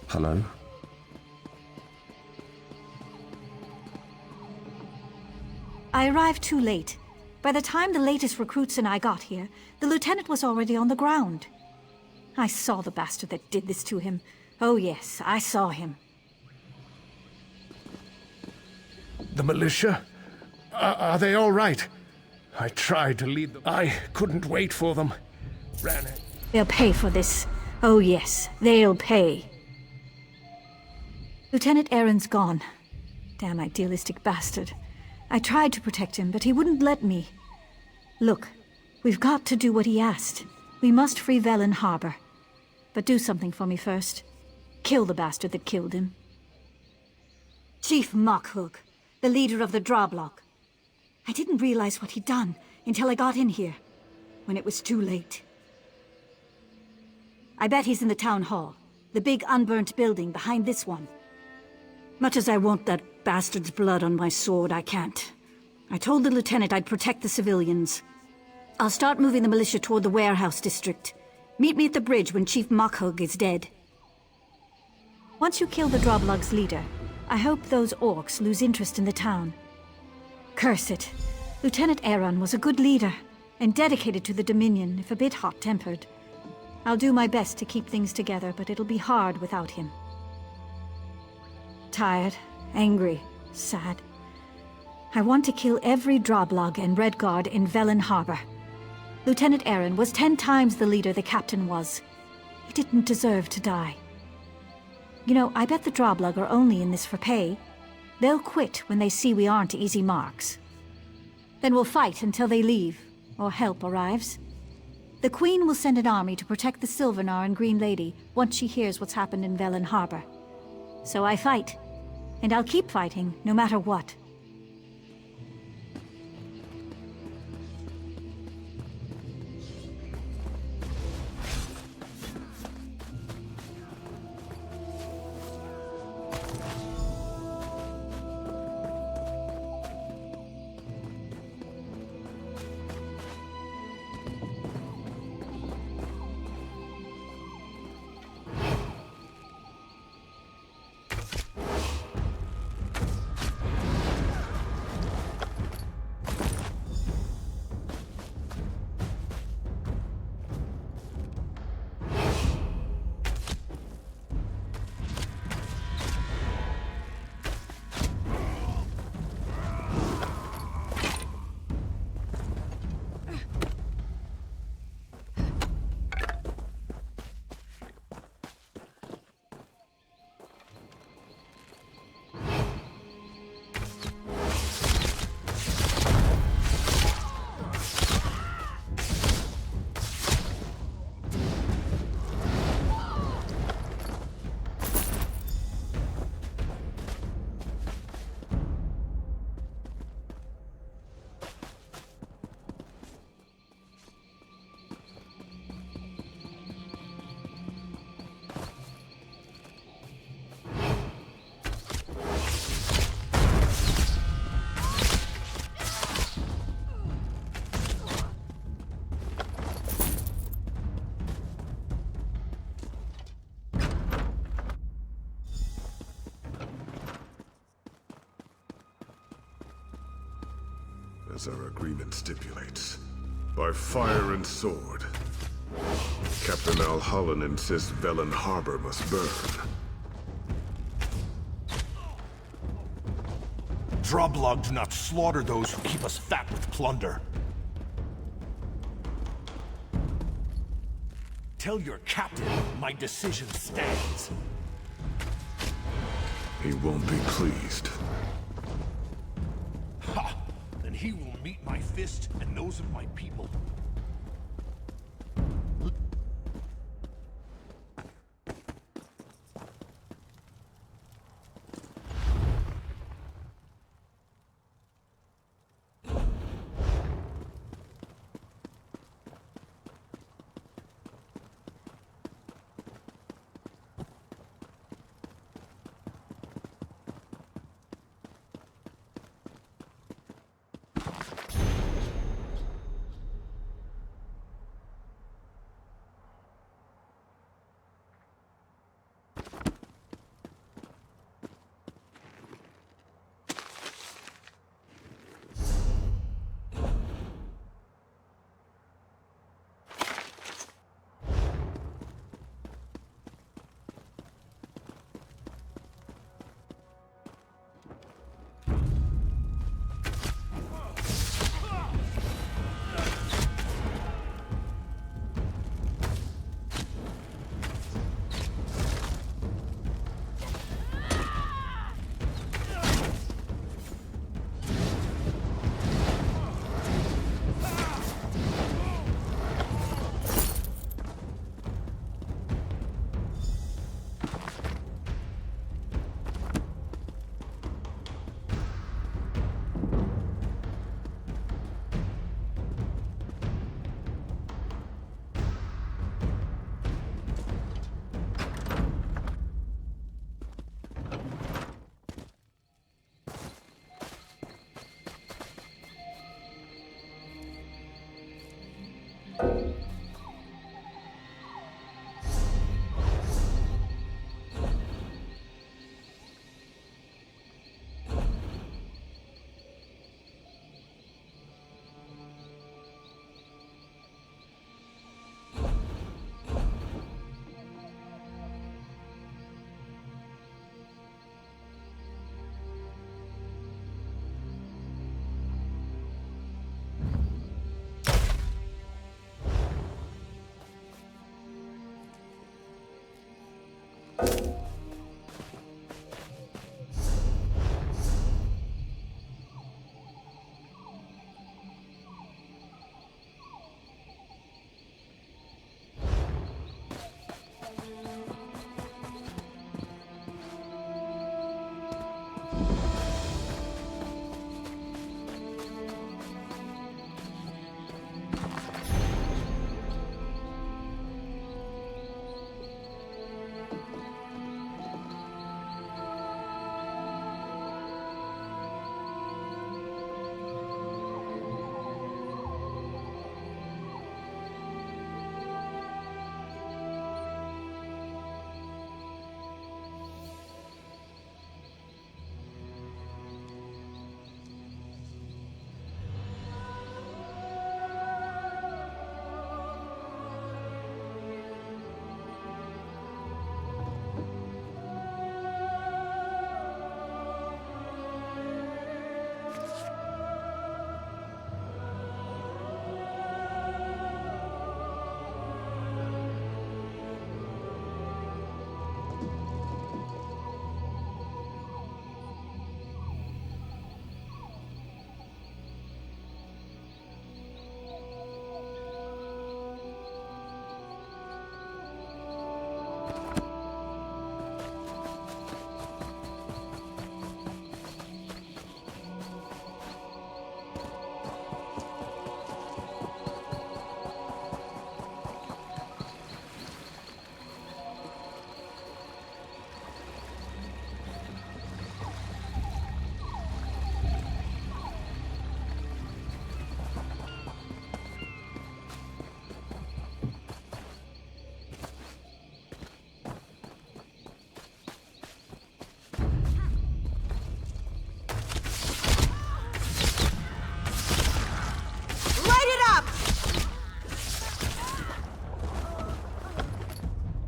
Hello? I arrived too late. By the time the latest recruits and I got here, the lieutenant was already on the ground. I saw the bastard that did this to him. Oh yes, I saw him. The militia? Are they all right? I tried to lead them. I couldn't wait for them. Ran it. They'll pay for this. Oh yes, they'll pay. Lieutenant Aaron's gone. Damn idealistic bastard. I tried to protect him, but he wouldn't let me. Look, we've got to do what he asked. We must free Velen Harbor. But do something for me first. Kill the bastard that killed him. Chief Mockhug, the leader of the Droblog. I didn't realize what he'd done until I got in here, when it was too late. I bet he's in the town hall, the big unburnt building behind this one. Much as I want that bastard's blood on my sword, I can't. I told the lieutenant I'd protect the civilians. I'll start moving the militia toward the warehouse district. Meet me at the bridge when Chief Mockhug is dead. Once you kill the Droblog's leader, I hope those orcs lose interest in the town. Curse it. Lieutenant Aaron was a good leader, and dedicated to the Dominion, if a bit hot-tempered. I'll do my best to keep things together, but it'll be hard without him. Tired, angry, sad. I want to kill every Droblog and Redguard in Velen Harbor. Lieutenant Aaron was 10 times the leader the captain was. He didn't deserve to die. You know, I bet the Droblog are only in this for pay. They'll quit when they see we aren't easy marks. Then we'll fight until they leave, or help arrives. The Queen will send an army to protect the Sylvanar and Green Lady once she hears what's happened in Velen Harbor. So I fight. And I'll keep fighting, no matter what. as our agreement stipulates. By fire and sword. Captain Alhallen insists Velen Harbor must burn. Droblog do not slaughter those who keep us fat with plunder. Tell your captain my decision stands. He won't be pleased. Ha! Then he will meet my fist and those of my people.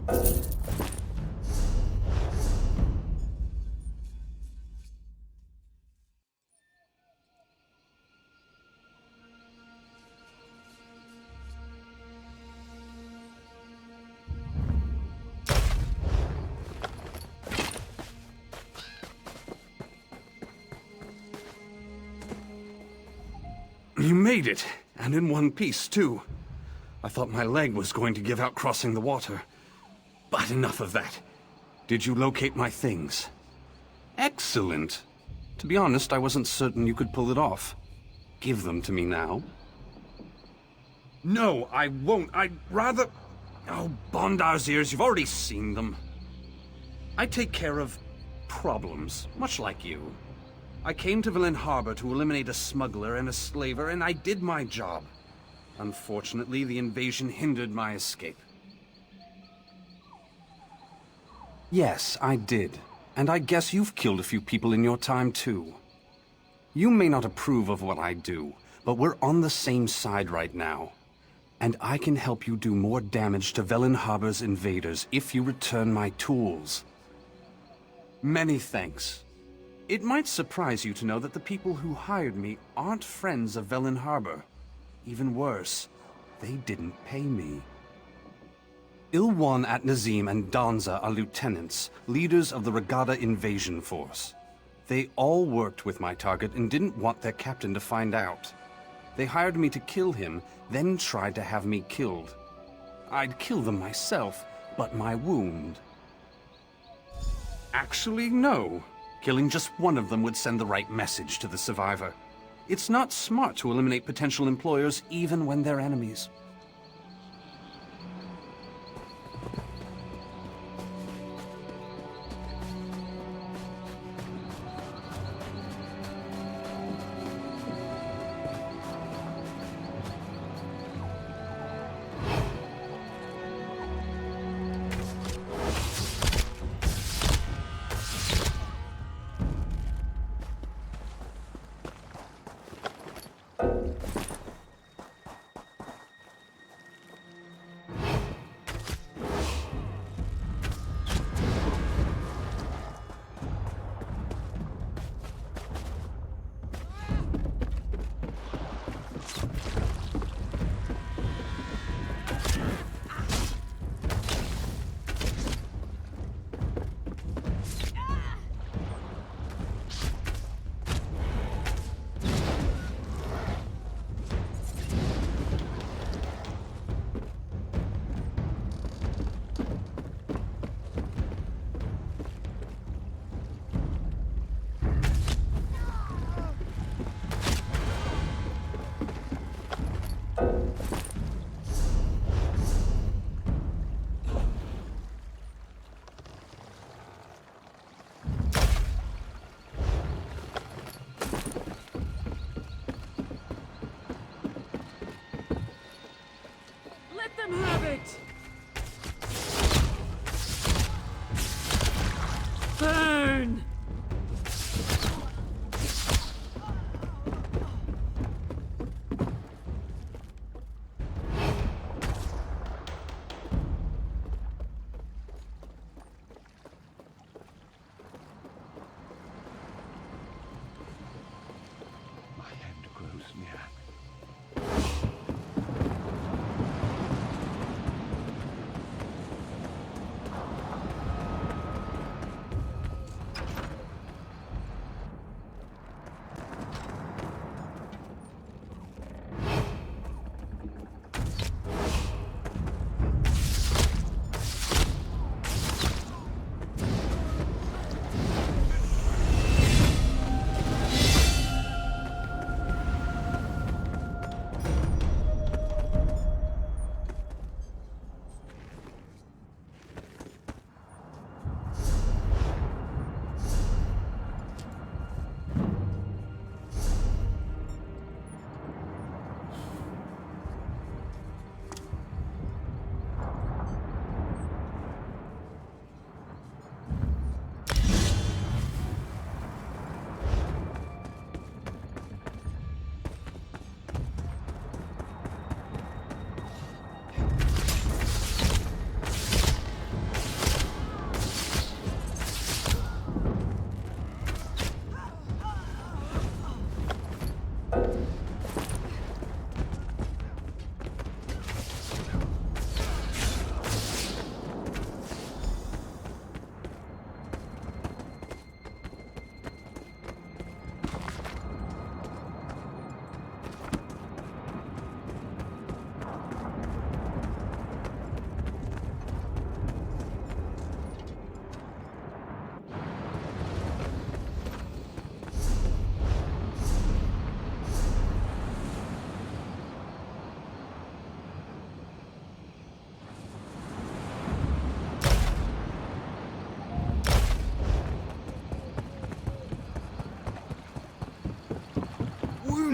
You made it, and in one piece, too. I thought my leg was going to give out crossing the water. But enough of that. Did you locate my things? Excellent. To be honest, I wasn't certain you could pull it off. Give them to me now. No, I won't. I'd rather... Oh, Bondar's ears, you've already seen them. I take care of problems, much like you. I came to Villain Harbor to eliminate a smuggler and a slaver, and I did my job. Unfortunately, the invasion hindered my escape. Yes, I did. And I guess you've killed a few people in your time, too. You may not approve of what I do, but we're on the same side right now. And I can help you do more damage to Velen Harbor's invaders if you return my tools. Many thanks. It might surprise you to know that the people who hired me aren't friends of Velen Harbor. Even worse, they didn't pay me. Ilwan at Nazim and Danza are lieutenants, leaders of the Regatta invasion force. They all worked with my target and didn't want their captain to find out. They hired me to kill him, then tried to have me killed. I'd kill them myself, but my wound... Actually, no. Killing just one of them would send the right message to the survivor. It's not smart to eliminate potential employers even when they're enemies.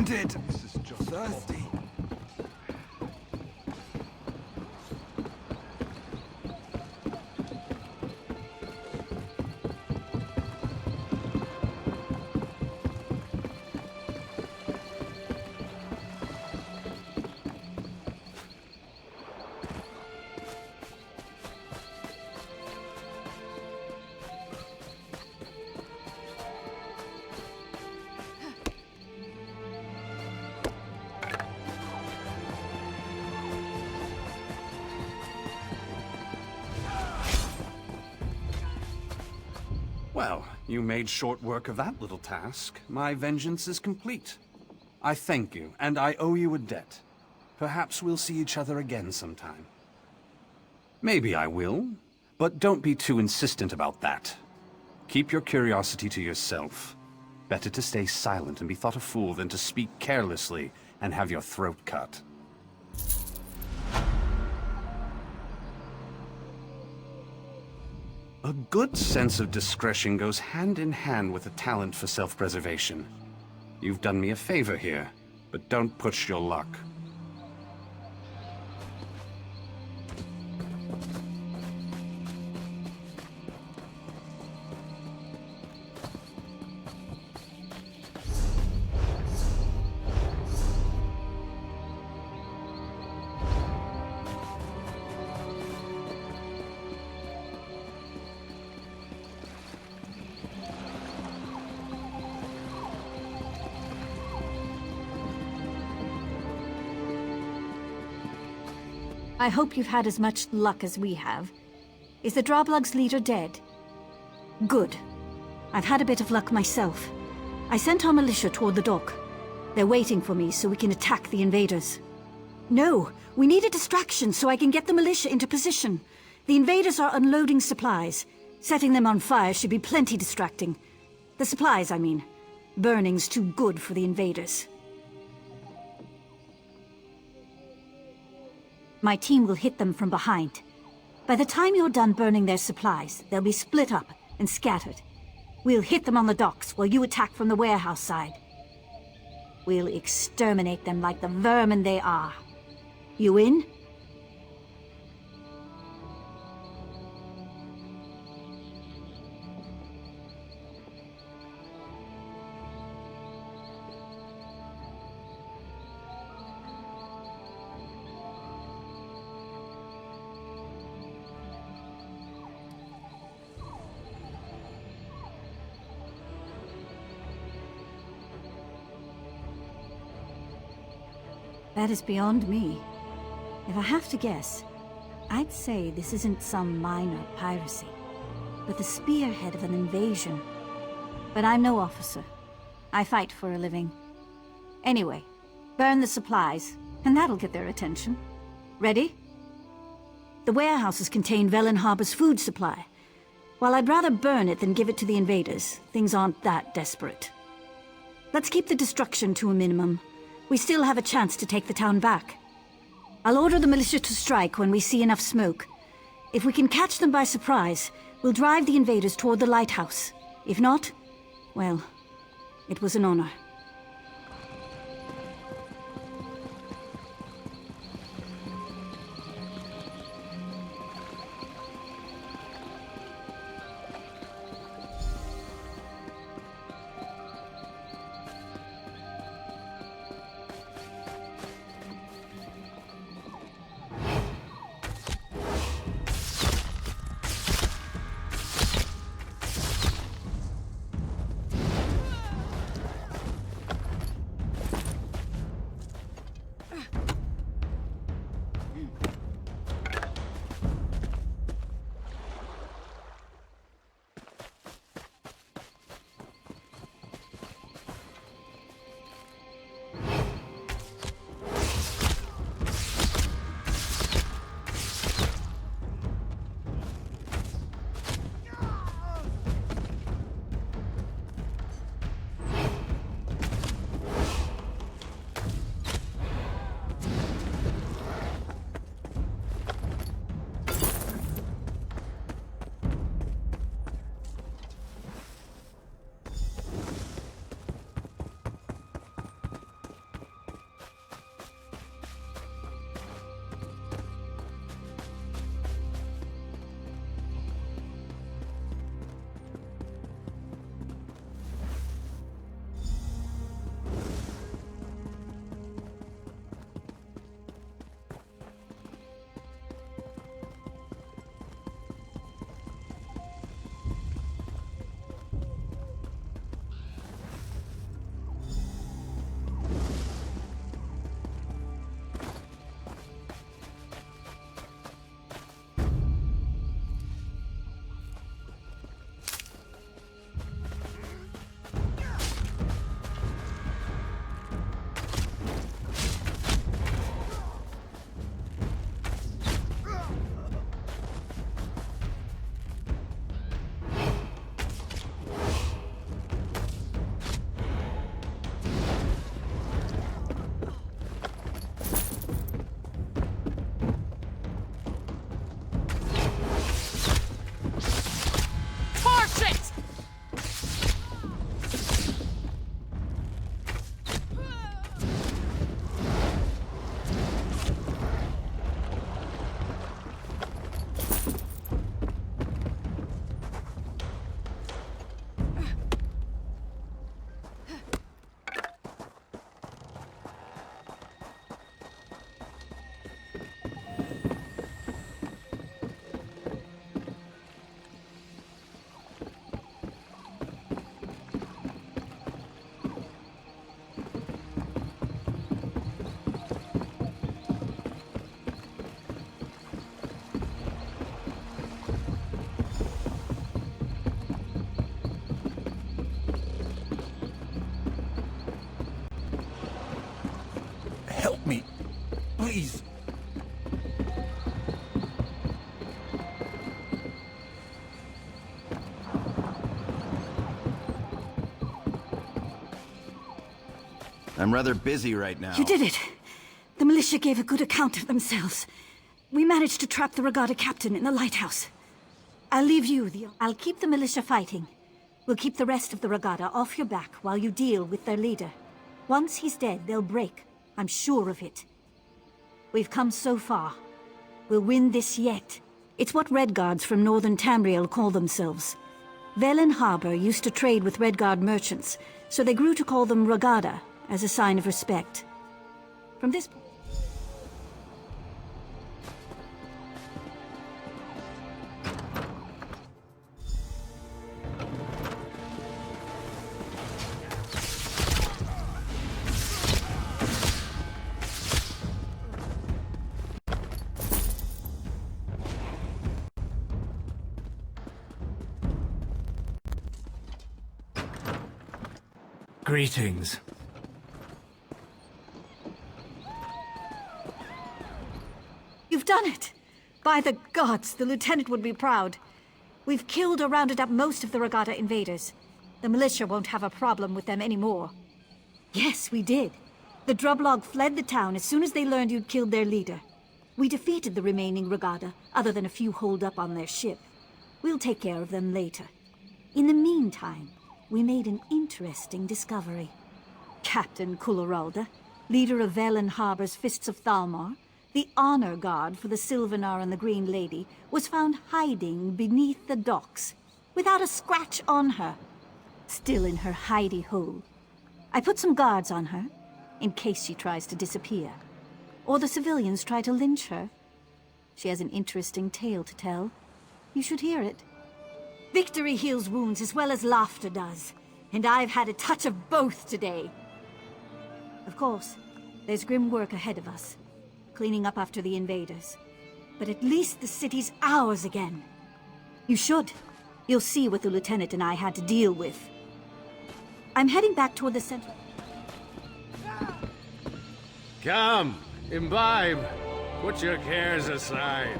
wounded. Thirsty. Well, you made short work of that little task. My vengeance is complete. I thank you, and I owe you a debt. Perhaps we'll see each other again sometime. Maybe I will, but don't be too insistent about that. Keep your curiosity to yourself. Better to stay silent and be thought a fool than to speak carelessly and have your throat cut. A good sense of discretion goes hand in hand with a talent for self-preservation. You've done me a favor here, but don't push your luck. I hope you've had as much luck as we have. Is the Droblug's leader dead? Good. I've had a bit of luck myself. I sent our militia toward the dock. They're waiting for me so we can attack the invaders. No, we need a distraction so I can get the militia into position. The invaders are unloading supplies. Setting them on fire should be plenty distracting. The supplies, I mean. Burning's too good for the invaders. My team will hit them from behind. By the time you're done burning their supplies, they'll be split up and scattered. We'll hit them on the docks while you attack from the warehouse side. We'll exterminate them like the vermin they are. You in? That is beyond me. If I have to guess, I'd say this isn't some minor piracy, but the spearhead of an invasion. But I'm no officer. I fight for a living. Anyway, burn the supplies, and that'll get their attention. Ready? The warehouses contain Velen Harbor's food supply. While I'd rather burn it than give it to the invaders, things aren't that desperate. Let's keep the destruction to a minimum. We still have a chance to take the town back. I'll order the militia to strike when we see enough smoke. If we can catch them by surprise, we'll drive the invaders toward the lighthouse. If not, well, it was an honor. Help me, please. I'm rather busy right now. You did it! The militia gave a good account of themselves. We managed to trap the Regatta captain in the lighthouse. I'll leave you I'll keep the militia fighting. We'll keep the rest of the Regatta off your back while you deal with their leader. Once he's dead, they'll break. I'm sure of it. We've come so far. We'll win this yet. It's what Redguards from northern Tamriel call themselves. Velen Harbor used to trade with Redguard merchants, so they grew to call them Regatta, as a sign of respect. From this point... Greetings. You've done it! By the gods, the lieutenant would be proud. We've killed or rounded up most of the Regatta invaders. The militia won't have a problem with them anymore. Yes, we did. The Drublog fled the town as soon as they learned you'd killed their leader. We defeated the remaining Regatta, other than a few holed up on their ship. We'll take care of them later. In the meantime, we made an interesting discovery. Captain Kulleralda, leader of Velen Harbor's Fists of Thalmor, the honor guard for the Sylvanar and the Green Lady, was found hiding beneath the docks, without a scratch on her, still in her hidey-hole. I put some guards on her, in case she tries to disappear. Or the civilians try to lynch her. She has an interesting tale to tell. You should hear it. Victory heals wounds as well as laughter does, and I've had a touch of both today. Of course, there's grim work ahead of us, cleaning up after the invaders. But at least the city's ours again. You should. You'll see what the lieutenant and I had to deal with. I'm heading back toward the center. Come, imbibe. Put your cares aside.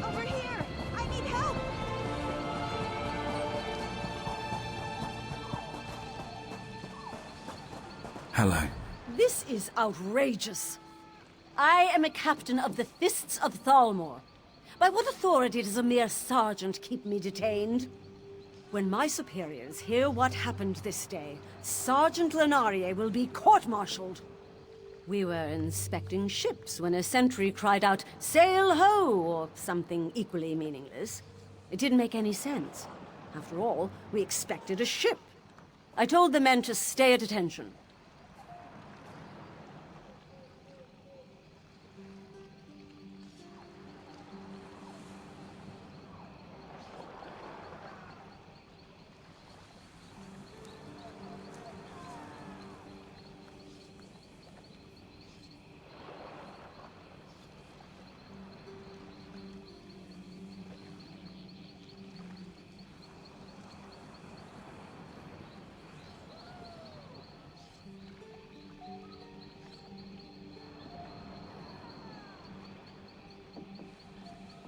Over here! I need help! Hello. This is outrageous. I am a captain of the Fists of Thalmor. By what authority does a mere sergeant keep me detained? When my superiors hear what happened this day, Sergeant Lenarie will be court-martialed. We were inspecting ships when a sentry cried out, "Sail ho!" or something equally meaningless. It didn't make any sense. After all, we expected a ship. I told the men to stay at attention.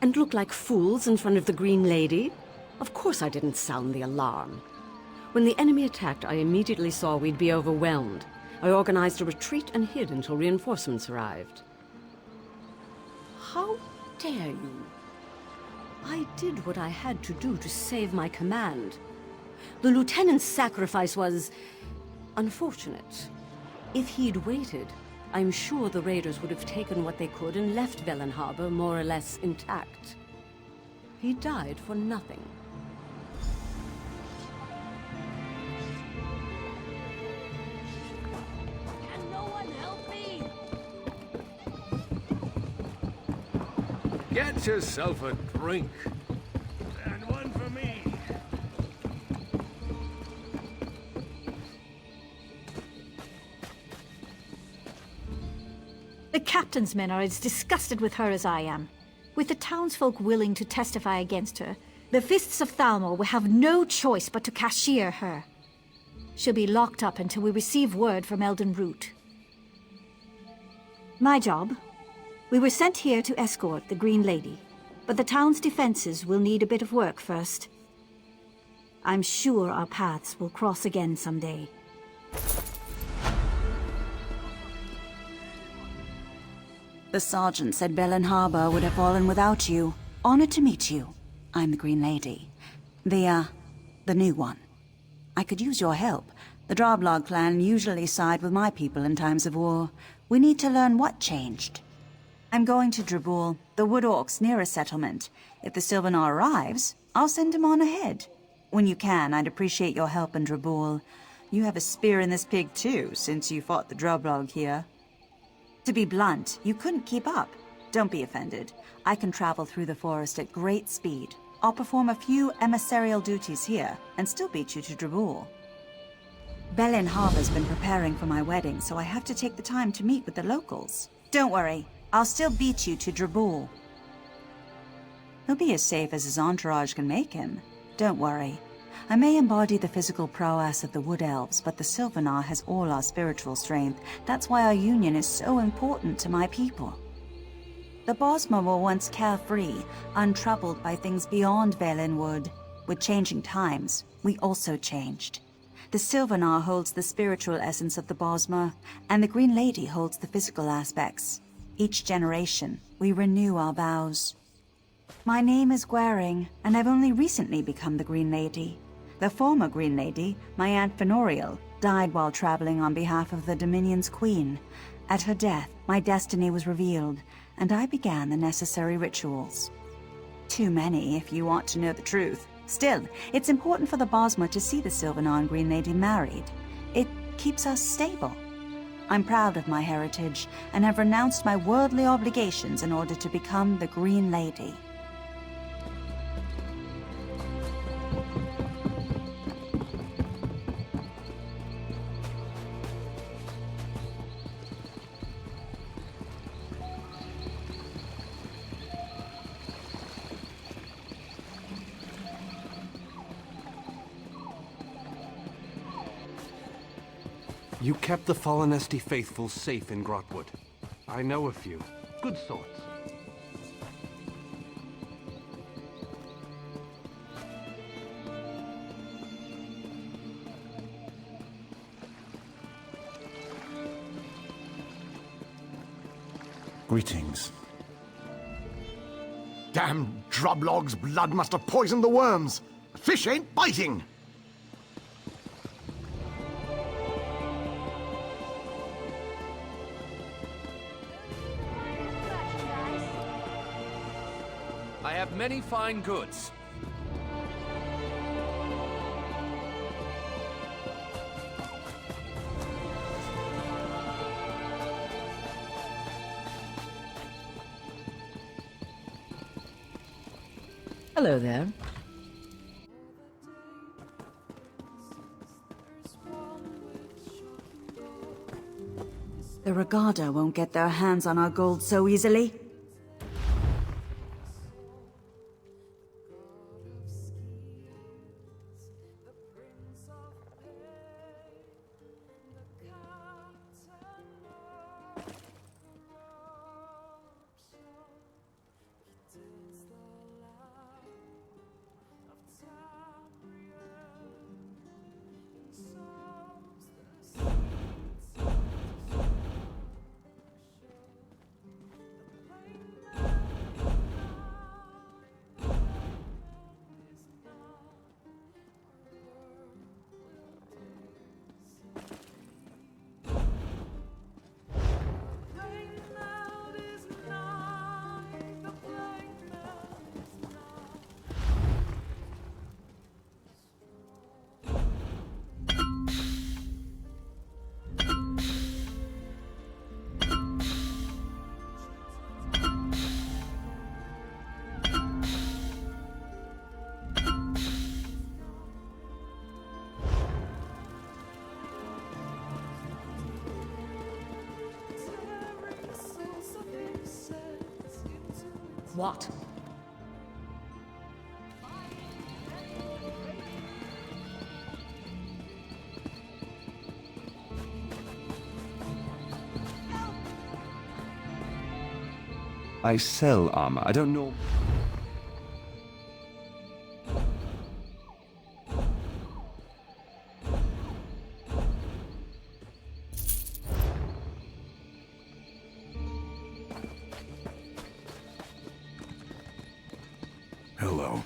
And look like fools in front of the Green Lady? Of course I didn't sound the alarm. When the enemy attacked, I immediately saw we'd be overwhelmed. I organized a retreat and hid until reinforcements arrived. How dare you? I did what I had to do to save my command. The lieutenant's sacrifice was unfortunate. If he'd waited, I'm sure the raiders would have taken what they could and left Velen Harbor more or less intact. He died for nothing. Can no one help me? Get yourself a drink. And one for me. The captain's men are as disgusted with her as I am. With the townsfolk willing to testify against her, the Fists of Thalmor will have no choice but to cashier her. She'll be locked up until we receive word from Elden Root. My job? We were sent here to escort the Green Lady, but the town's defenses will need a bit of work first. I'm sure our paths will cross again someday. The sergeant said Belen Harbor would have fallen without you. Honored to meet you. I'm the Green Lady. The new one. I could use your help. The Droblog clan usually side with my people in times of war. We need to learn what changed. I'm going to Drabul, the Wood Orcs' nearest settlement. If the Sylvanar arrives, I'll send him on ahead. When you can, I'd appreciate your help in Drabul. You have a spear in this pig too, since you fought the Droblog here. To be blunt, you couldn't keep up. Don't be offended. I can travel through the forest at great speed. I'll perform a few emissarial duties here, and still beat you to Drabul. Belen Harbor's been preparing for my wedding, so I have to take the time to meet with the locals. Don't worry, I'll still beat you to Drabul. He'll be as safe as his entourage can make him. Don't worry. I may embody the physical prowess of the Wood Elves, but the Sylvanar has all our spiritual strength. That's why our union is so important to my people. The Bosmer were once carefree, untroubled by things beyond Velen Wood. With changing times, we also changed. The Sylvanar holds the spiritual essence of the Bosmer, and the Green Lady holds the physical aspects. Each generation, we renew our vows. My name is Gwaring, and I've only recently become the Green Lady. The former Green Lady, my Aunt Fenoriel, died while traveling on behalf of the Dominion's queen. At her death, my destiny was revealed, and I began the necessary rituals. Too many, if you want to know the truth. Still, it's important for the Bosmer to see the Sylvanar and Green Lady married. It keeps us stable. I'm proud of my heritage, and have renounced my worldly obligations in order to become the Green Lady. You kept the Fallenesti faithful safe in Grotwood. I know a few. Good sorts. Greetings. Damn Droblog's blood must have poisoned the worms. The fish ain't biting. I have many fine goods. Hello there. The Regada won't get their hands on our gold so easily. What? I sell armor. I don't know. Hello.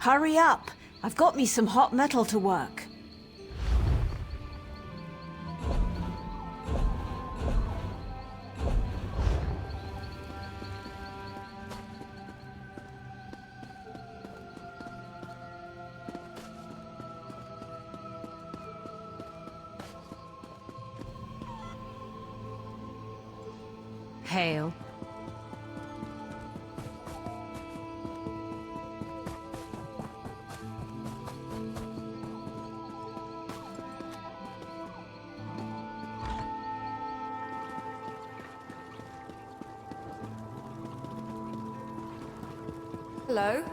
Hurry up! I've got me some hot metal to work. Hail. Hello?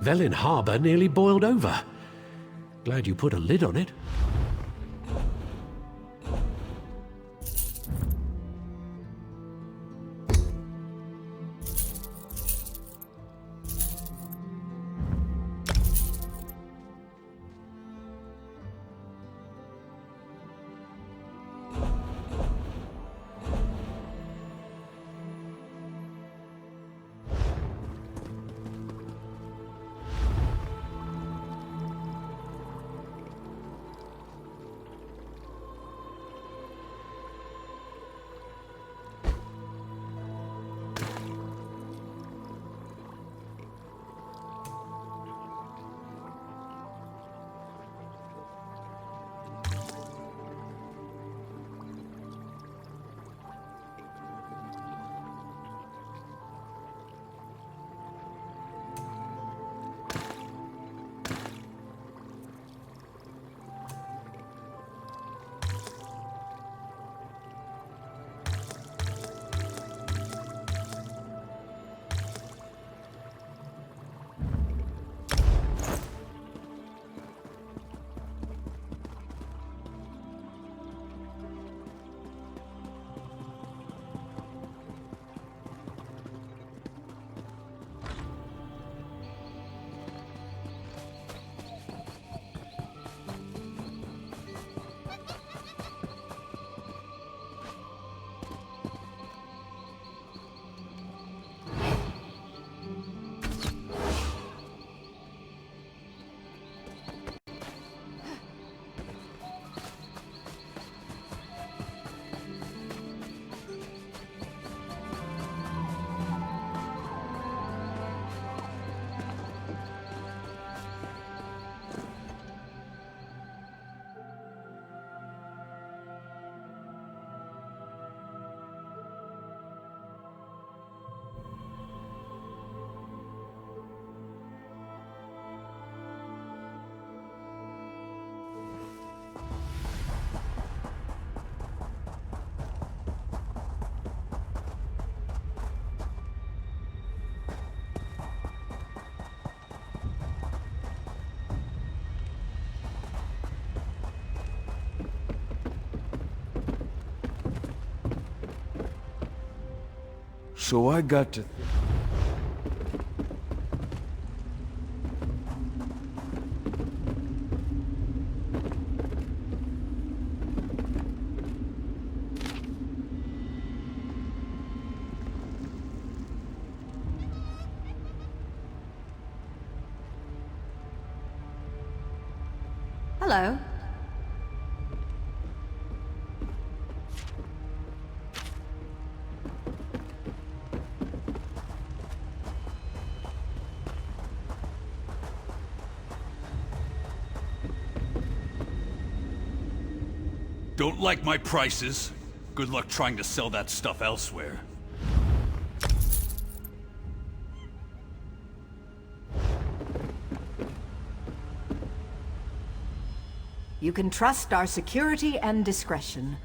Velin Harbor nearly boiled over. Glad you put a lid on it. So I got to... Hello. Don't like my prices? Good luck trying to sell that stuff elsewhere. You can trust our security and discretion.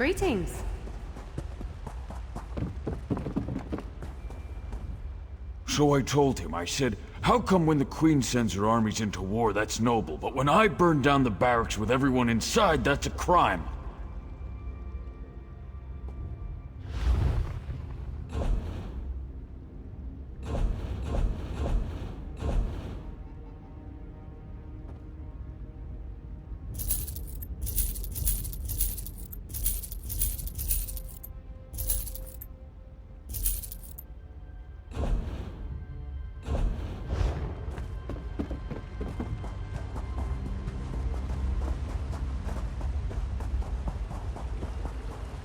Greetings. So I told him, I said, how come when the Queen sends her armies into war, that's noble, but when I burn down the barracks with everyone inside, that's a crime?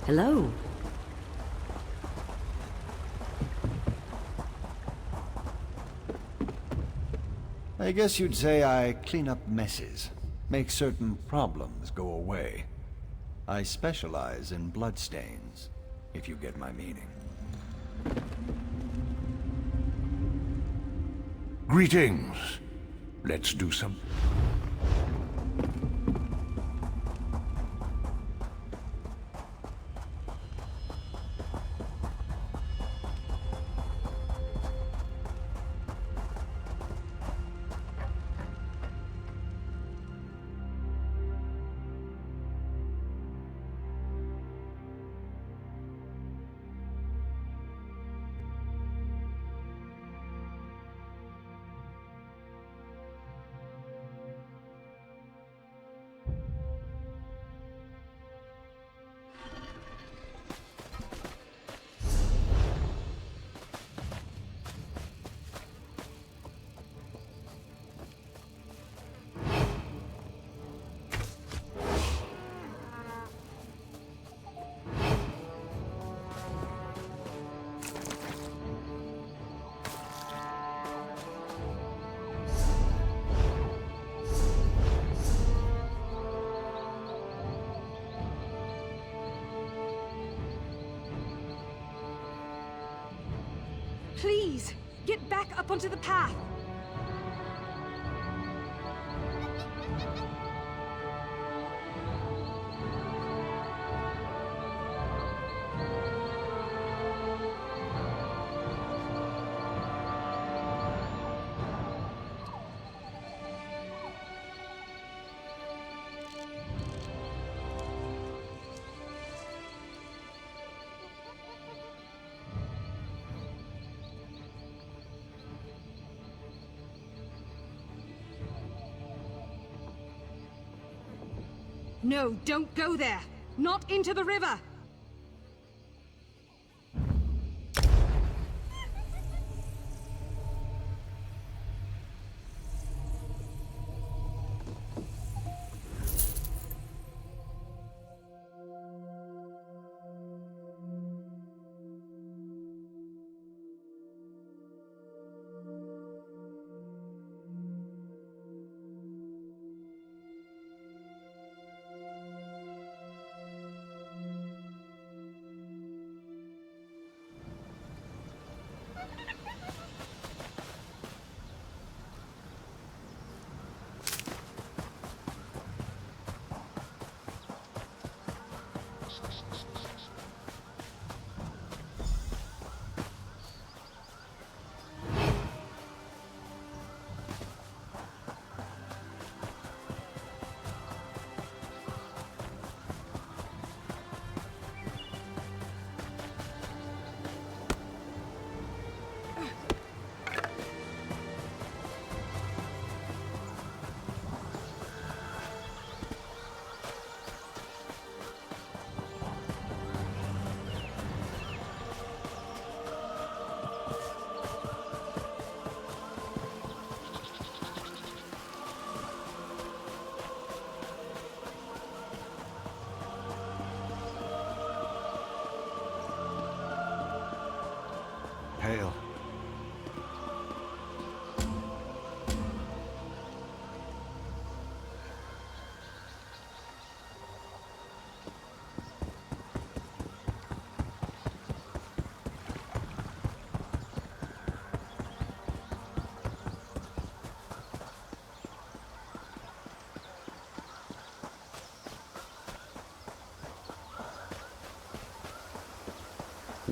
Hello. I guess you'd say I clean up messes, make certain problems go away. I specialize in bloodstains, if you get my meaning. Greetings. Let's do some... Please, get back up onto the path. No, don't go there! Not into the river!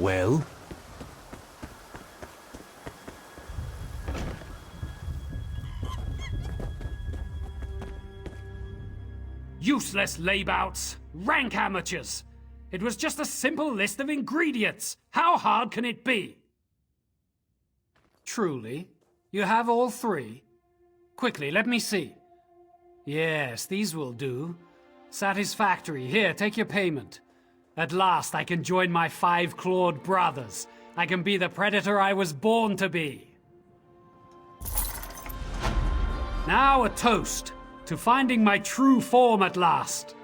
Well? Useless laybouts! Rank amateurs! It was just a simple list of ingredients! How hard can it be? Truly? You have all three? Quickly, let me see. Yes, these will do. Satisfactory. Here, take your payment. At last I can join my 5-clawed brothers. I can be the predator I was born to be. Now a toast to finding my true form at last.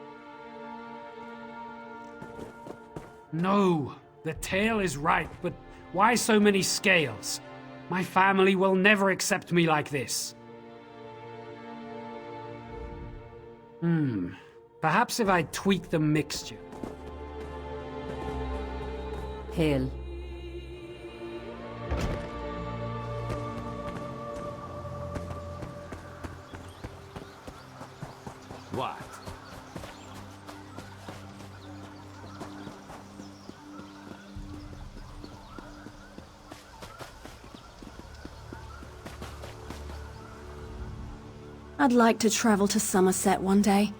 No, the tale is right, but why so many scales? My family will never accept me like this. Perhaps if I tweak the mixture. Hail. What? I'd like to travel to Somerset one day.